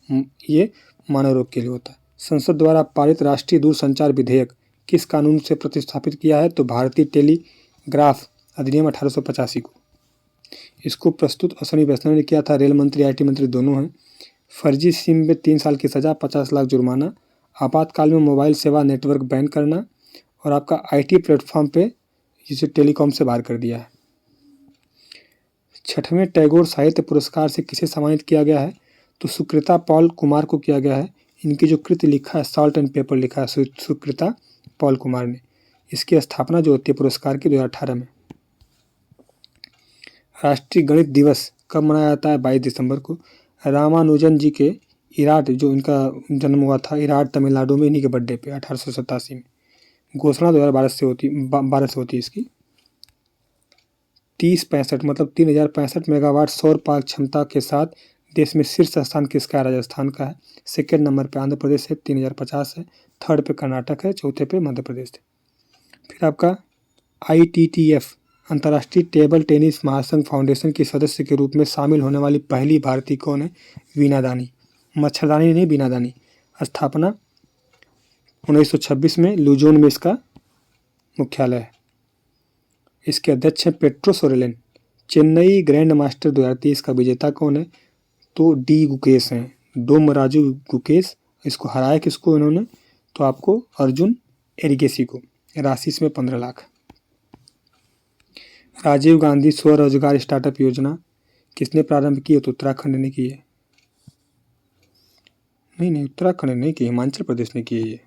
ये मानव रोग के लिए होता है। संसद द्वारा पारित राष्ट्रीय दूरसंचार विधेयक किस कानून से प्रतिस्थापित किया है? तो भारतीय टेलीग्राफ अधिनियम 1885 को। इसको प्रस्तुत अश्विनी वैष्णव ने किया था, रेल मंत्री IT मंत्री दोनों हैं। फर्जी सिम में 3 साल की सजा, 50 लाख जुर्माना। आपातकाल में मोबाइल सेवा नेटवर्क बैन करना, और आपका IT प्लेटफॉर्म पे जिसे टेलीकॉम से बाहर कर दिया है। 6वें टैगोर साहित्य पुरस्कार से किसे सम्मानित किया गया है? तो सुकृता पॉल कुमार को किया गया है। इनकी जो कृति लिखा है सॉल्ट एंड पेपर लिखा है सुकृता पॉल कुमार ने। इसकी स्थापना जो होती है पुरस्कार की 2018 में। राष्ट्रीय गणित दिवस कब मनाया जाता है? 22 दिसंबर को। रामानुजन जी के इराट, जो इनका जन्म हुआ था इराट तमिलनाडु में, इन्हीं के बर्थडे पे 1887 में। घोषणा 2012 से होती है इसकी। 3065 मतलब 3065 मेगावाट सौर पार्क क्षमता के साथ देश में शीर्ष स्थान किसका है? राजस्थान का है। सेकेंड नंबर पे आंध्र प्रदेश है, 3050 है। थर्ड पे कर्नाटक है, चौथे पे मध्य प्रदेश है। फिर आपका ITTF अंतर्राष्ट्रीय टेबल टेनिस महासंघ फाउंडेशन की सदस्य के रूप में शामिल होने वाली पहली भारतीय कौन है? वीना दानी। मच्छरदानी नहीं, वीना दानी। स्थापना 1926 में, लुजोन में इसका मुख्यालय है। इसके अध्यक्ष हैं पेट्रो सोरेलन। चेन्नई ग्रैंड मास्टर 2023 का विजेता कौन है? तो D गुकेश हैं, डोम राजू गुकेश। इसको हराया किसको इन्होंने? तो आपको अर्जुन एरिगेसी को। राशि इसमें 15 लाख। राजीव गांधी स्वरोजगार स्टार्टअप योजना किसने प्रारंभ की है? तो उत्तराखंड ने की है। नहीं, उत्तराखंड ने नहीं की, हिमाचल प्रदेश ने की है।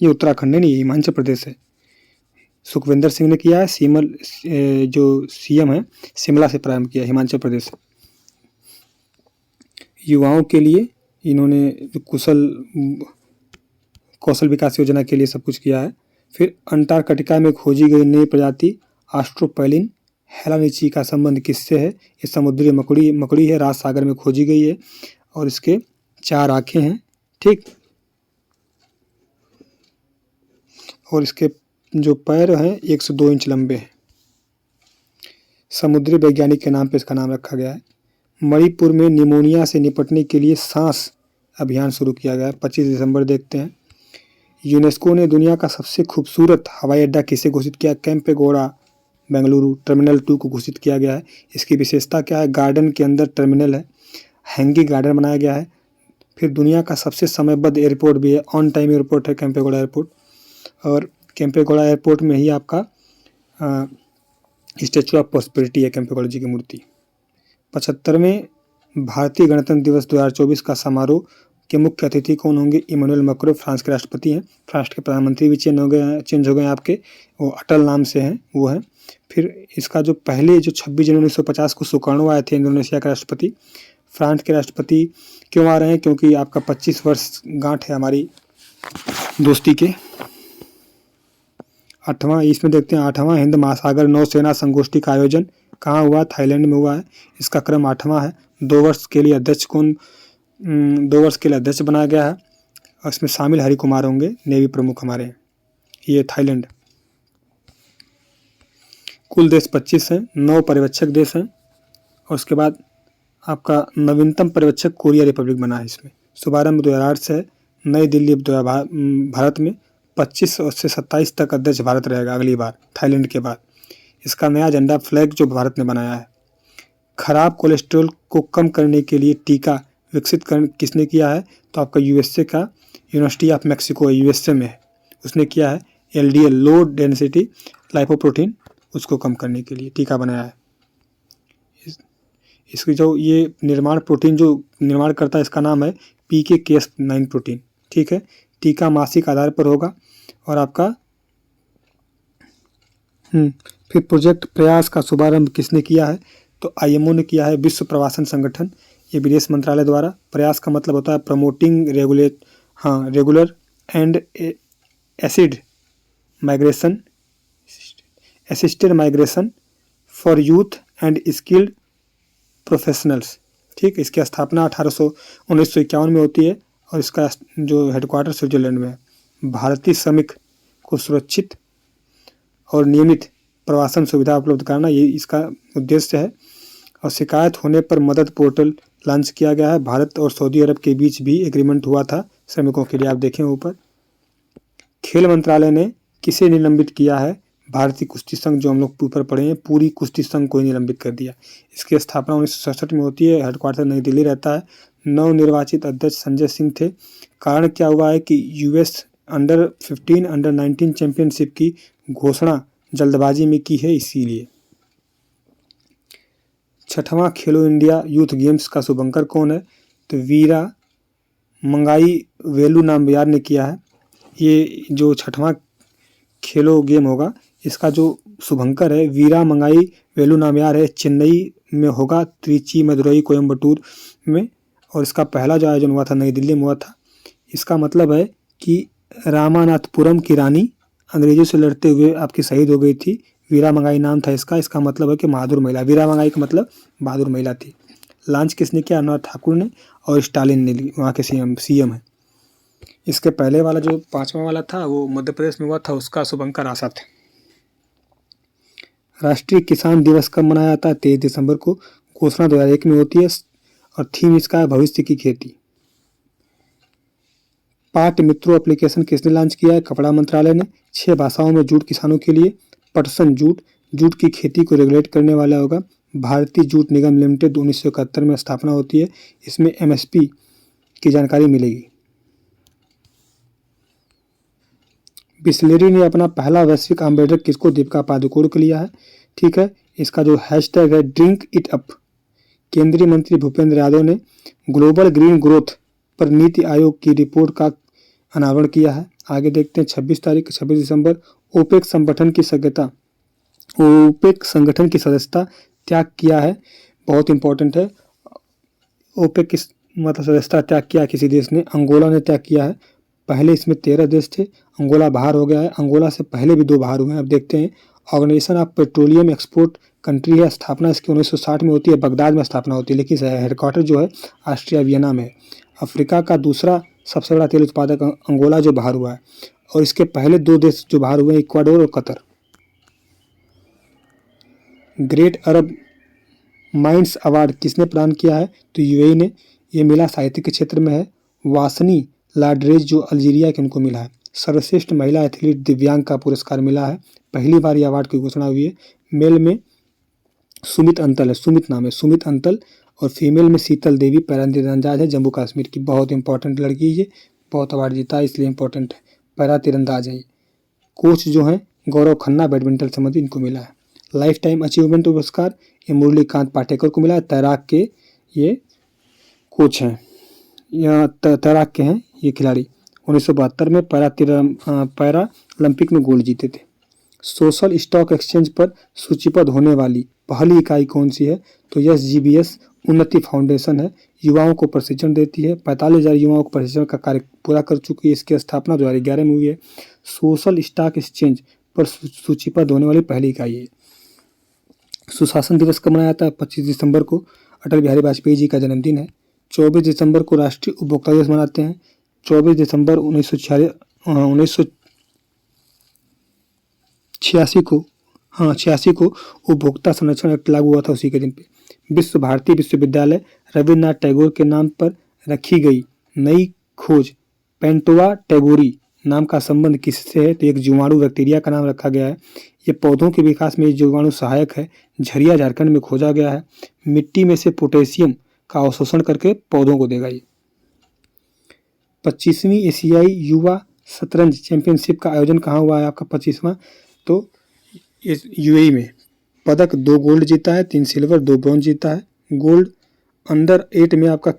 ये उत्तराखंड नहीं, हिमाचल प्रदेश है। सुखविंदर सिंह ने किया है। जो CM है शिमला से प्रारंभ किया, हिमाचल प्रदेश। युवाओं के लिए इन्होंने कौशल विकास योजना के लिए सब कुछ किया है। फिर अंटार्कटिका में खोजी गई नई प्रजाति ऑस्ट्रोपैलिन हेलानिची का संबंध किससे है? ये समुद्री मकड़ी है, राज सागर में खोजी गई है और इसके 4 आँखें हैं, ठीक। और इसके जो पैर हैं 102 इंच लंबे हैं। समुद्री वैज्ञानिक के नाम पे इसका नाम रखा गया है। मणिपुर में निमोनिया से निपटने के लिए सांस अभियान शुरू किया गया है। 25 दिसंबर देखते हैं। यूनेस्को ने दुनिया का सबसे खूबसूरत हवाई अड्डा किसे घोषित किया? केम्पेगौड़ा बेंगलुरु टर्मिनल 2 को घोषित किया गया है। इसकी विशेषता क्या है? गार्डन के अंदर टर्मिनल है, हैंगिंग गार्डन बनाया गया है। फिर दुनिया का सबसे समयबद्ध एयरपोर्ट भी है, ऑन टाइम एयरपोर्ट है केम्पेगौड़ा एयरपोर्ट। और केम्पेगौड़ा एयरपोर्ट में ही आपका स्टैचू ऑफ प्रॉस्पेरिटी है, केम्पेगौड़ा जी की मूर्ति। 75वें भारतीय गणतंत्र दिवस 2024 का समारोह के मुख्य अतिथि कौन होंगे? इमैनुअल मैक्रों, फ्रांस के राष्ट्रपति हैं। फ्रांस के प्रधानमंत्री भी चेंज हो गए आपके, वो अटल नाम से हैं, वो हैं। फिर इसका जो पहले जो 26 जनवरी 1950 को सुकार्नो आए थे इंडोनेशिया के राष्ट्रपति। फ्रांस के राष्ट्रपति क्यों आ रहे हैं? क्योंकि आपका 25 वर्ष गांठ है हमारी दोस्ती के। 8वां इसमें देखते हैं 8वां हिंद महासागर नौसेना संगोष्ठी का आयोजन कहाँ हुआ? थाईलैंड में हुआ है। इसका क्रम 8वां है। 2 वर्ष के लिए अध्यक्ष बनाया गया है और इसमें शामिल हरि कुमार होंगे, नेवी प्रमुख हमारे। ये थाईलैंड। कुल देश 25 हैं, 9 पर्यवेक्षक देश हैं और उसके बाद आपका नवीनतम पर्यवेक्षक कोरिया रिपब्लिक बना है। इसमें शुभारंभ 2008 से है। नई दिल्ली भारत में 25 से 27 तक अध्यक्ष भारत रहेगा अगली बार थाईलैंड के बाद। इसका नया झंडा फ्लैग जो भारत ने बनाया है। खराब कोलेस्ट्रॉल को कम करने के लिए टीका विकसित कर किसने किया है? तो आपका यूएसए का यूनिवर्सिटी ऑफ मैक्सिको यूएसए में है, उसने किया है। एलडीएल लो डेंसिटी लाइपोप्रोटीन उसको कम करने के लिए टीका बनाया है। इसकी जो ये निर्माण प्रोटीन जो निर्माण करता है इसका नाम है PKK9 प्रोटीन। ठीक है, टीका मासिक आधार पर होगा। और आपका फिर प्रोजेक्ट प्रयास का शुभारंभ किसने किया है? तो आईएमओ ने किया है, विश्व प्रवासन संगठन। ये विदेश मंत्रालय द्वारा। प्रयास का मतलब होता है promoting regular and acid migration assisted migration for youth and skilled professionals. ठीक, इसकी स्थापना 1951 में होती है और इसका जो हेडक्वार्टर स्विट्जरलैंड में है। भारतीय श्रमिक को सुरक्षित और नियमित प्रवासन सुविधा उपलब्ध कराना ये इसका उद्देश्य है। और शिकायत होने पर मदद पोर्टल लॉन्च किया गया है। भारत और सऊदी अरब के बीच भी एग्रीमेंट हुआ था श्रमिकों के लिए, आप देखें ऊपर। खेल मंत्रालय ने किसे निलंबित किया है? भारतीय कुश्ती संघ, जो हम लोग ऊपर पढ़े हैं, पूरी कुश्ती संघ को निलंबित कर दिया। इसकी स्थापना 1967 में होती है, हेडक्वार्टर नई दिल्ली रहता है। नवनिर्वाचित अध्यक्ष संजय सिंह थे। कारण क्या हुआ है कि यूएस अंडर-15 अंडर-19 चैंपियनशिप की घोषणा जल्दबाजी में की है, इसीलिए। 6वां खेलो इंडिया यूथ गेम्स का शुभंकर कौन है? तो वीरा मंगाई वेलु नाम्बियार ने किया है। ये जो 6वां खेलो गेम होगा इसका जो शुभंकर है वीरा मंगाई वेलु नाम्बियार है। चेन्नई में होगा, त्रिची, मदुरई, कोयम्बटूर में। और इसका पहला जो आयोजन हुआ था नई दिल्ली में हुआ था। इसका मतलब है कि रामानाथपुरम की रानी अंग्रेजों से लड़ते हुए आपकी शहीद हो गई थी। वीरा मंगाई नाम था इसका। इसका मतलब है कि बहादुर महिला। वीरा मंगाई का मतलब बहादुर महिला थी। लॉन्च किसने किया? अनुराग ठाकुर ने और स्टालिन ने, वहाँ के सीएम है। इसके पहले वाला जो 5वां वाला था वो मध्य प्रदेश में हुआ था, उसका शुभंकर आशा थे। राष्ट्रीय किसान दिवस कब मनाया जाता है? 23 दिसंबर को। घोषणा 2001 में होती है और थीम इसका है भविष्य की खेती। पाट मित्रों एप्लीकेशन किसने लॉन्च किया है? कपड़ा मंत्रालय ने। 6 भाषाओं में जूट किसानों के लिए। पटसन जूट की खेती को रेगुलेट करने वाला होगा। भारतीय जूट निगम लिमिटेड 1971 में स्थापना होती है। इसमें एमएसपी की जानकारी मिलेगी। बिस्लेरी ने अपना पहला वैश्विक आम्बेडकर किसको? दीपिका पादुकोण को लिया है। ठीक है, इसका जो हैशटैग है ड्रिंक इट अप। केंद्रीय मंत्री भूपेंद्र यादव ने ग्लोबल ग्रीन ग्रोथ पर नीति आयोग की रिपोर्ट का अनावरण किया है। आगे देखते हैं 26 दिसंबर ओपेक संगठन की सदस्यता त्याग किया है। बहुत इंपॉर्टेंट है। ओपेक की मतलब सदस्यता त्याग किया किसी देश ने? अंगोला ने त्याग किया है। पहले इसमें 13 देश थे, अंगोला बाहर हो गया है। अंगोला से पहले भी 2 बाहर हुए हैं। अब देखते हैं। Organisation of petroleum export country है। स्थापना इसकी 1960 में होती है, बगदाद में स्थापना होती है, लेकिन हेडक्वार्टर जो है ऑस्ट्रिया वियना में है। अफ्रीका का दूसरा सबसे बड़ा तेल उत्पादक अंगोला जो बाहर हुआ है। और इसके पहले 2 देश जो बाहर हुए हैं इक्वाडोर और कतर। ग्रेट अरब माइंड्स अवार्ड किसने प्रदान किया है? तो यूएई ने। ये मिला साहित्य के क्षेत्र में है। वासनी लाड्रेज जो अल्जीरिया के उनको मिला है। सर्वश्रेष्ठ महिला एथलीट दिव्यांग का पुरस्कार मिला है। पहली बार ये अवार्ड की घोषणा हुई है। मेल में सुमित अंतल है, सुमित नाम है, सुमित अंतल। और फीमेल में शीतल देवी पैरा तीरंदाज है, जम्मू कश्मीर की। बहुत इंपॉर्टेंट लड़की है, ये बहुत अवार्ड जीता है इसलिए इंपॉर्टेंट है। पैरा तीरंदाज है ये। कोच जो है गौरव खन्ना, बैडमिंटन संबंधी, इनको मिला है। लाइफ टाइम अचीवमेंट पुरस्कार ये मुरलीकांत पाटेकर को मिला है। तैराक के ये कोच हैं, यहाँ तैराक के हैं ये खिलाड़ी। 1972 में पैरा ओलंपिक में गोल्ड जीते थे। सोशल स्टॉक एक्सचेंज पर सूचीबद्ध होने वाली पहली इकाई कौन सी है? तो एसजीबीएस उन्नति फाउंडेशन है। युवाओं को प्रशिक्षण देती है। 45,000 युवाओं को प्रशिक्षण का कार्य पूरा कर चुकी है। इसकी स्थापना 2011 में हुई है। सोशल स्टॉक एक्सचेंज पर सूचीबद्ध होने वाली पहली इकाई है। सुशासन दिवस कब मनाया जाता है? 25 दिसंबर को। अटल बिहारी वाजपेयी जी का जन्मदिन है। 24 दिसंबर को राष्ट्रीय उपभोक्ता दिवस मनाते हैं। 24 दिसंबर 1986 को उपभोक्ता संरक्षण एक्ट लागू हुआ था, उसी के दिन पे। विश्व भारती विश्वविद्यालय रविन्द्रनाथ टैगोर के नाम पर रखी गई नई खोज पेंटोआ टैगोरी नाम का संबंध किससे है? तो एक जीवाणु बैक्टीरिया का नाम रखा गया है। ये पौधों के विकास में जीवाणु सहायक है। झरिया झारखंड में खोजा गया है। मिट्टी में से पोटेशियम का अवशोषण करके पौधों को देगा ये। 25वीं एशियाई युवा शतरंज चैंपियनशिप का आयोजन कहाँ हुआ है आपका 25वां? तो यूएई में। पदक 2 गोल्ड जीता है, 3 सिल्वर 2 ब्रॉन्ज जीता है। गोल्ड अंडर 8 में आपका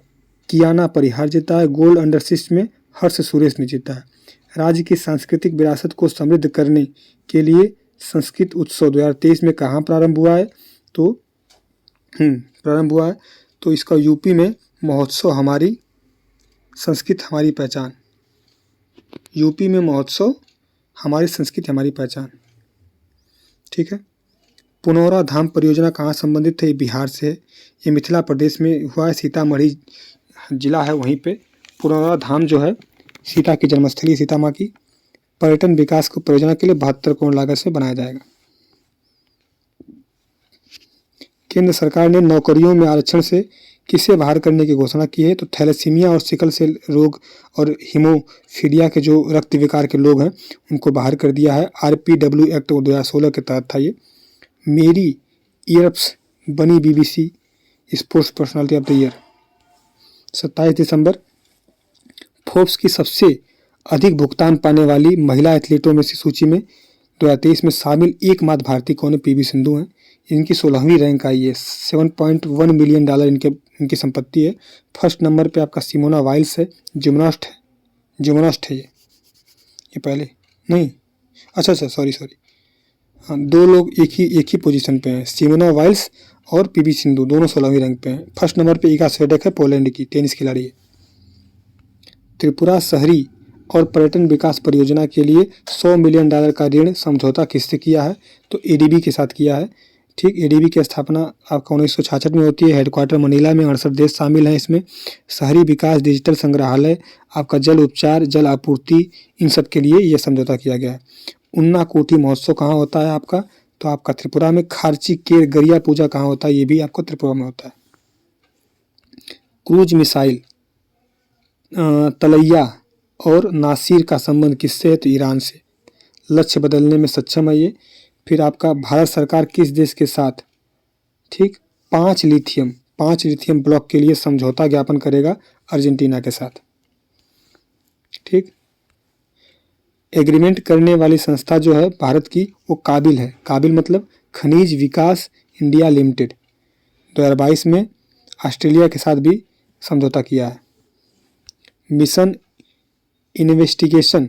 कियाना परिहार जीता है। गोल्ड अंडर 6 में हर्ष सुरेश ने जीता है। राज्य की सांस्कृतिक विरासत को समृद्ध करने के लिए संस्कृत उत्सव 2023 में कहाँ प्रारंभ हुआ है? तो इसका यूपी में महोत्सव हमारी संस्कृत हमारी पहचान। यूपी में महोत्सव हमारी संस्कृति हमारी पहचान। ठीक है। पुनौरा धाम परियोजना कहाँ संबंधित है? ये बिहार से है। ये मिथिला प्रदेश में हुआ है, सीतामढ़ी जिला है वहीं पे। पुनौरा धाम जो है सीता की जन्मस्थली, सीता माँ की। पर्यटन विकास को परियोजना के लिए 72 करोड़ लागत से बनाया जाएगा। केंद्र सरकार ने नौकरियों में आरक्षण से किसे बाहर करने की घोषणा की है? तो थैलेसीमिया और सिकल सेल रोग और हीमोफीलिया के जो रक्त विकार के लोग हैं उनको बाहर कर दिया है। RPW एक्ट 2016 के तहत था ये। मेरी ईयर्प्स बनी BBC sports personality of the year. 27 December Forbes की सबसे अधिक भुगतान पाने वाली महिला एथलीटों में से सूची में 2023 में शामिल एकमात्र भारतीय कौन है? PV सिंधु हैं। इनकी 16वीं रैंक आई है। $7.1 मिलियन इनकी संपत्ति है। फर्स्ट नंबर पे आपका सिमोना वाइल्स है, जिम्नास्ट है ये पहले नहीं, अच्छा सॉरी हाँ, 2 लोग एक ही पोजीशन पे हैं, सिमोना वाइल्स और PV सिंधु दोनों 16वीं रैंक पे हैं। फर्स्ट नंबर पे इगा स्वीडेक है, पोलैंड की टेनिस खिलाड़ी है। त्रिपुरा शहरी और पर्यटन विकास परियोजना के लिए $100 मिलियन का ऋण समझौता किससे किया है? तो ADB के साथ किया है। ठीक, ADB की स्थापना आपका 1966 में होती है। हेडक्वार्टर मनीला में। 68 देश शामिल हैं इसमें। शहरी विकास, डिजिटल संग्रहालय, आपका जल उपचार, जल आपूर्ति, इन सब के लिए यह समझौता किया गया है। उन्नाकोटी महोत्सव कहाँ होता है आपका? तो आपका त्रिपुरा में। खारची केर गरिया पूजा कहाँ होता है? ये भी आपको त्रिपुरा में होता है। क्रूज मिसाइल तलैया और नासिर का संबंध किससे है? तो ईरान से। लक्ष्य बदलने में सक्षम है ये। फिर आपका भारत सरकार किस देश के साथ, ठीक, 5 लिथियम ब्लॉक के लिए समझौता ज्ञापन करेगा? अर्जेंटीना के साथ। ठीक, एग्रीमेंट करने वाली संस्था जो है भारत की वो काबिल है। काबिल मतलब खनिज विकास इंडिया लिमिटेड। 2022 में ऑस्ट्रेलिया के साथ भी समझौता किया है। मिशन इन्वेस्टिगेशन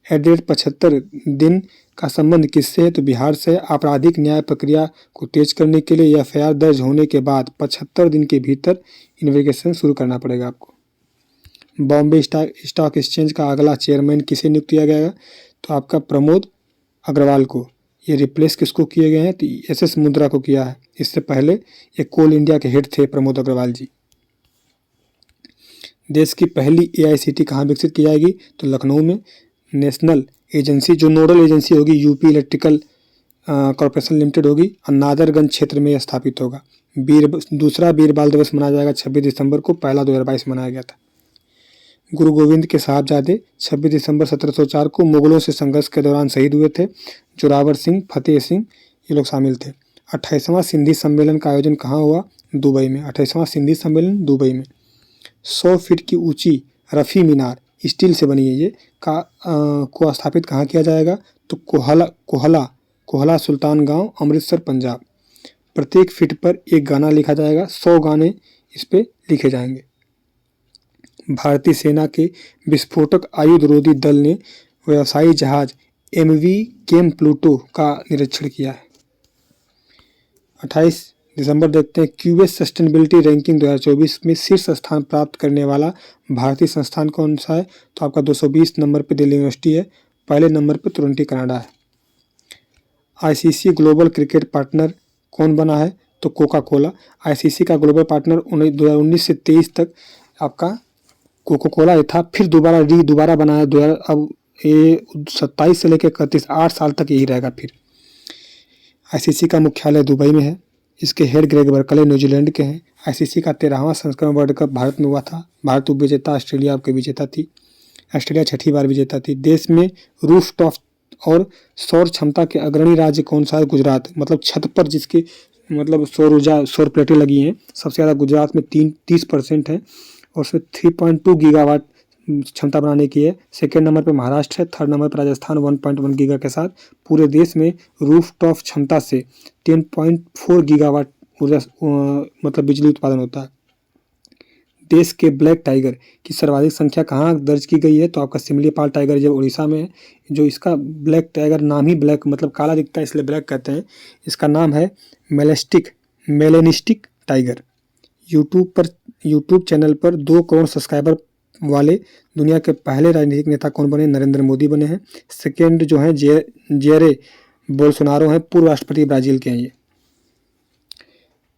एट 75 दिन का संबंध किससे है? तो बिहार से। आपराधिक न्याय प्रक्रिया को तेज करने के लिए FIR दर्ज होने के बाद 75 दिन के भीतर इन्वेस्टिगेशन शुरू करना पड़ेगा आपको। बॉम्बे स्टॉक एक्सचेंज का अगला चेयरमैन किसे नियुक्त किया गया? तो आपका प्रमोद अग्रवाल को। ये रिप्लेस किसको किए गए हैं? तो SS मुद्रा को किया है। इससे पहले ये कोल इंडिया के हेड थे प्रमोद अग्रवाल जी। देश की पहली AICT कहाँ विकसित की जाएगी? तो लखनऊ में। नेशनल एजेंसी जो नोडल एजेंसी होगी यूपी इलेक्ट्रिकल कॉरपोरेशन लिमिटेड होगी और नादरगंज क्षेत्र में यह स्थापित होगा। दूसरा वीर बाल दिवस मनाया जाएगा 26 दिसंबर को। पहला 2022 मनाया गया था। गुरु गोविंद के साहबजादे 26 दिसंबर 1704 को मुगलों से संघर्ष के दौरान शहीद हुए थे। जोरावर सिंह, फतेह सिंह ये लोग शामिल थे। 28वां सिंधी सम्मेलन का आयोजन कहाँ हुआ? दुबई में। 28वां सिंधी सम्मेलन दुबई में। 100 फीट की ऊंची रफ़ी मीनार स्टील से बनी है ये को स्थापित कहाँ किया जाएगा? तो कोहला सुल्तान गांव, अमृतसर, पंजाब। प्रत्येक फीट पर एक गाना लिखा जाएगा। 100 गाने इस पे लिखे जाएंगे। भारतीय सेना के विस्फोटक आयुध रोधी दल ने व्यवसायी जहाज MV केम प्लूटो का निरीक्षण किया है। 28 दिसंबर देखते हैं QS सस्टेनेबिलिटी रैंकिंग 2024 में शीर्ष स्थान प्राप्त करने वाला भारतीय संस्थान कौन सा है? तो आपका 220 नंबर पे दिल्ली यूनिवर्सिटी है। पहले नंबर पे टोरंटो कनाडा है। ICC ग्लोबल क्रिकेट पार्टनर कौन बना है? तो कोका कोला। ICC का ग्लोबल पार्टनर 2019 से 23 तक आपका कोका कोला था। फिर दोबारा बनाया। अब ये 27 से लेकर 31 8 साल तक यही रहेगा। फिर ICC का मुख्यालय दुबई में है। इसके हेड ग्रेग बर्कले न्यूजीलैंड के हैं। ICC का 13वां संस्करण वर्ल्ड कप भारत में हुआ था। भारत उपविजेता, ऑस्ट्रेलिया आपके विजेता थी। ऑस्ट्रेलिया 6ठी बार विजेता थी। देश में रूफटॉप और सौर क्षमता के अग्रणी राज्य कौन सा है? गुजरात। मतलब छत पर जिसके मतलब सौर ऊर्जा सौर प्लेटें लगी हैं सबसे ज़्यादा गुजरात में 30% है और उसमें 3.2 गीगावाट क्षमता बनाने की है। सेकेंड नंबर पर महाराष्ट्र है, थर्ड नंबर पर राजस्थान 1.1 गीगा के साथ। पूरे देश में रूफटॉप क्षमता से 10.4 गीगावाट ऊर्जा मतलब बिजली उत्पादन होता है। देश के ब्लैक टाइगर की सर्वाधिक संख्या कहाँ दर्ज की गई है? तो आपका सिमलीपाल टाइगर जो उड़ीसा में है। जो इसका ब्लैक टाइगर नाम ही ब्लैक मतलब काला दिखता है इसलिए ब्लैक कहते हैं। इसका नाम है मेलेनिस्टिक टाइगर। यूट्यूब चैनल पर 2 करोड़ सब्सक्राइबर वाले दुनिया के पहले राजनीतिक नेता कौन बने? नरेंद्र मोदी बने हैं। सेकेंड जो है जेरे बोल्सोनारो हैं, पूर्व राष्ट्रपति ब्राजील के हैं ये।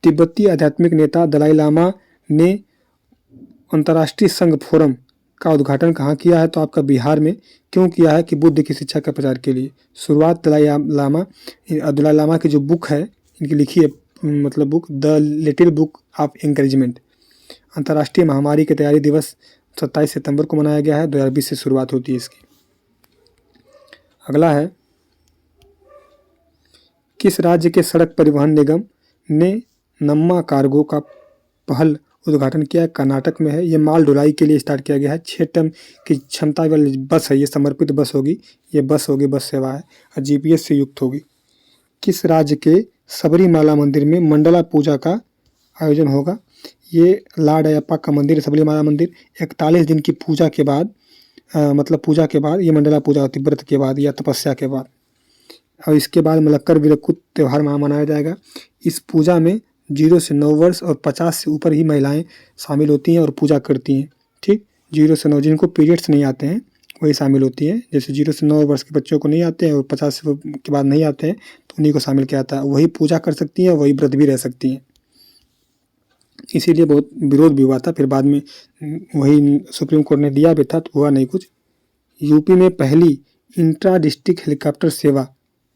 तिब्बती आध्यात्मिक नेता दलाई लामा ने अंतर्राष्ट्रीय संघ फोरम का उद्घाटन कहाँ किया है? तो आपका बिहार में। क्यों किया है? कि बुद्ध की शिक्षा के प्रचार के लिए। शुरुआत दलाई लामा की जो बुक है इनकी लिखी है मतलब book the little book of encouragement. अंतर्राष्ट्रीय महामारी के तैयारी दिवस 27 सितंबर को मनाया गया है। 2020 से शुरुआत होती है इसकी। अगला है, किस राज्य के सड़क परिवहन निगम ने नम्मा कार्गो का पहल उद्घाटन किया है? कर्नाटक में है। ये माल ढुलाई के लिए स्टार्ट किया गया है। 6 टन की क्षमता वाली बस है, ये समर्पित बस होगी। ये बस सेवा है और GPS से युक्त होगी। किस राज्य के सबरीमाला मंदिर में मंडला पूजा का आयोजन होगा? ये लॉर्ड अयप्पा का मंदिर है सबरीमाला मंदिर। 41 दिन की पूजा के बाद मतलब पूजा के बाद ये मंडला पूजा होती है, व्रत के बाद या तपस्या के बाद। और इसके बाद मलक्कर विरक्कुत त्यौहार मनाया जाएगा। इस पूजा में 0 से 9 वर्ष और 50 से ऊपर ही महिलाएं शामिल होती हैं और पूजा करती हैं। ठीक, 0 से 9 जिनको पीरियड्स नहीं आते हैं वही शामिल होती हैं। जैसे 0 से 9 वर्ष के बच्चों को नहीं आते हैं और 50 के बाद नहीं आते हैं तो उन्हीं को शामिल किया जाता है। वही पूजा कर सकती हैं, वही व्रत भी रह सकती हैं। इसीलिए बहुत विरोध भी हुआ था, फिर बाद में वही सुप्रीम कोर्ट ने दिया भी था तो हुआ नहीं कुछ। यूपी में पहली इंट्रा डिस्ट्रिक्ट हेलीकॉप्टर सेवा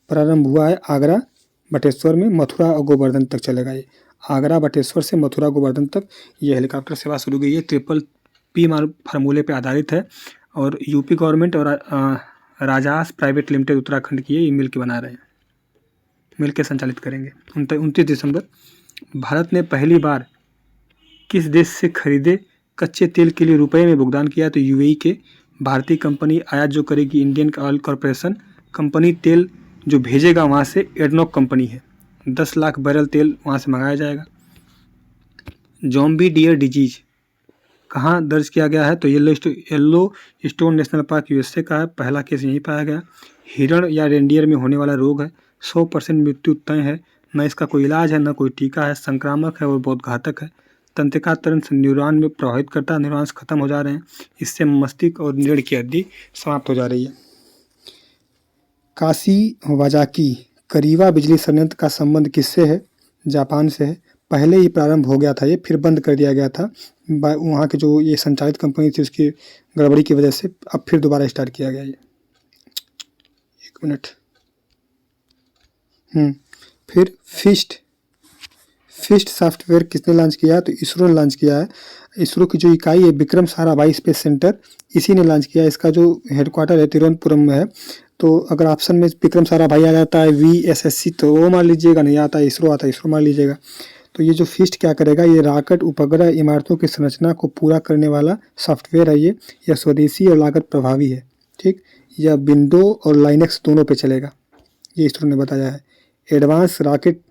प्रारंभ हुआ है आगरा बटेश्वर में। मथुरा और गोवर्धन तक चलेगा ये। आगरा बटेश्वर से मथुरा गोवर्धन तक ये हेलीकॉप्टर सेवा शुरू गई है। PPP फार्मूले पर आधारित है और यूपी गवर्नमेंट और राजास प्राइवेट लिमिटेड उत्तराखंड की ये मिल के बना रहे हैं, मिल के संचालित करेंगे। 29 दिसंबर। भारत ने पहली बार किस देश से खरीदे कच्चे तेल के लिए रुपए में भुगतान किया? तो UAE के। भारतीय कंपनी आयात जो करेगी इंडियन ऑयल कॉरपोरेशन कंपनी तेल जो भेजेगा वहाँ से एडनॉक कंपनी है। 10 लाख बैरल तेल वहाँ से मंगाया जाएगा। जॉम्बी डियर डिजीज कहाँ दर्ज किया गया है? तो yellow stone national park USA का है। पहला केस यहीं पाया गया। हिरण या रेंडियर में होने वाला रोग है। 100% मृत्यु तय है। न इसका कोई इलाज है न कोई टीका है। संक्रामक है और बहुत घातक है। तंत्रिका तंत्र न्यूरॉन में प्रभावित करता है। न्यूरॉन्स खत्म हो जा रहे हैं। इससे मस्तिष्क और रीढ़ की हड्डी समाप्त हो जा रही है। काशिवाजाकी करीवा बिजली संयंत्र का संबंध किससे है? जापान से है। पहले ही प्रारंभ हो गया था ये, फिर बंद कर दिया गया था वहाँ के जो ये संचालित कंपनी थी उसकी गड़बड़ी की वजह से। अब फिर दोबारा स्टार्ट किया गया ये। 1 मिनट। फिर फिस्ट सॉफ्टवेयर किसने लॉन्च किया है? तो इसरो ने लॉन्च किया है। इसरो की जो इकाई है विक्रम साराभाई स्पेस सेंटर, इसी ने लॉन्च किया है। इसका जो हेडक्वार्टर है तिरुवनंतपुरम में है। तो अगर ऑप्शन में विक्रम साराभाई आ जाता है VSSC तो वो मान लीजिएगा, नहीं आता है इसरो आता है इसरो मान लीजिएगा। तो ये जो फिस्ट क्या करेगा? ये रॉकेट उपग्रह इमारतों की संरचना को पूरा करने वाला सॉफ्टवेयर है ये। यह स्वदेशी और लागत प्रभावी है। ठीक, यह विंडो और लाइनेक्स दोनों पे चलेगा, ये इसरो ने बताया है। एडवांस रॉकेट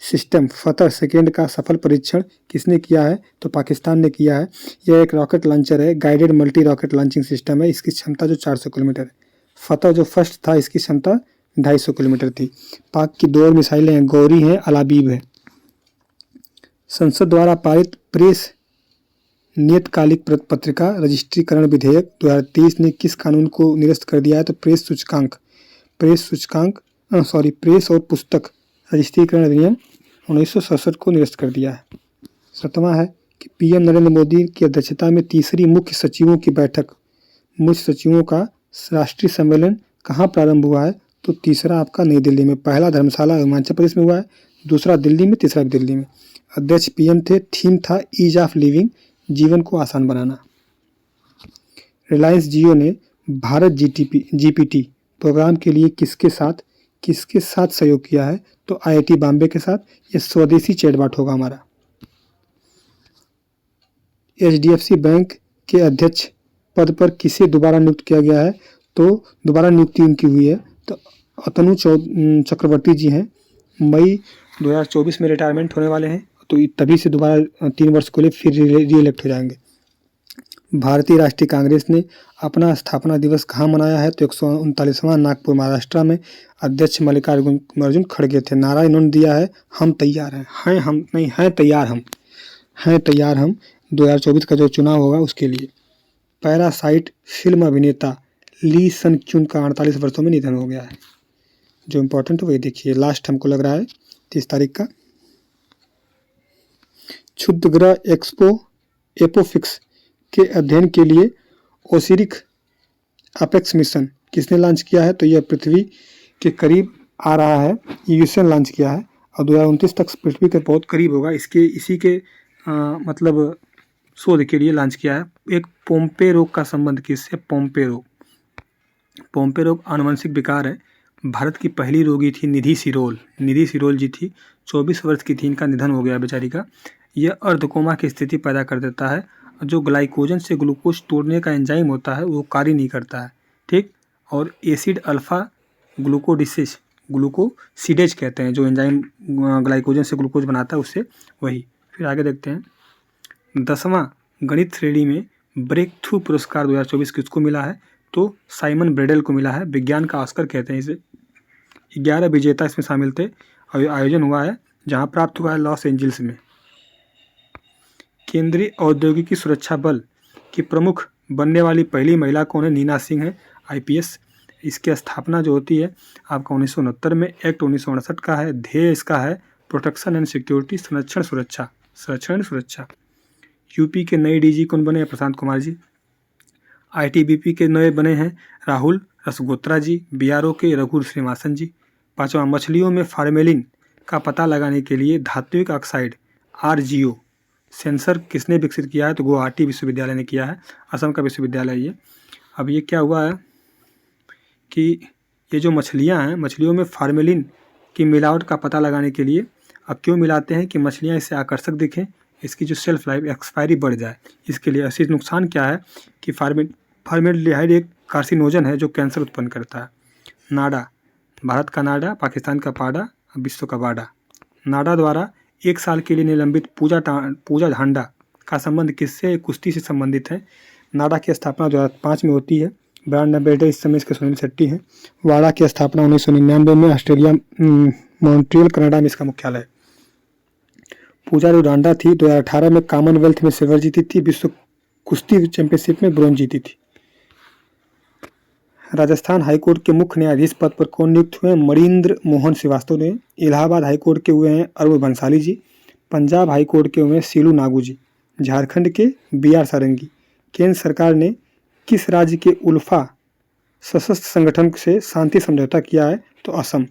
सिस्टम फतह सेकेंड का सफल परीक्षण किसने किया है? तो पाकिस्तान ने किया है। यह एक रॉकेट लॉन्चर है, guided multi rocket launching system है। इसकी क्षमता जो 400 किलोमीटर है। फतह जो फर्स्ट था इसकी क्षमता 250 किलोमीटर थी। पाक की 2 मिसाइलें हैं, गौरी है, अलाबीब है। संसद द्वारा पारित प्रेस नियतकालिक पत्रिका रजिस्ट्रीकरण विधेयक 2023 ने किस कानून को निरस्त कर दिया है? तो प्रेस और पुस्तक रजिस्ट्रीकरण अधिनियम 1967 को निरस्त कर दिया है। 7वां है कि PM नरेंद्र मोदी की अध्यक्षता में तीसरी मुख्य सचिवों की बैठक, मुख्य सचिवों का राष्ट्रीय सम्मेलन कहाँ प्रारंभ हुआ है? तो तीसरा आपका नई दिल्ली में। पहला धर्मशाला हिमाचल प्रदेश में हुआ है, दूसरा दिल्ली में, तीसरा दिल्ली में। अध्यक्ष PM थे। थीम था ईज ऑफ लिविंग, जीवन को आसान बनाना। रिलायंस जियो ने भारत GPT प्रोग्राम के लिए किसके साथ सहयोग किया है? तो IIT बॉम्बे के साथ। ये स्वदेशी चैटबॉट होगा हमारा। HDFC बैंक के अध्यक्ष पद पर किसे दोबारा नियुक्त किया गया है? तो दोबारा नियुक्ति उनकी हुई है, तो अतनु चक्रवर्ती जी हैं। मई 2024 में रिटायरमेंट होने वाले हैं, तो तभी से दोबारा 3 वर्ष के लिए फिर री इलेक्ट हो जाएंगे। भारतीय राष्ट्रीय कांग्रेस ने अपना स्थापना दिवस कहाँ मनाया है? तो 139वां नागपुर महाराष्ट्र में। अध्यक्ष मल्लिकार्जुन खड़गे थे। नारा इन्होंने दिया है, हम तैयार हैं हम नहीं हैं तैयार हम 2024 का जो चुनाव होगा उसके लिए। पैरासाइट फिल्म अभिनेता ली सन क्यून का 48 वर्षों में निधन हो गया है। जो इम्पोर्टेंट है वही देखिए, लास्ट हमको लग रहा है 30 तारीख का। क्षुद्र ग्रह एपोफिक्स के अध्ययन के लिए ओसिरिक अपेक्स मिशन किसने लॉन्च किया है? तो यह पृथ्वी के करीब आ रहा है, यूएसए ने लॉन्च किया है और 2029 तक पृथ्वी के बहुत करीब होगा। इसी के मतलब शोध के लिए लॉन्च किया है। एक पोम्पे रोग का संबंध किससे? पोम्पे रोग आनुवंशिक विकार है। भारत की पहली रोगी थी निधि सिरोल जी थी, 24 वर्ष की थी, इनका निधन हो गया बेचारी का। यह अर्धकोमा की स्थिति पैदा कर देता है। जो ग्लाइकोजन से ग्लूकोज तोड़ने का एंजाइम होता है वो कार्य नहीं करता है, ठीक। और एसिड अल्फा ग्लूकोसिडेज कहते हैं, जो एंजाइम ग्लाइकोजन से ग्लूकोज बनाता है उससे, वही। फिर आगे देखते हैं, 10वां गणित श्रेणी में ब्रेक थ्रू पुरस्कार 2024 किसको मिला है? तो साइमन ब्रेडेल को मिला है। विज्ञान का ऑस्कर कहते हैं इसे। 11 विजेता इसमें शामिल थे और आयोजन हुआ है जहां प्राप्त हुआ है लॉस एंजल्स में। केंद्रीय औद्योगिकी सुरक्षा बल की प्रमुख बनने वाली पहली महिला कौन है? नीना सिंह है, IPS। इसकी स्थापना जो होती है आपका 1969 में, एक्ट 1959 का है। ध्येय इसका है प्रोटेक्शन एंड सिक्योरिटी, संरक्षण सुरक्षा। यूपी के नए DG कौन बने? प्रशांत कुमार जी। ITBP के नए बने हैं राहुल रसगोत्रा जी। BRO के रघु श्रीनिवासन जी। 5वां, मछलियों में फार्मेलिन का पता लगाने के लिए धात्विक ऑक्साइड RGO सेंसर किसने विकसित किया है? तो गुवाहाटी विश्वविद्यालय ने किया है, असम का विश्वविद्यालय ये। अब ये क्या हुआ है कि ये जो मछलियाँ हैं, मछलियों में फार्मेलिन की मिलावट का पता लगाने के लिए अब क्यों मिलाते हैं कि मछलियाँ इससे आकर्षक दिखें, इसकी जो शेल्फ लाइफ एक्सपायरी बढ़ जाए। इसके लिए असली नुकसान क्या है कि फार्मेल्डिहाइड एक कार्सिनोजन है जो कैंसर उत्पन्न करता है। नाडा, भारत का नाडा, पाकिस्तान का पाडा, विश्व का बाडा। नाडा द्वारा 1 साल के लिए निलंबित पूजा ढांडा का संबंध किससे? कुश्ती से संबंधित है। नाडा की स्थापना 2005 में होती है। ब्रांड एम्बेसडर इस समय इसके सुनील शेट्टी हैं। वाडा की स्थापना 1999 में ऑस्ट्रेलिया मॉन्ट्रियल कनाडा में इसका मुख्यालय। पूजा जो ढांडा थी 2018 में कॉमनवेल्थ में सिल्वर जीती थी, विश्व कुश्ती चैंपियनशिप में ब्रोंज जीती थी। राजस्थान हाईकोर्ट के मुख्य न्यायाधीश पद पर कौन नियुक्त हुए हैं? मणिंद्र मोहन श्रीवास्तव ने। इलाहाबाद हाईकोर्ट के हुए हैं अरुण बंसाली जी। पंजाब हाईकोर्ट के हुए हैं सीलू नागू जी। झारखंड के BR सारंगी। केंद्र सरकार ने किस राज्य के उल्फा सशस्त्र संगठन से शांति समझौता किया है? तो असम।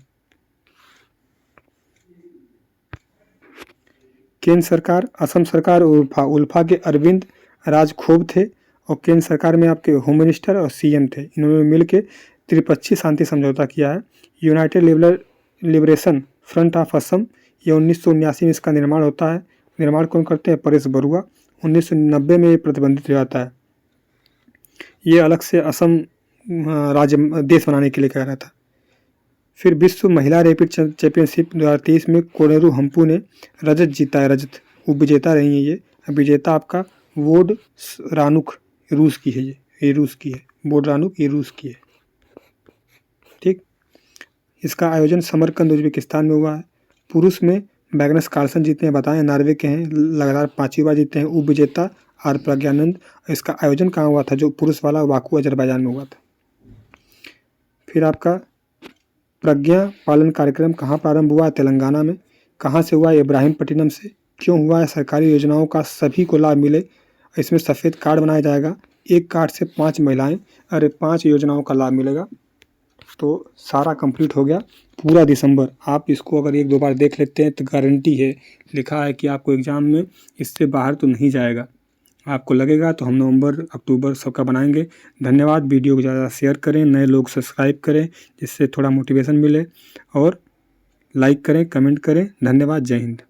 केंद्र सरकार, असम सरकार और उल्फा के अरविंद राजखोब थे और केंद्र सरकार में आपके होम मिनिस्टर और CM थे। इन्होंने मिलकर त्रिपक्षीय शांति समझौता किया है। United liberation front of Assam, ये 1979 में इसका निर्माण होता है। निर्माण कौन करते हैं? परेश बरुआ। 1990 में ये प्रतिबंधित हो जाता है। ये अलग से असम राज्य देश बनाने के लिए कह रहा था। फिर विश्व महिला रैपिड चैंपियनशिप 2023 में कोनेरू हम्पू ने रजत जीता है। रजत वो विजेता रही है। ये विजेता आपका वोड रानुक, रूस की है। ये रूस की है। वोड रानुक ये रूस की है, ठीक। इसका आयोजन समरकंद उज्बेकिस्तान में हुआ है। पुरुष में मैग्नस कार्लसन जीते हैं, बताएं नॉर्वे के हैं, लगातार 5वीं बार जीते हैं। उप विजेता आर प्रज्ञानंद। इसका आयोजन कहाँ हुआ था? जो पुरुष वाला बाकू अजरबैजान में हुआ था। फिर आपका प्रज्ञा पालन कार्यक्रम कहाँ प्रारंभ हुआ है? तेलंगाना में। कहाँ से हुआ है? इब्राहिमपट्टनम से। क्यों हुआ है? सरकारी योजनाओं का सभी को लाभ मिले, इसमें सफ़ेद कार्ड बनाया जाएगा। एक कार्ड से 5 महिलाएं, 5 योजनाओं का लाभ मिलेगा। तो सारा कंप्लीट हो गया पूरा दिसंबर। आप इसको अगर 1-2 बार देख लेते हैं तो गारंटी है, लिखा है कि आपको एग्ज़ाम में इससे बाहर तो नहीं जाएगा। आपको लगेगा तो हम नवंबर अक्टूबर सबका बनाएंगे। धन्यवाद। वीडियो को ज़्यादा शेयर करें, नए लोग सब्सक्राइब करें जिससे थोड़ा मोटिवेशन मिले, और लाइक करें, कमेंट करें। धन्यवाद। जय हिंद।